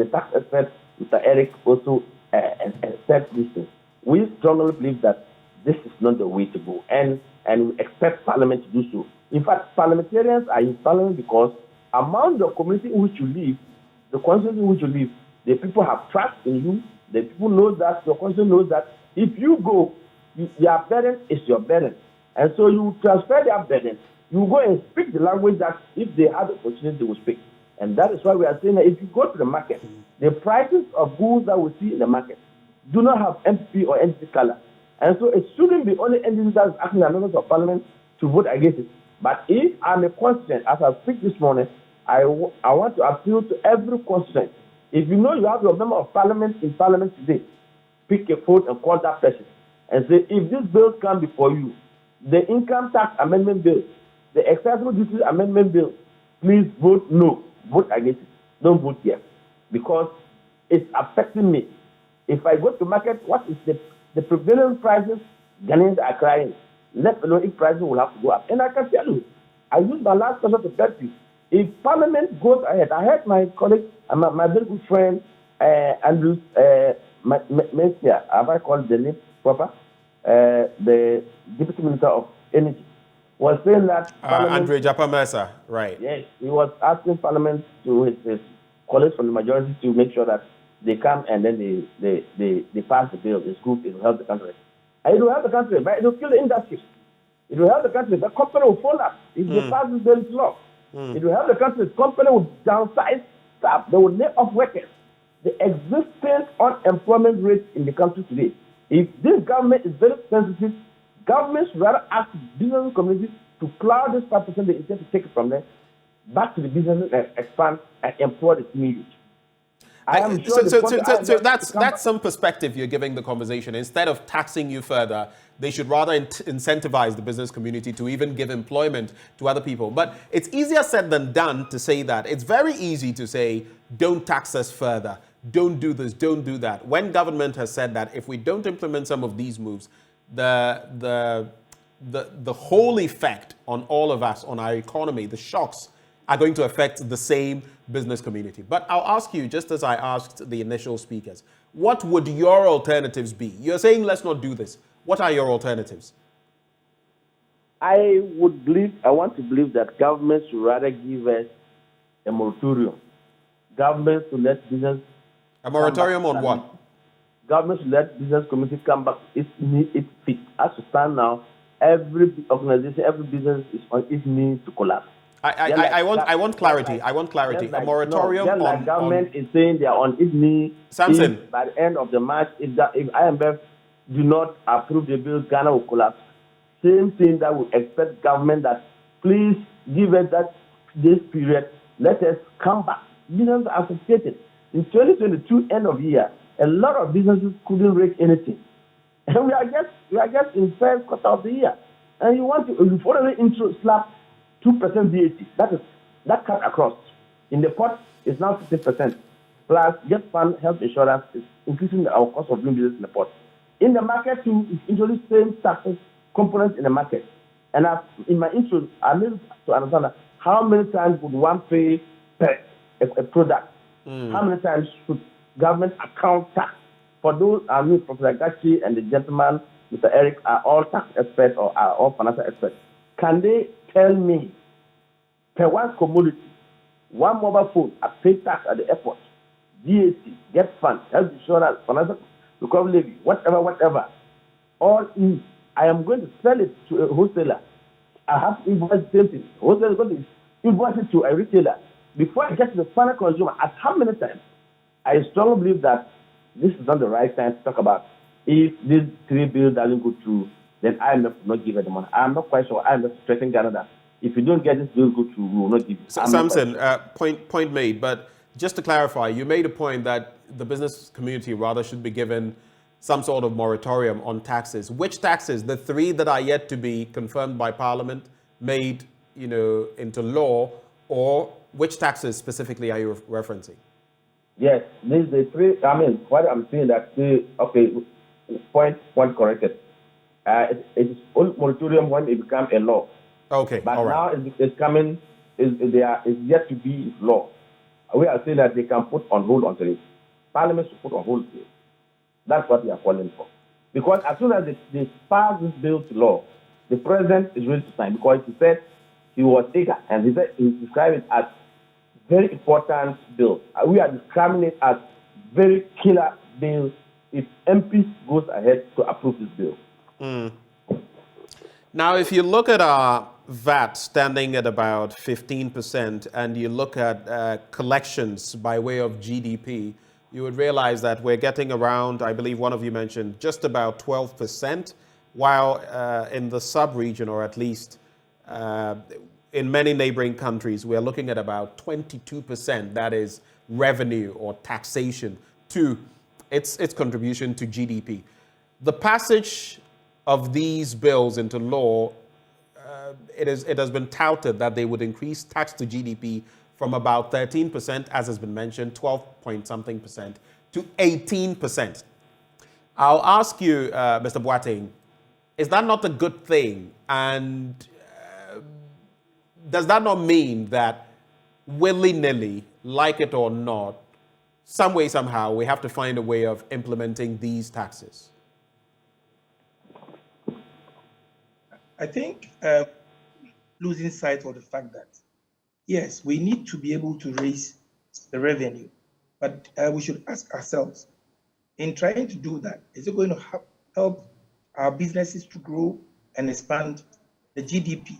the tax expert, Mr. Eric, also said this thing. We strongly believe that this is not the way to go, and we expect Parliament to do so. In fact, parliamentarians are in Parliament because among the community in which you live, the constituency in which you live, the people have trust in you. The people know that, the constituency knows that if you go, their burden is your burden. And so you transfer their burden. You go and speak the language that if they have the opportunity, they will speak. And that is why we are saying that if you go to the market, the prices of goods that we see in the market do not have MPP or NDC color. And so it shouldn't be only NDC that is asking the members of Parliament to vote against it. But if I'm a constituent, as I speak this morning, I want to appeal to every constituent. If you know you have your member of Parliament in Parliament today, pick a phone and call that person and say, if these bills come before you, the income tax amendment bill, the accessible duties amendment bill, please vote no. Vote against it. Don't vote yes. Because it's affecting me. If I go to market, what is the prevailing prices? Ghanaians are crying. Let alone if prices will have to go up. And I can tell you, I use my last question to tell you, if Parliament goes ahead, I heard my colleague, my very good friend, Andrew Messiah, have I called the name proper? The Deputy Minister of Energy, was saying that Andre Japamesa, right? Yes, he was asking Parliament to his colleagues from the majority to make sure that they come and then they pass the bill. It's good. It will help the country. And it will help the country, but it will kill the industry. It will help the country. The company will fall up if they pass this bill into law. It will help the country. The company will downsize staff. They will lay off workers. The existing unemployment rate in the country today. If this government is very sensitive, governments should rather ask business communities to plow this 5% they intend to take it from there back to the businesses and expand and employ the community. I am sure so that's some perspective you're giving the conversation. Instead of taxing you further, they should rather incentivize the business community to even give employment to other people. But it's easier said than done to say that. It's very easy to say, don't tax us further. Don't do this, don't do that. When government has said that if we don't implement some of these moves, the whole effect on all of us, on our economy, the shocks are going to affect the same business community. But I'll ask you, just as I asked the initial speakers, what would your alternatives be? You're saying let's not do this. What are your alternatives? I want to believe that governments should rather give us a moratorium. Governments to let business... A moratorium on what? Governments should let business community come back to its feet. As to stand now, every organization, every business is on its knees to collapse. I want clarity. I want clarity. A moratorium on... government is saying they are on its knees. Samson. By the end of the March, if IMF do not approve the bill, Ghana will collapse. Same thing that we expect government that please give us this period. Let us come back. Businesses are frustrated. In 2022, end of year, a lot of businesses couldn't raise anything. And we are just in first quarter of the year. And you've already slap 2% VAT. That cut across. In the pot, it's now 50%. Plus, get fund health insurance is increasing our cost of doing business in the pot. In the market, too, it's introduced same taxes components in the market. And in my intro, I need to understand that how many times would one pay per a product? How many times should government account tax? For those, Professor Gachi and the gentleman, Mr. Eric, are all tax experts or are all financial experts. Can they tell me, per one commodity, one mobile phone, I pay tax at the airport, VAT, get fund, health insurance, financial recovery levy, whatever, all in, I am going to sell it to a wholesaler. I have to invoice the same thing. Wholesaler is going to invoice it to a retailer. Before I get to the final consumer, at how many times? I strongly believe that this is not the right time to talk about if these three bills doesn't go through, then IMF will not give it the money. I'm not quite sure IMF is threatening Ghana that if you don't get this bill go through, we will not give it. Samson, point made, but just to clarify, you made a point that the business community rather should be given some sort of moratorium on taxes. Which taxes? The three that are yet to be confirmed by Parliament, made into law, or Which taxes specifically are you referencing? Yes, these the three. I mean, what I'm saying that point corrected. It's all moratorium when it becomes a law. Okay, but all right. now it's coming. It's yet to be law. We are saying that they can put on hold until it. Parliament should put on hold it. That's what we are calling for. Because as soon as they pass this bill to law, the president is ready to sign because he said he was eager and he said he described it as very important bill. We are describing it as very killer bill if MP goes ahead to approve this bill. Now, if you look at our VAT standing at about 15% and you look at collections by way of GDP, you would realize that we're getting around, I believe one of you mentioned, just about 12%, while in the sub-region, or at least in many neighboring countries, we're looking at about 22%, that is revenue or taxation to its contribution to GDP. The passage of these bills into law, it has been touted that they would increase tax to GDP from about 13%, as has been mentioned, 12-point-something%, to 18%. I'll ask you, Mr. Boateng, is that not a good thing? And does that not mean that willy-nilly, like it or not, some way, somehow, we have to find a way of implementing these taxes? I think losing sight of the fact that, yes, we need to be able to raise the revenue, but we should ask ourselves, in trying to do that, is it going to help our businesses to grow and expand the GDP?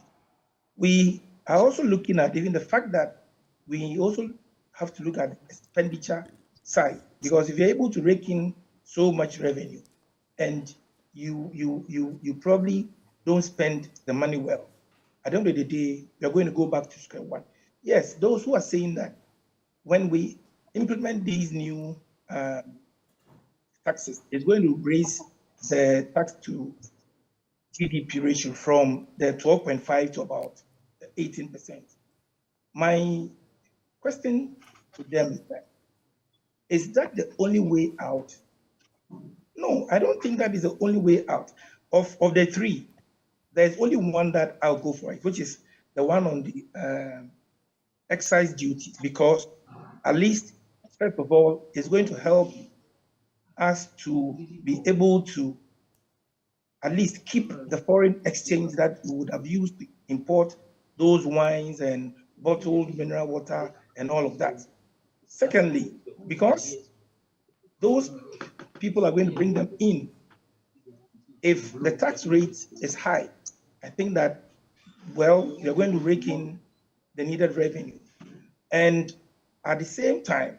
We are also looking at even the fact that we also have to look at the expenditure side, because if you're able to rake in so much revenue and you probably don't spend the money well, at the end of the day, you're going to go back to square one. Yes, those who are saying that when we implement these new taxes, it's going to raise the tax to GDP ratio from the 12.5 to about 18%. My question to them is that the only way out? No, I don't think that is the only way out. Of the three, there's only one that I'll go for it, which is the one on the excise duty, because at least, first of all, it's going to help us to be able to at least keep the foreign exchange that we would have used to import those wines and bottled mineral water and all of that. Secondly, because those people are going to bring them in, if the tax rate is high, I think that, well, you're going to rake in the needed revenue. And at the same time,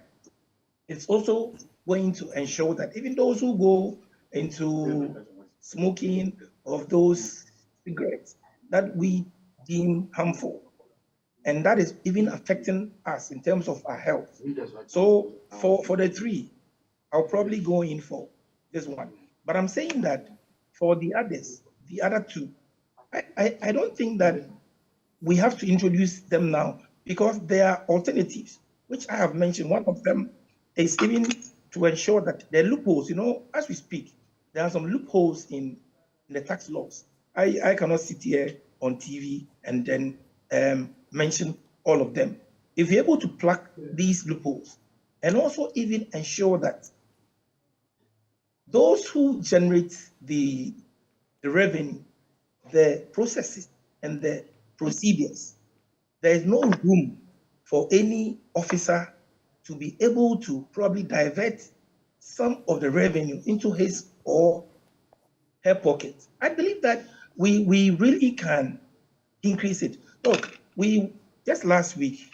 it's also going to ensure that even those who go into smoking of those cigarettes that we deem harmful, and that is even affecting us in terms of our health. So for the three, I'll probably go in for this one. But I'm saying that for the others, the other two, I don't think that we have to introduce them now, because there are alternatives, which I have mentioned. One of them is even to ensure that the loopholes, as we speak, there are some loopholes in the tax laws. I cannot sit here on TV and then mention all of them. If you're able to plug these loopholes and also even ensure that those who generate the revenue, the processes and the procedures, there is no room for any officer to be able to probably divert some of the revenue into his or her pocket. I believe that we really can increase it. Look, just last week,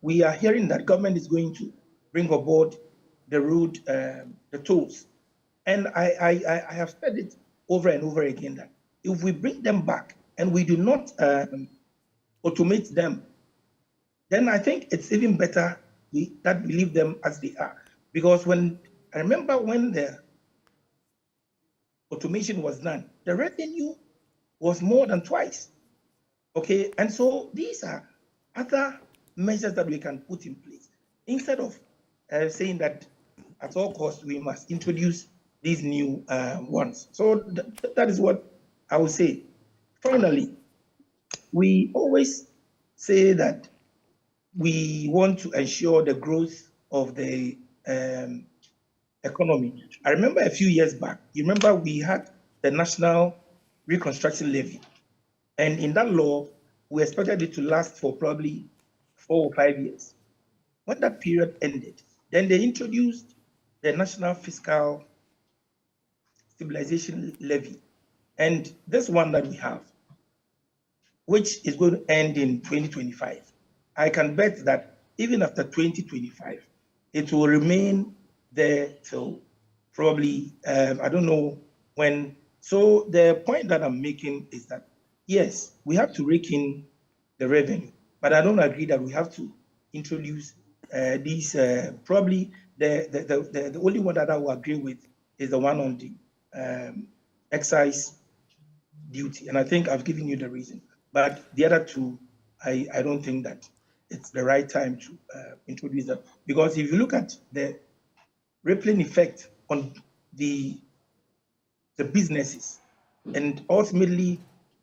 we are hearing that government is going to bring aboard the road, the tolls. And I have said it over and over again that if we bring them back and we do not automate them, then I think it's even better that we leave them as they are. Because I remember when the automation was done, the revenue was more than twice. Okay, and so these are other measures that we can put in place instead of saying that at all costs we must introduce these new ones. So that is what I would say. Finally, we always say that we want to ensure the growth of the economy. I remember a few years back, you remember we had the National Reconstruction Levy. And in that law, we expected it to last for probably 4 or 5 years. When that period ended, then they introduced the National Fiscal Stabilization Levy. And this one that we have, which is going to end in 2025, I can bet that even after 2025, it will remain there till probably, I don't know when. So the point that I'm making is that, yes, we have to rake in the revenue, but I don't agree that we have to introduce these, probably the only one that I will agree with is the one on the excise duty. And I think I've given you the reason. But the other two, I don't think that it's the right time to introduce them. Because if you look at the rippling effect on the businesses and ultimately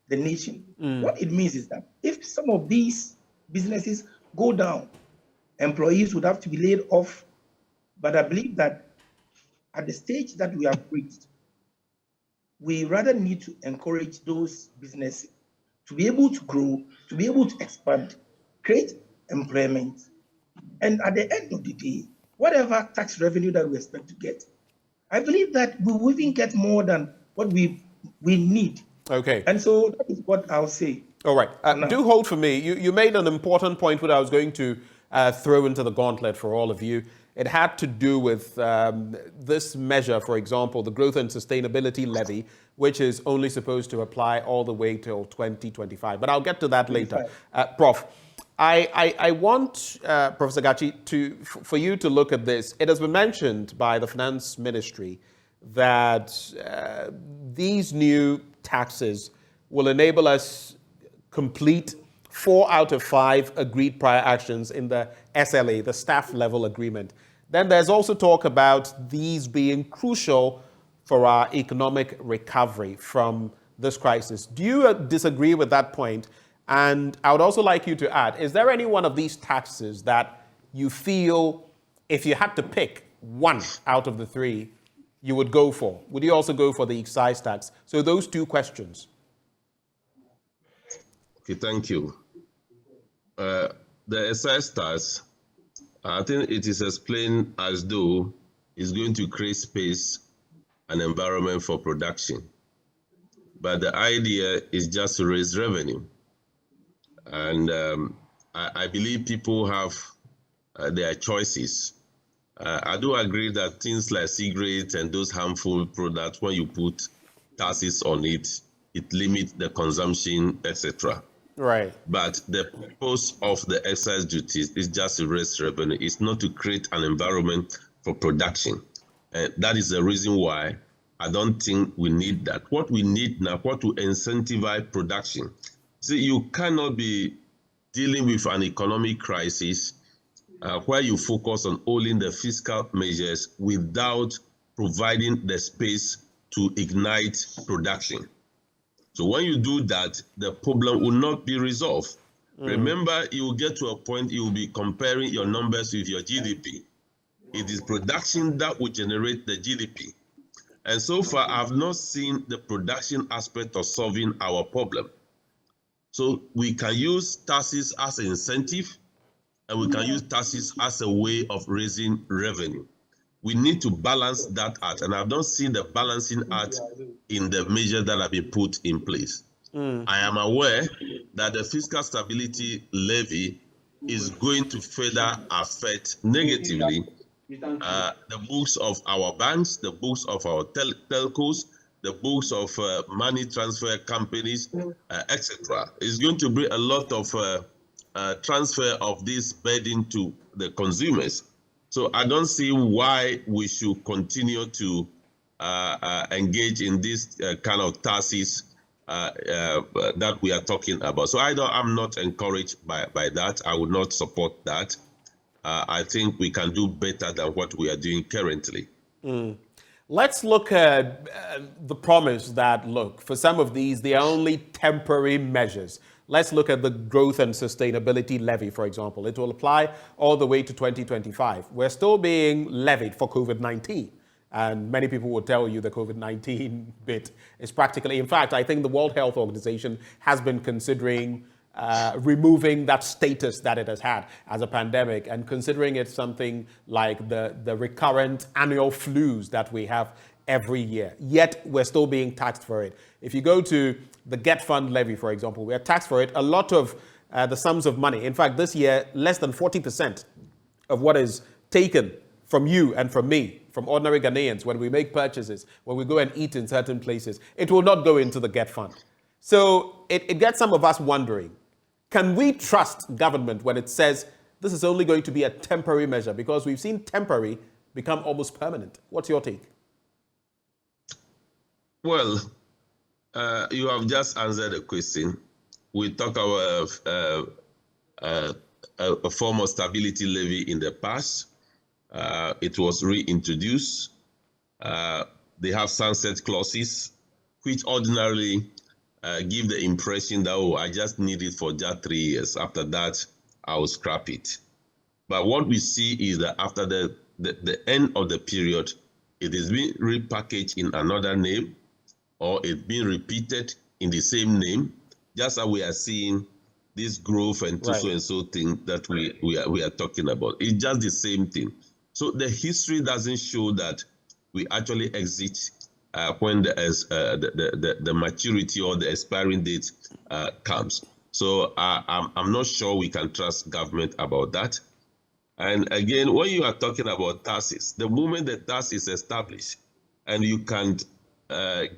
the nation, what it means is that if some of these businesses go down, employees would have to be laid off. But I believe that at the stage that we have reached, we rather need to encourage those businesses to be able to grow, to be able to expand, create employment. And at the end of the day, whatever tax revenue that we expect to get, I believe that we will even get more than what we need. Okay. And so that is what I'll say. All right. Do hold for me. You made an important point that I was going to throw into the gauntlet for all of you. It had to do with this measure, for example, the Growth and Sustainability Levy, which is only supposed to apply all the way till 2025. But I'll get to that later. Prof, I want, Professor Gachi, for you to look at this. It has been mentioned by the Finance Ministry that these new taxes will enable us complete 4 out of 5 agreed prior actions in the SLA, the staff level agreement. Then there's also talk about these being crucial for our economic recovery from this crisis. Do you disagree with that point? And I would also like you to add, is there any one of these taxes that you feel, if you had to pick one out of the 3, you would go for? Would you also go for the excise tax? So those 2 questions. Okay, thank you. The excise tax, I think it is explained as though it's going to create space and environment for production. But the idea is just to raise revenue. And I believe people have their choices. I do agree that things like cigarettes and those harmful products, when you put taxes on it, it limits the consumption, etc. Right. But the purpose of the excise duties is just to raise revenue. It's not to create an environment for production. And that is the reason why I don't think we need that. What we need now, what to incentivize production. See, you cannot be dealing with an economic crisis where you focus on only the fiscal measures without providing the space to ignite production. So when you do that, the problem will not be resolved. Remember, you will get to a point you will be comparing your numbers with your GDP. It is production that will generate the GDP. And so far, I've not seen the production aspect of solving our problem. So we can use taxes as an incentive, and we can use taxes as a way of raising revenue. We need to balance that out, and I don't see the balancing out in the measures that have been put in place. I am aware that the fiscal stability levy is going to further affect negatively the books of our banks, the books of our telcos, the books of money transfer companies, etc. It's going to bring a lot of transfer of this burden to the consumers. So I don't see why we should continue to engage in this kind of taxes that we are talking about. So I'm not encouraged by that. I would not support that. I think we can do better than what we are doing currently. Let's look at the promise that, look, for some of these, they are only temporary measures. Let's look at the growth and sustainability levy, for example. It will apply all the way to 2025. We're still being levied for COVID-19. And many people will tell you the COVID-19 bit is practically, in fact, I think the World Health Organization has been considering removing that status that it has had as a pandemic and considering it something like the recurrent annual flus that we have every year. Yet we're still being taxed for it. If you go to the Get Fund levy, for example, we're taxed for it. A lot of the sums of money. In fact, this year, less than 40% of what is taken from you and from me, from ordinary Ghanaians, when we make purchases, when we go and eat in certain places, it will not go into the Get Fund. So it gets some of us wondering, can we trust government when it says this is only going to be a temporary measure? Because we've seen temporary become almost permanent. What's your take? Well, you have just answered the question. We talk about a form of stability levy in the past. It was reintroduced. They have sunset clauses, which ordinarily give the impression that, oh, I just need it for just 3 years. After that, I will scrap it. But what we see is that after the end of the period, it is being repackaged in another name, or it's being repeated in the same name, just as we are seeing this growth and so and so thing that we are talking about. It's just the same thing. So the history doesn't show that we actually exit when the maturity or the expiring date comes. So I'm not sure we can trust government about that. And again, when you are talking about taxes, the moment the tax is established and you can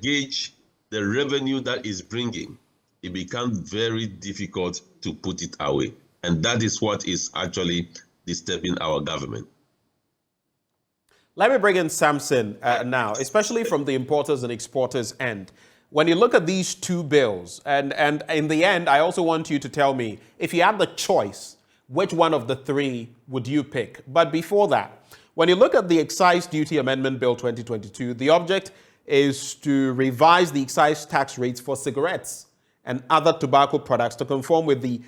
gauge the revenue that is bringing, it becomes very difficult to put it away. And that is what is actually disturbing our government. Let me bring in Samson now, especially from the importers and exporters end. When you look at these two bills, and in the end, I also want you to tell me, if you had the choice, which one of the three would you pick? But before that, when you look at the Excise Duty Amendment Bill 2022, the object is to revise the excise tax rates for cigarettes and other tobacco products to conform with the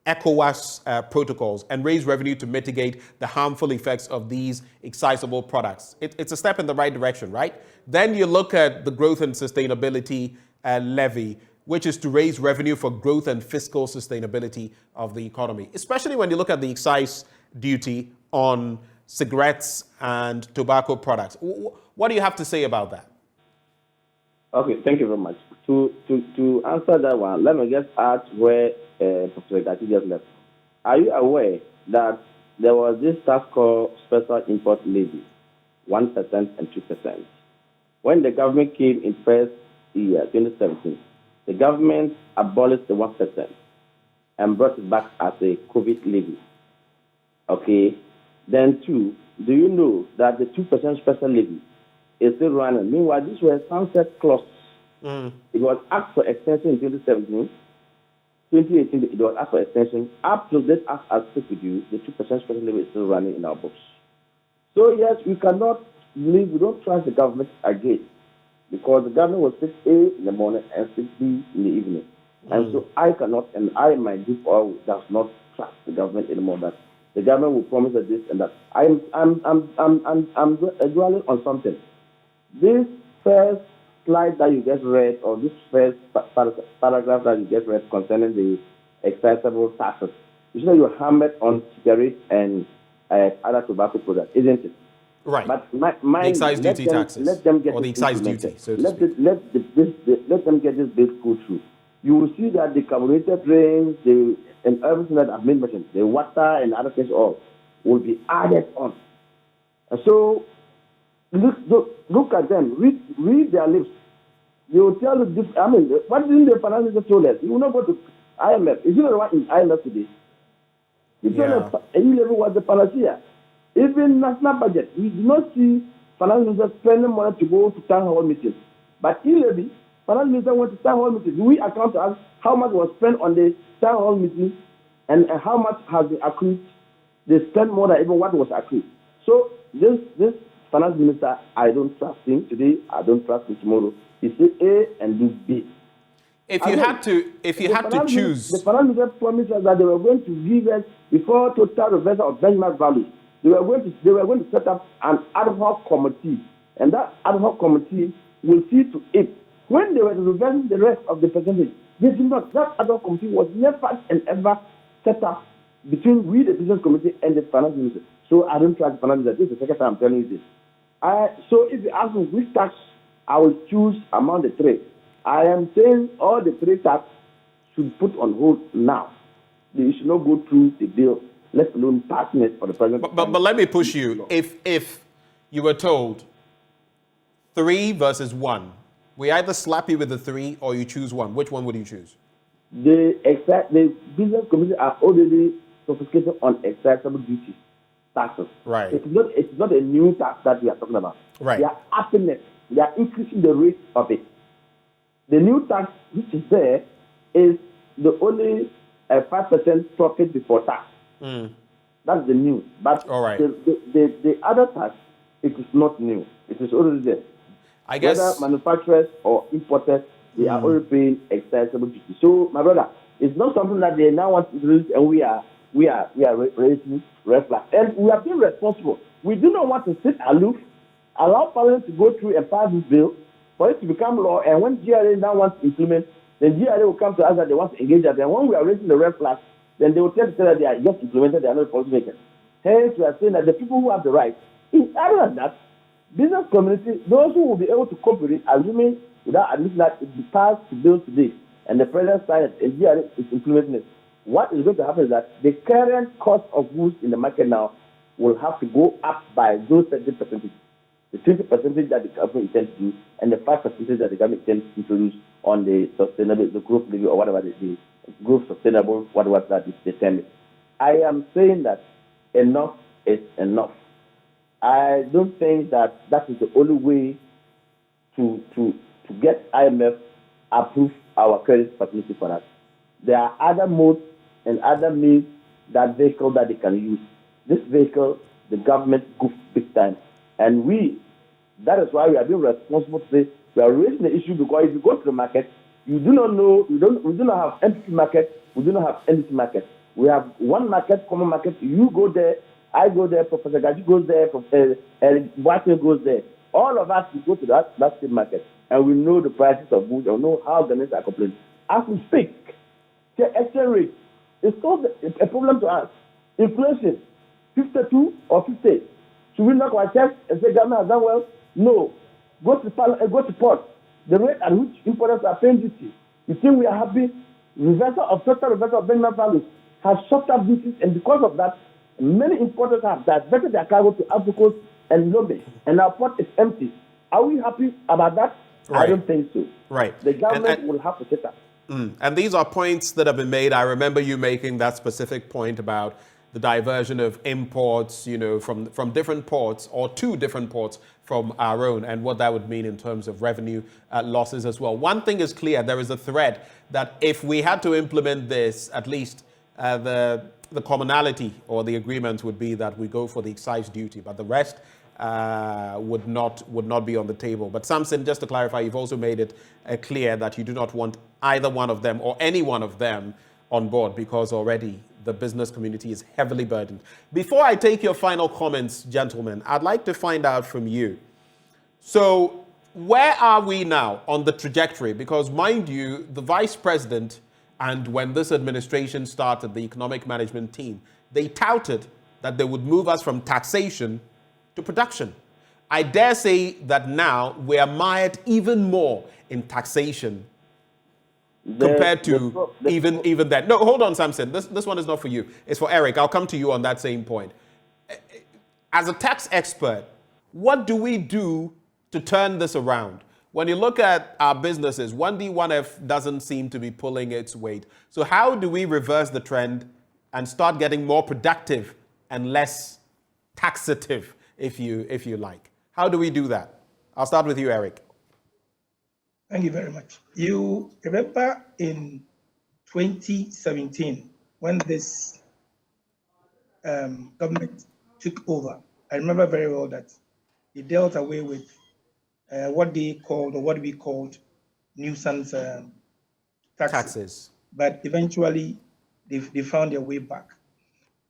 ECOWAS protocols and raise revenue to mitigate the harmful effects of these excisable products. It's a step in the right direction, right? Then you look at the growth and sustainability levy, which is to raise revenue for growth and fiscal sustainability of the economy, especially when you look at the excise duty on cigarettes and tobacco products. What do you have to say about that? Okay, thank you very much. To answer that one, let me just add where Professor Gatti just left. Are you aware that there was this tax called special import levy, 1% and 2%? When the government came in first year, 2017, the government abolished the 1% and brought it back as a COVID levy. Okay? Then two, do you know that the 2% special levy is still running? Meanwhile, this was a sunset clause. It was asked for extension in 2017. 2018, it was asked for extension. Up to this, as I speak with you, the 2% special levy is still running in our books. So yes, we cannot believe, we don't trust the government again, because the government will speak A in the morning and speak B in the evening. And so I cannot, and I, my group, all does not trust the government anymore. That the government will promise us this and that. I'm dwelling on something. This first slide that you just read, or this first paragraph that you just read concerning the excise taxes, you see that you hammered on cigarettes and other tobacco products, isn't it? Right. But the excise duty taxes, let them get or the excise duty, so to let them get this bill go through. You will see that the carbureted drains, and everything that I've mentioned, the water and other things, all will be added on. And so look at them, read their lips. They will tell you this. I mean, what didn't the finance minister told us? You will not go to IMF. Is you know what in IMF today? He told us E-level was the panacea. Even national budget, we do not see finance minister spending money to go to town hall meetings. But E-levy, finance minister went to town hall meeting. Do we account to us how much was spent on the town hall meeting and how much has been accrued? They spent more than even what was accrued. So this finance minister, I don't trust him today. I don't trust him tomorrow. He said A and do B. If you had to choose, the finance minister promised us that they were going to give us before total reversal of benchmark values. They were going to set up an ad hoc committee, and that ad hoc committee will see to it when they were reversing the rest of the percentage. They did not. That ad hoc committee was never and ever set up between we, the business committee, and the finance minister. So I don't trust the finance minister. This is the second time I'm telling you this. So if you ask me which tax I will choose among the three, I am saying all the three tax should put on hold now. They should not go through the bill, let alone passing it for the president. But let me push you. If you were told 3 versus 1, we either slap you with the 3 or you choose 1. Which one would you choose? The business committee are already sophisticated on excise-able duties, taxes. Right. It's not a new tax that we are talking about. Right. They are upping it. They are increasing the rate of it. The new tax which is there is the only 5% profit before tax. That's the new. But all right. The other tax, it is not new. It is already there. I guess whether manufacturers or importers, they are already paying excise-able duty. So, my brother, it's not something that they now want to introduce, and we are raising red flags. And we are being responsible. We do not want to sit aloof, allow Parliament to go through and pass this bill for it to become law. And when GRA now wants to implement, then GRA will come to us that they want to engage us. And when we are raising the red flags, then they will tell us that they are just implemented, they are not policymakers. Hence, we are saying that the people who have the right, other than that, business community, those who will be able to cope with it, assuming without admitting that it be passed to bill today, and the president signed it, and GRA is implementing it. What is going to happen is that the current cost of goods in the market now will have to go up by those 30%. The 20% that the government intends to do, and the 5% that the government intends to introduce on the sustainable, the growth levy, or whatever the growth sustainable, whatever that is determined. I am saying that enough is enough. I don't think that is the only way to get IMF approve our credit facility for us. There are other modes and other means that vehicle that they can use. This vehicle, the government goofed big time. And that is why we are being responsible to say we are raising the issue, because if you go to the market, you do not know, we do not have empty market, we do not have empty market. We have one market, common market. You go there, I go there, Professor Gaji goes there, Professor Boateng goes there. All of us, we go to that same market, and we know the prices of goods, and we know how Ghanaians are complaining. As we speak, the exchange rate is still a problem to us. Inflation, 52 or 50. Should we knock our chest and say Ghana has done well? No. Go to port. The rate at which importers are paying duty. You think we are happy? Total reversal of benchmark values has shot up duties, and because of that, many importers have diverted their cargo to Africa and Lomé, and our port is empty. Are we happy about that? Right. I don't think so. Right. The government will have to set up. And these are points that have been made. I remember you making that specific point about the diversion of imports, from different ports or to different ports from our own, and what that would mean in terms of revenue losses as well. One thing is clear: there is a thread that if we had to implement this, at least the commonality or the agreement would be that we go for the excise duty, but the rest would not be on the table. But Samson, just to clarify, you've also made it clear that you do not want either one of them or any one of them on board, because already the business community is heavily burdened. Before I take your final comments, gentlemen, I'd like to find out from you. So where are we now on the trajectory? Because mind you, the vice president, and when this administration started, the economic management team, they touted that they would move us from taxation to production. I dare say that now we are mired even more in taxation compared to even that. No, hold on, Samson. This one is not for you. It's for Eric. I'll come to you on that same point. As a tax expert, what do we do to turn this around? When you look at our businesses, 1D, 1F doesn't seem to be pulling its weight. So how do we reverse the trend and start getting more productive and less taxative, if you like? How do we do that? I'll start with you, Eric. Thank you very much. You remember in 2017 when this government took over, I remember very well that they dealt away with what they called, or what we called, nuisance taxes. But eventually, they found their way back.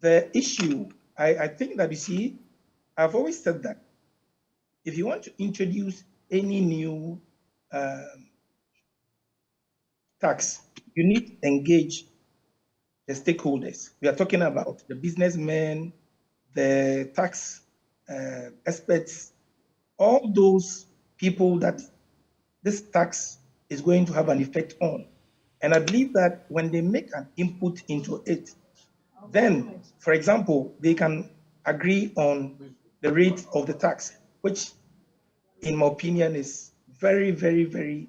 The issue, I think that, you see, I've always said that if you want to introduce any new tax, you need to engage the stakeholders. We are talking about the businessmen, the tax experts, all those people that this tax is going to have an effect on. And I believe that when they make an input into it, then, for example, they can agree on the rate of the tax, which, in my opinion, is very, very, very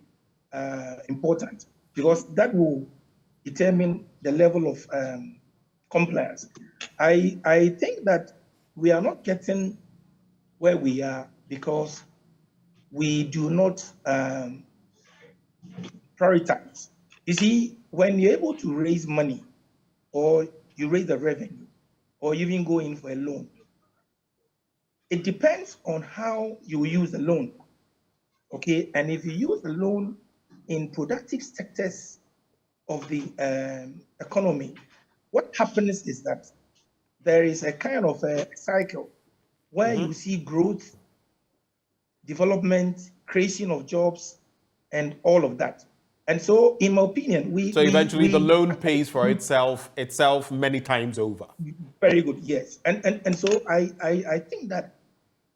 important, because that will determine the level of compliance. I think that we are not getting where we are because we do not prioritize. You see, when you're able to raise money, or you raise the revenue, or you even go in for a loan, it depends on how you use the loan. Okay, and if you use the loan in productive sectors of the economy, what happens is that there is a kind of a cycle where you see growth, development, creation of jobs, and all of that. And so, in my opinion, eventually the loan pays for itself many times over. Very good, yes. And so I think that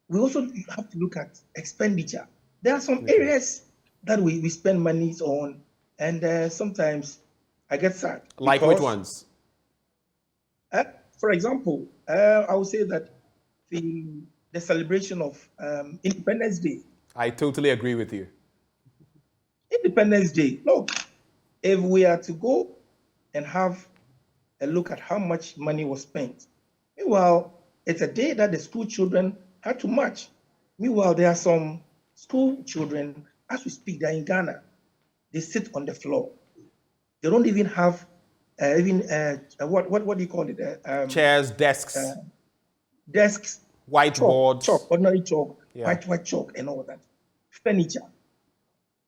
we also have to look at expenditure. There are some areas that we spend money on, and sometimes I get sad. Like which ones? For example, I would say that the celebration of Independence Day. I totally agree with you. Independence Day. Look, if we are to go and have a look at how much money was spent, meanwhile, it's a day that the school children had to march. Meanwhile, there are some school children, as we speak, they're in Ghana. They sit on the floor. They don't even have what do you call it? Chairs, desks. Desks. Whiteboards. Chalk, ordinary chalk, white chalk, and all that. Furniture.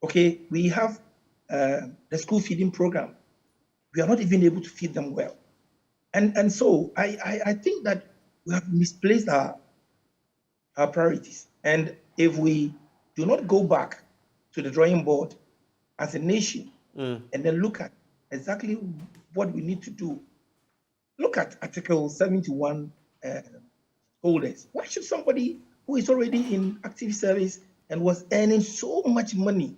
Okay, we have the school feeding program. We are not even able to feed them well. And so I think that we have misplaced our priorities. And if we do not go back to the drawing board as a nation and then look at exactly what we need to do, look at Article 71 holders. Why should somebody who is already in active service and was earning so much money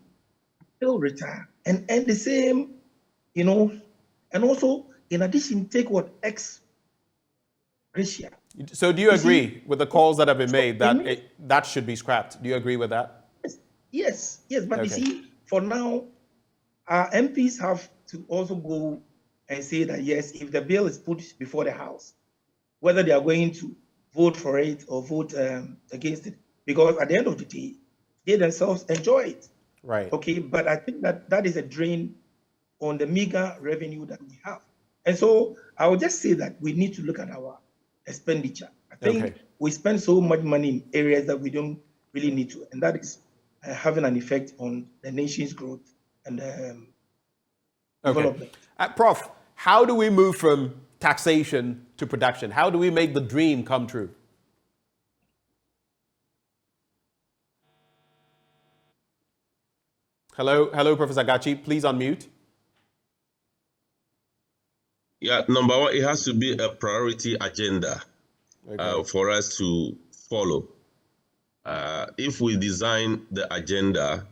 still retire and earn the same, and also, in addition, take what ex-gratia. So do you agree with the calls that have been made that that should be scrapped? Do you agree with that? Yes. But you see, for now, our MPs have to also go and say that, yes, if the bill is put before the House, whether they are going to vote for it or vote against it, because at the end of the day, they themselves enjoy it. Right. Okay, but I think that is a drain on the meager revenue that we have. And so I would just say that we need to look at our expenditure. I think we spend so much money in areas that we don't really need to, and that is having an effect on the nation's growth and development. Prof, how do we move from taxation to production? How do we make the dream come true? Hello, Professor Gachi. Please unmute. Yeah, number one, it has to be a priority agenda for us to follow. If we design the agenda,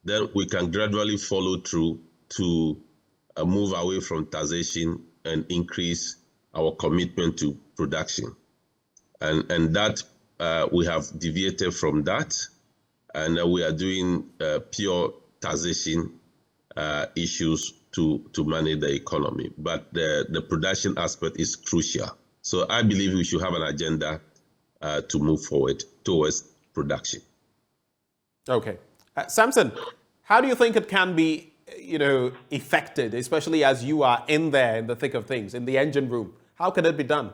then we can gradually follow through to move away from taxation and increase our commitment to production. And that we have deviated from that, and we are doing pure taxation issues to manage the economy. But the production aspect is crucial. So I believe we should have an agenda to move forward towards production. Okay. Samson, How do you think it can be, effected, especially as you are in there in the thick of things, in the engine room? How can it be done?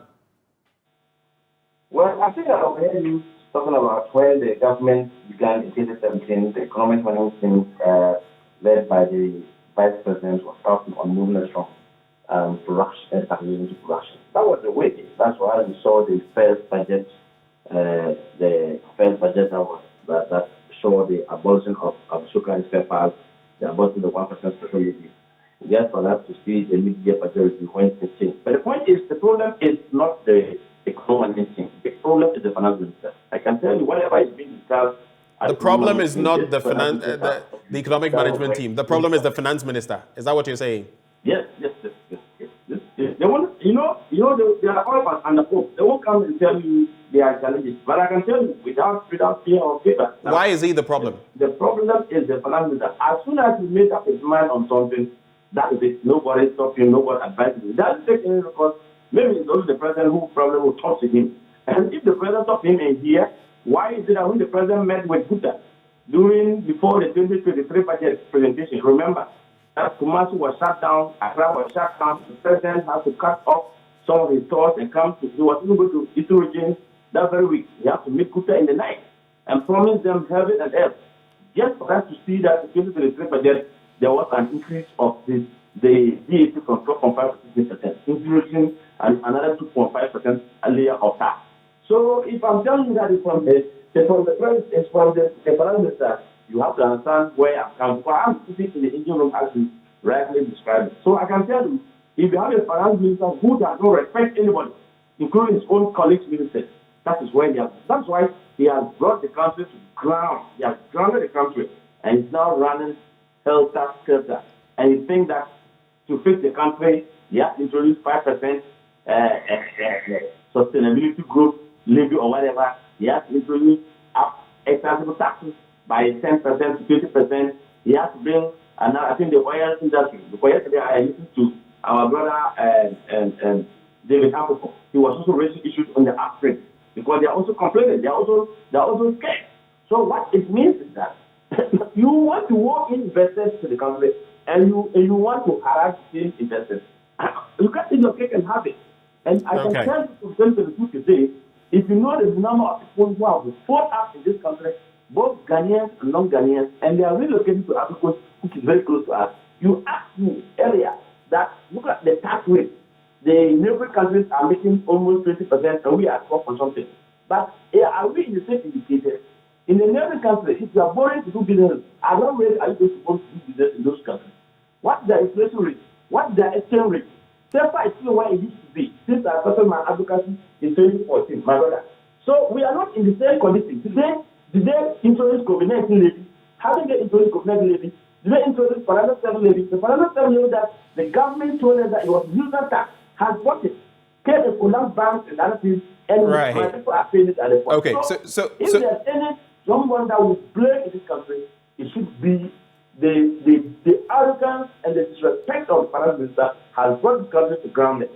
Well, I think I've heard you talking about when the government began in 2017, the economic management team led by the vice president was starting on movement from production and stability into production. That was the way. That's why we saw the first budget, that showed the abolition of sugar and spare parts, the abolition of the 1% special levy. Just for us to see the mid-year budget review when it changed. But the point is, the problem is not the economic team. The problem is the finance minister. I can tell you, whatever is being discussed. The problem is not the economic management team. The problem is the finance minister. Is that what you're saying? Yes. They want, they are all under hope. They won't come and tell you they are challenges. But I can tell you, without fear or favor. Why is he the problem? The problem is the finance minister. As soon as he made up his mind on something, that is it. Nobody stopped him. Nobody advised him. That's the thing, because maybe it's only the president who probably will talk to him. And if the president talked to him in here, why is it that when the president met with Buddha before the 2023 budget presentation, remember that Kumasi was shut down, Accra was shut down, the president had to cut off some of his thoughts and he was even going to Eastern region that very week. He had to meet Kuta in the night and promise them heaven and earth. Just for us to see that the 2023 budget, there was an increase of the VAT from 12.5% to 16%, including another 2.5% a layer of tax. So if I'm telling you that it's from the finance minister, you have to understand where I'm coming from. I'm sitting in the engine room as you rightly described it. So I can tell you, if you have a finance minister who does not respect anybody, including his own colleagues ministers, that is where that's why he has brought the country to ground. He has grounded the country and is now running helter-skelter. And you think that to fix the country, you have to introduce 5% sustainability growth levy or whatever. You have to introduce accessible taxes by 10% to 20%. You have to bring, and I think the oil industry. Because yesterday I listened to our brother David Akakpo. He was also raising issues on the upstream because they are also complaining. They are also scared. So what it means is that you want to walk in investors to the country and you want to harass these investors. You can't take your cake and have it. And I can tell you from 2022 today, if you know the number of people who have fought up in this country, both Ghanaians and non-Ghanaians, and they are relocating to Africa, which is very close to us, you ask me earlier that look at the tax rate. The neighboring countries are making almost 20% and we are 12 or something. But are we in the same indicator? In the neighboring countries, if you are born to do business, at what rate are you going to want to do business in those countries? What's the inflation rate? What's the exchange rate? SEPA is still where it used to be since I started my advocacy in 2014, my brother. So we are not in the same condition. Today, did they introduce COVID-19 levy? How did they introduce COVID-19 levy? Did they introduce financial service levy? The financial service levy that the government told us that it was user tax has bought it. Came the collapse banks and other things, and my people are paying it at the point. Okay, so if there's any someone that will play in this country, it should be the arrogance and the disrespect of the finance minister has brought this country to ground it.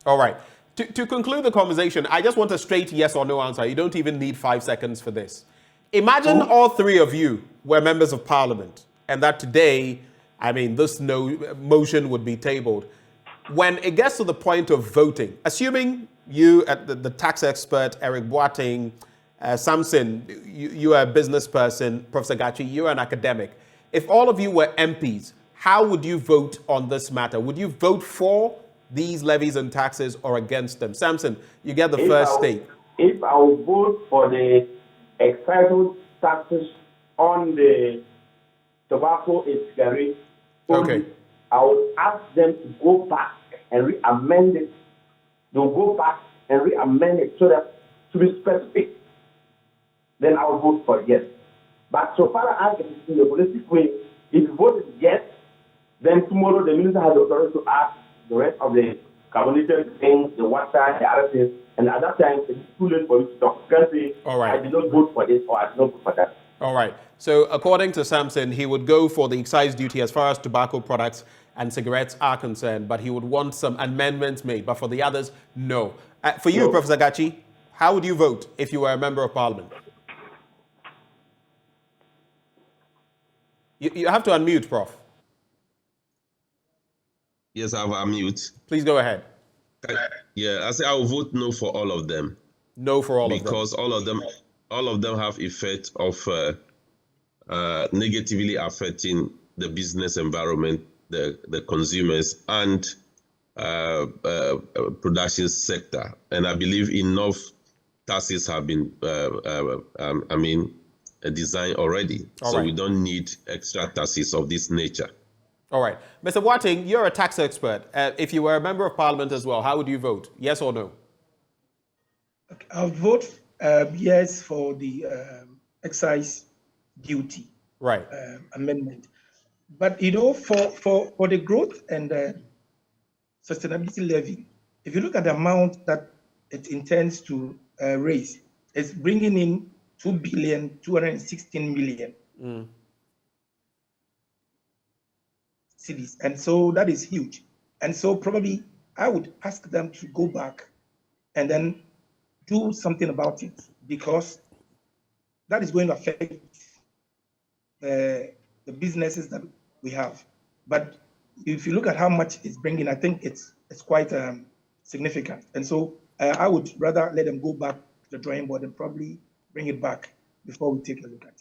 All right. To conclude the conversation, I just want a straight yes or no answer. You don't even need 5 seconds for this. Imagine all three of you were members of parliament and that today, this motion would be tabled. When it gets to the point of voting, assuming you, the tax expert, Eric Boateng, Samson, you are a business person, Professor Gachi, you're an academic. If all of you were MPs, how would you vote on this matter? Would you vote for these levies and taxes or against them? Samson, you get the first stake. If I would vote for the excise taxes on the tobacco and cigarettes, I would ask them to go back and re-amend it. They'll go back and re-amend it so that to be specific. Then I will vote for yes. But so far as it is in the holistic way, if you vote yes, then tomorrow the minister has the authority to ask the rest of the carbonated things, the water, the other things, and at that time it's too late for you to talk. You can't say, I did not vote for this or I did not vote for that. All right. So according to Samson, he would go for the excise duty as far as tobacco products and cigarettes are concerned, but he would want some amendments made. But for the others, no. For you, Professor Gachi, how would you vote if you were a member of parliament? You have to unmute, Prof. Yes, I have unmute. Please go ahead. Yeah, I say I will vote no for all of them. No for all of them. Because all of them have effect of negatively affecting the business environment, the consumers, and production sector. And I believe enough taxes have been, designed already. All so right. we don't need extra taxes of this nature. All right. Mr. Wating, you're a tax expert. If you were a member of parliament as well, how would you vote? Yes or no? I'll vote yes for the excise duty amendment. But, for the growth and sustainability levy, if you look at the amount that it intends to raise, it's bringing in 2,216,000,000 cities. And so that is huge. And so probably I would ask them to go back and then do something about it, because that is going to affect the businesses that we have. But if you look at how much it's bringing, I think it's quite significant. And so I would rather let them go back to the drawing board and probably bring it back before we take a look at it.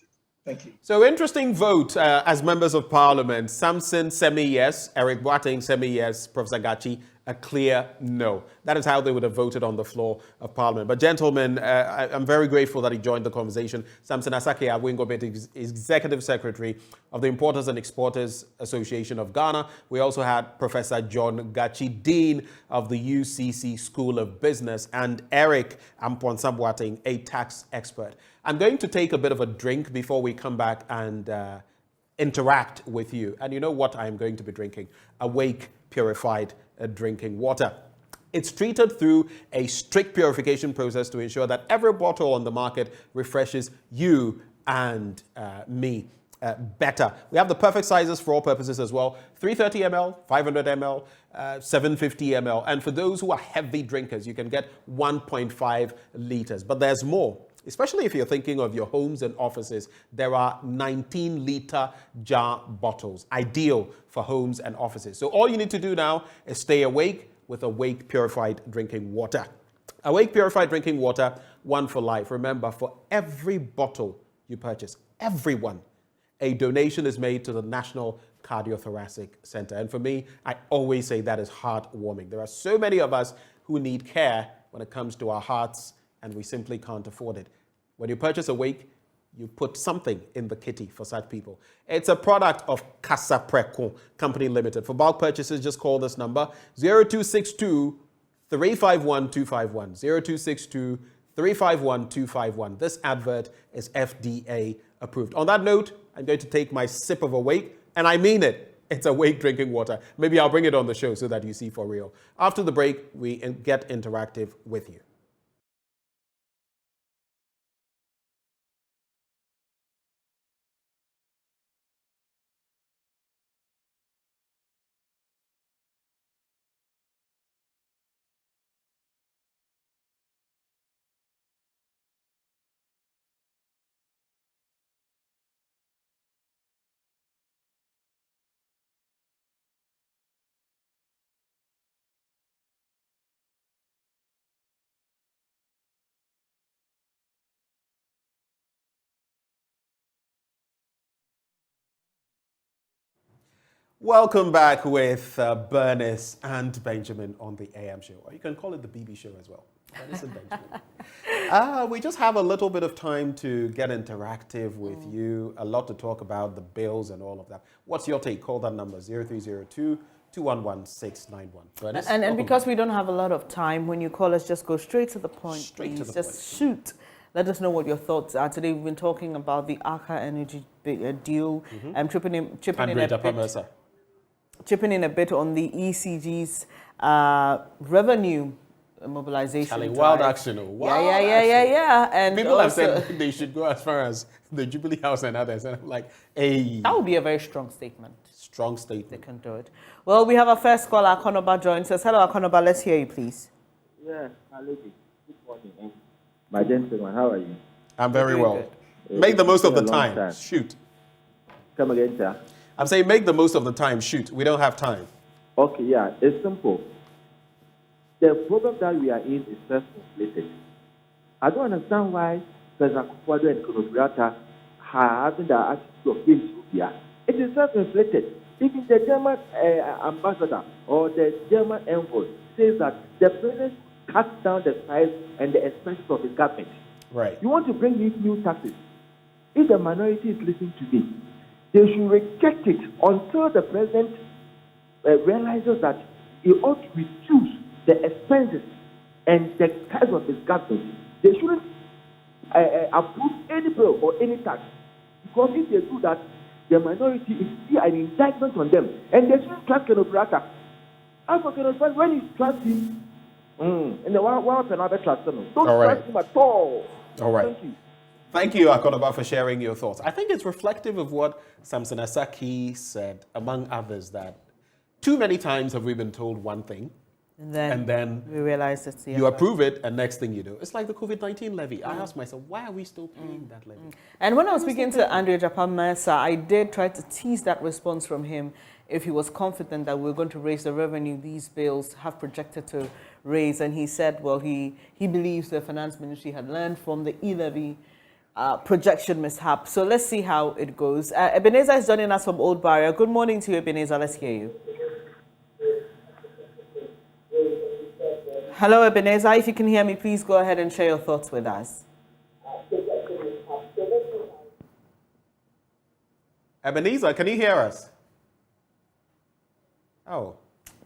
Thank you. So interesting vote as members of parliament. Samson, semi-yes. Eric Boateng, semi-yes. Professor Gachi, a clear no. That is how they would have voted on the floor of parliament. But gentlemen, I'm very grateful that he joined the conversation. Samson Asake Awingobet is Executive Secretary of the Importers and Exporters Association of Ghana. We also had Professor John Gachi, Dean of the UCC School of Business, and Eric Amponsah Boateng, a tax expert. I'm going to take a bit of a drink before we come back and interact with you. And you know what I'm going to be drinking? Awake purified drinking water. It's treated through a strict purification process to ensure that every bottle on the market refreshes you and me better. We have the perfect sizes for all purposes as well. 330 ml, 500 ml, 750 ml. And for those who are heavy drinkers, you can get 1.5 liters. But there's more. Especially if you're thinking of your homes and offices, there are 19-liter jar bottles, ideal for homes and offices. So all you need to do now is stay awake with Awake Purified Drinking Water. Awake Purified Drinking Water, one for life. Remember, for every bottle you purchase, everyone, a donation is made to the National Cardiothoracic Center. And for me, I always say that is heartwarming. There are so many of us who need care when it comes to our hearts, and we simply can't afford it. When you purchase Awake, you put something in the kitty for such people. It's a product of Casa Preco Company Limited. For bulk purchases, just call this number, 0262 351 251. 0262 351 251. This advert is FDA approved. On that note, I'm going to take my sip of Awake, and I mean it. It's Awake drinking water. Maybe I'll bring it on the show so that you see for real. After the break, we get interactive with you. Welcome back with Bernice and Benjamin on the AM show. Or you can call it the BB show as well. Bernice and Benjamin. We just have a little bit of time to get interactive with you. A lot to talk about, the bills and all of that. What's your take? Call that number, 0302 211 691. Bernice, and because we don't have a lot of time, when you call us, just go straight to the point. Straight to the just shoot. Let us know what your thoughts are. Today we've been talking about the Aka Energy deal and chipping in a bit on the ECG's revenue mobilization. Wild action. Yeah. And people have said they should go as far as the Jubilee House and others. And I'm like, hey. That would be a very strong statement. Strong statement. They can do it. Well, we have our first caller, Akonoba joins us. Hello, Akonoba. Let's hear you, please. Yeah, my lady. Good morning. My gentleman, how are you? I'm very well. Make the most of the time. Shoot. Come again, sir. I'm saying make the most of the time. Shoot, we don't have time. Okay, yeah, it's simple. The problem that we are in is self-inflicted. I don't understand why President Akakpo and Konobrata are having the attitude of being Ethiopia. It is self-inflicted. Even the German ambassador or the German envoy says that the president cuts down the size and the expenses of his government. Right. You want to bring these new taxes. If the minority is listening to me, they should reject it until the president realizes that he ought to reduce the expenses and the size of his government. They shouldn't approve any bill or any tax, because if they do that, the minority is still an indictment on them, and they shouldn't trust Konobrata. As for Konobrata, when you trust him, and the one another trust him, don't trust him at all. All right. Thank you. Thank you, Akonoba, for sharing your thoughts. I think it's reflective of what Samson Asaki said, among others, that too many times have we been told one thing, and then we realize it's the you approve it, and next thing you do, it's like the COVID-19 levy. I asked myself, why are we still paying that levy? And when I was speaking to Andrew Japan-Mensah, I did try to tease that response from him if he was confident that we're going to raise the revenue these bills have projected to raise. And he said, well, he believes the finance ministry had learned from the e-levy projection mishap. So let's see how it goes. Ebenezer is joining us from Old Barrier. Good morning to you, Ebenezer. Let's hear you. Hello, Ebenezer. If you can hear me, please go ahead and share your thoughts with us. Ebenezer, can you hear us? Oh.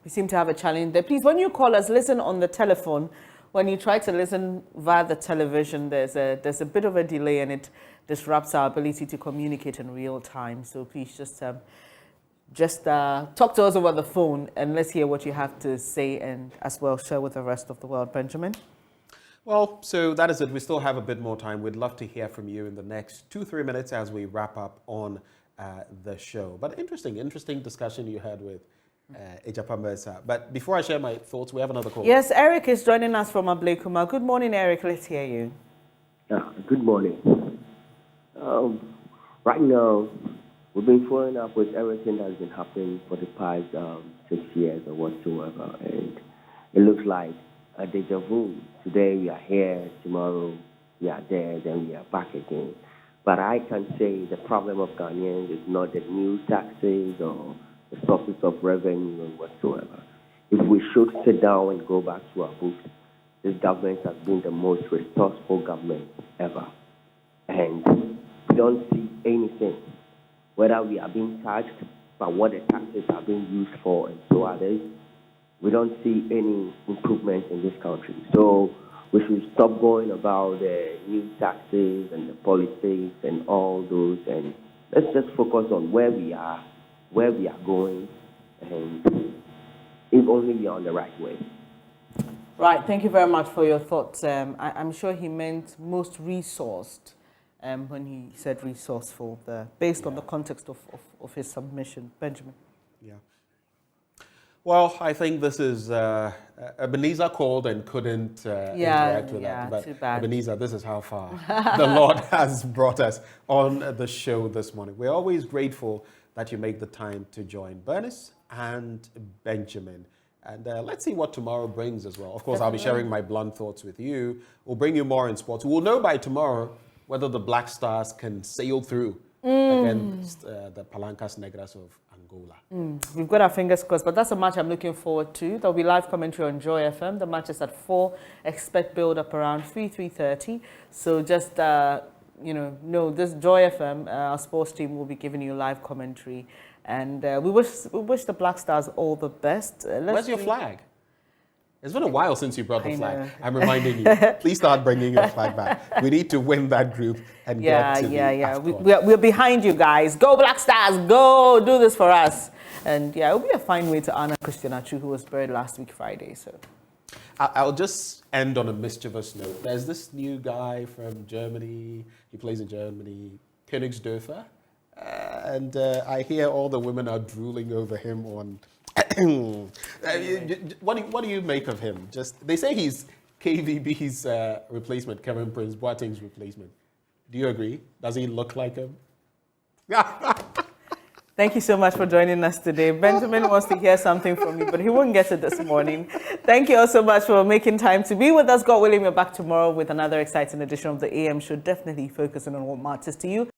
We seem to have a challenge there. Please, when you call us, listen on the telephone. When you try to listen via the television, there's a bit of a delay, and it disrupts our ability to communicate in real time. So please just talk to us over the phone, and let's hear what you have to say, and as well share with the rest of the world. Benjamin? Well, so that is it. We still have a bit more time. We'd love to hear from you in the next 2-3 minutes as we wrap up on the show. But interesting discussion you had with Japan-Mensah. But before I share my thoughts, we have another call. Yes, Eric is joining us from Ablekuma. Good morning, Eric. Let's hear you. Good morning. Right now, we've been following up with everything that's been happening for the past 6 years or whatsoever, and it looks like a deja vu. Today we are here, tomorrow we are there, then we are back again. But I can say the problem of Ghanaians is not the new taxes or the sources of revenue or whatsoever. If we should sit down and go back to our books, this government has been the most resourceful government ever. And we don't see anything, whether we are being taxed, but what the taxes are being used for, and so are they. We don't see any improvement in this country. So we should stop going about the new taxes and the politics and all those, and let's just focus on where we are going, and if only we are on the right way. Right, thank you very much for your thoughts. I'm sure he meant most resourced when he said resourceful, based on the context of his submission. Benjamin. Yeah. Well, I think this is Ebenezer called and couldn't interact with that. But too bad. Ebenezer, this is how far the Lord has brought us on the show this morning. We're always grateful that you make the time to join Bernice and Benjamin. And let's see what tomorrow brings as well. Of course, I'll be sharing my blunt thoughts with you. We'll bring you more in sports. We'll know by tomorrow whether the Black Stars can sail through against the Palancas Negras of Angola. We've got our fingers crossed, but that's a match I'm looking forward to. There'll be live commentary on Joy FM. The match is at 4. Expect build-up around 3:30. So just... this Joy FM, our sports team will be giving you live commentary, and we wish the Black Stars all the best. Where's your flag? It's been a while since you brought the flag. I'm reminding you. Please start bringing your flag back. We need to win that group and get to the AFCON. We're behind you guys. Go Black Stars! Go do this for us. And yeah, it'll be a fine way to honor Christian Achu, who was buried last week Friday. So. I'll just end on a mischievous note. There's this new guy from Germany. He plays in Germany, Königsdörfer. And I hear all the women are drooling over him on... What do you make of him? They say he's KVB's replacement, Kevin Prince Boateng's replacement. Do you agree? Does he look like him? Thank you so much for joining us today. Benjamin wants to hear something from you, but he won't get it this morning. Thank you all so much for making time to be with us. God willing, we're back tomorrow with another exciting edition of the AM show. Definitely focusing on what matters to you.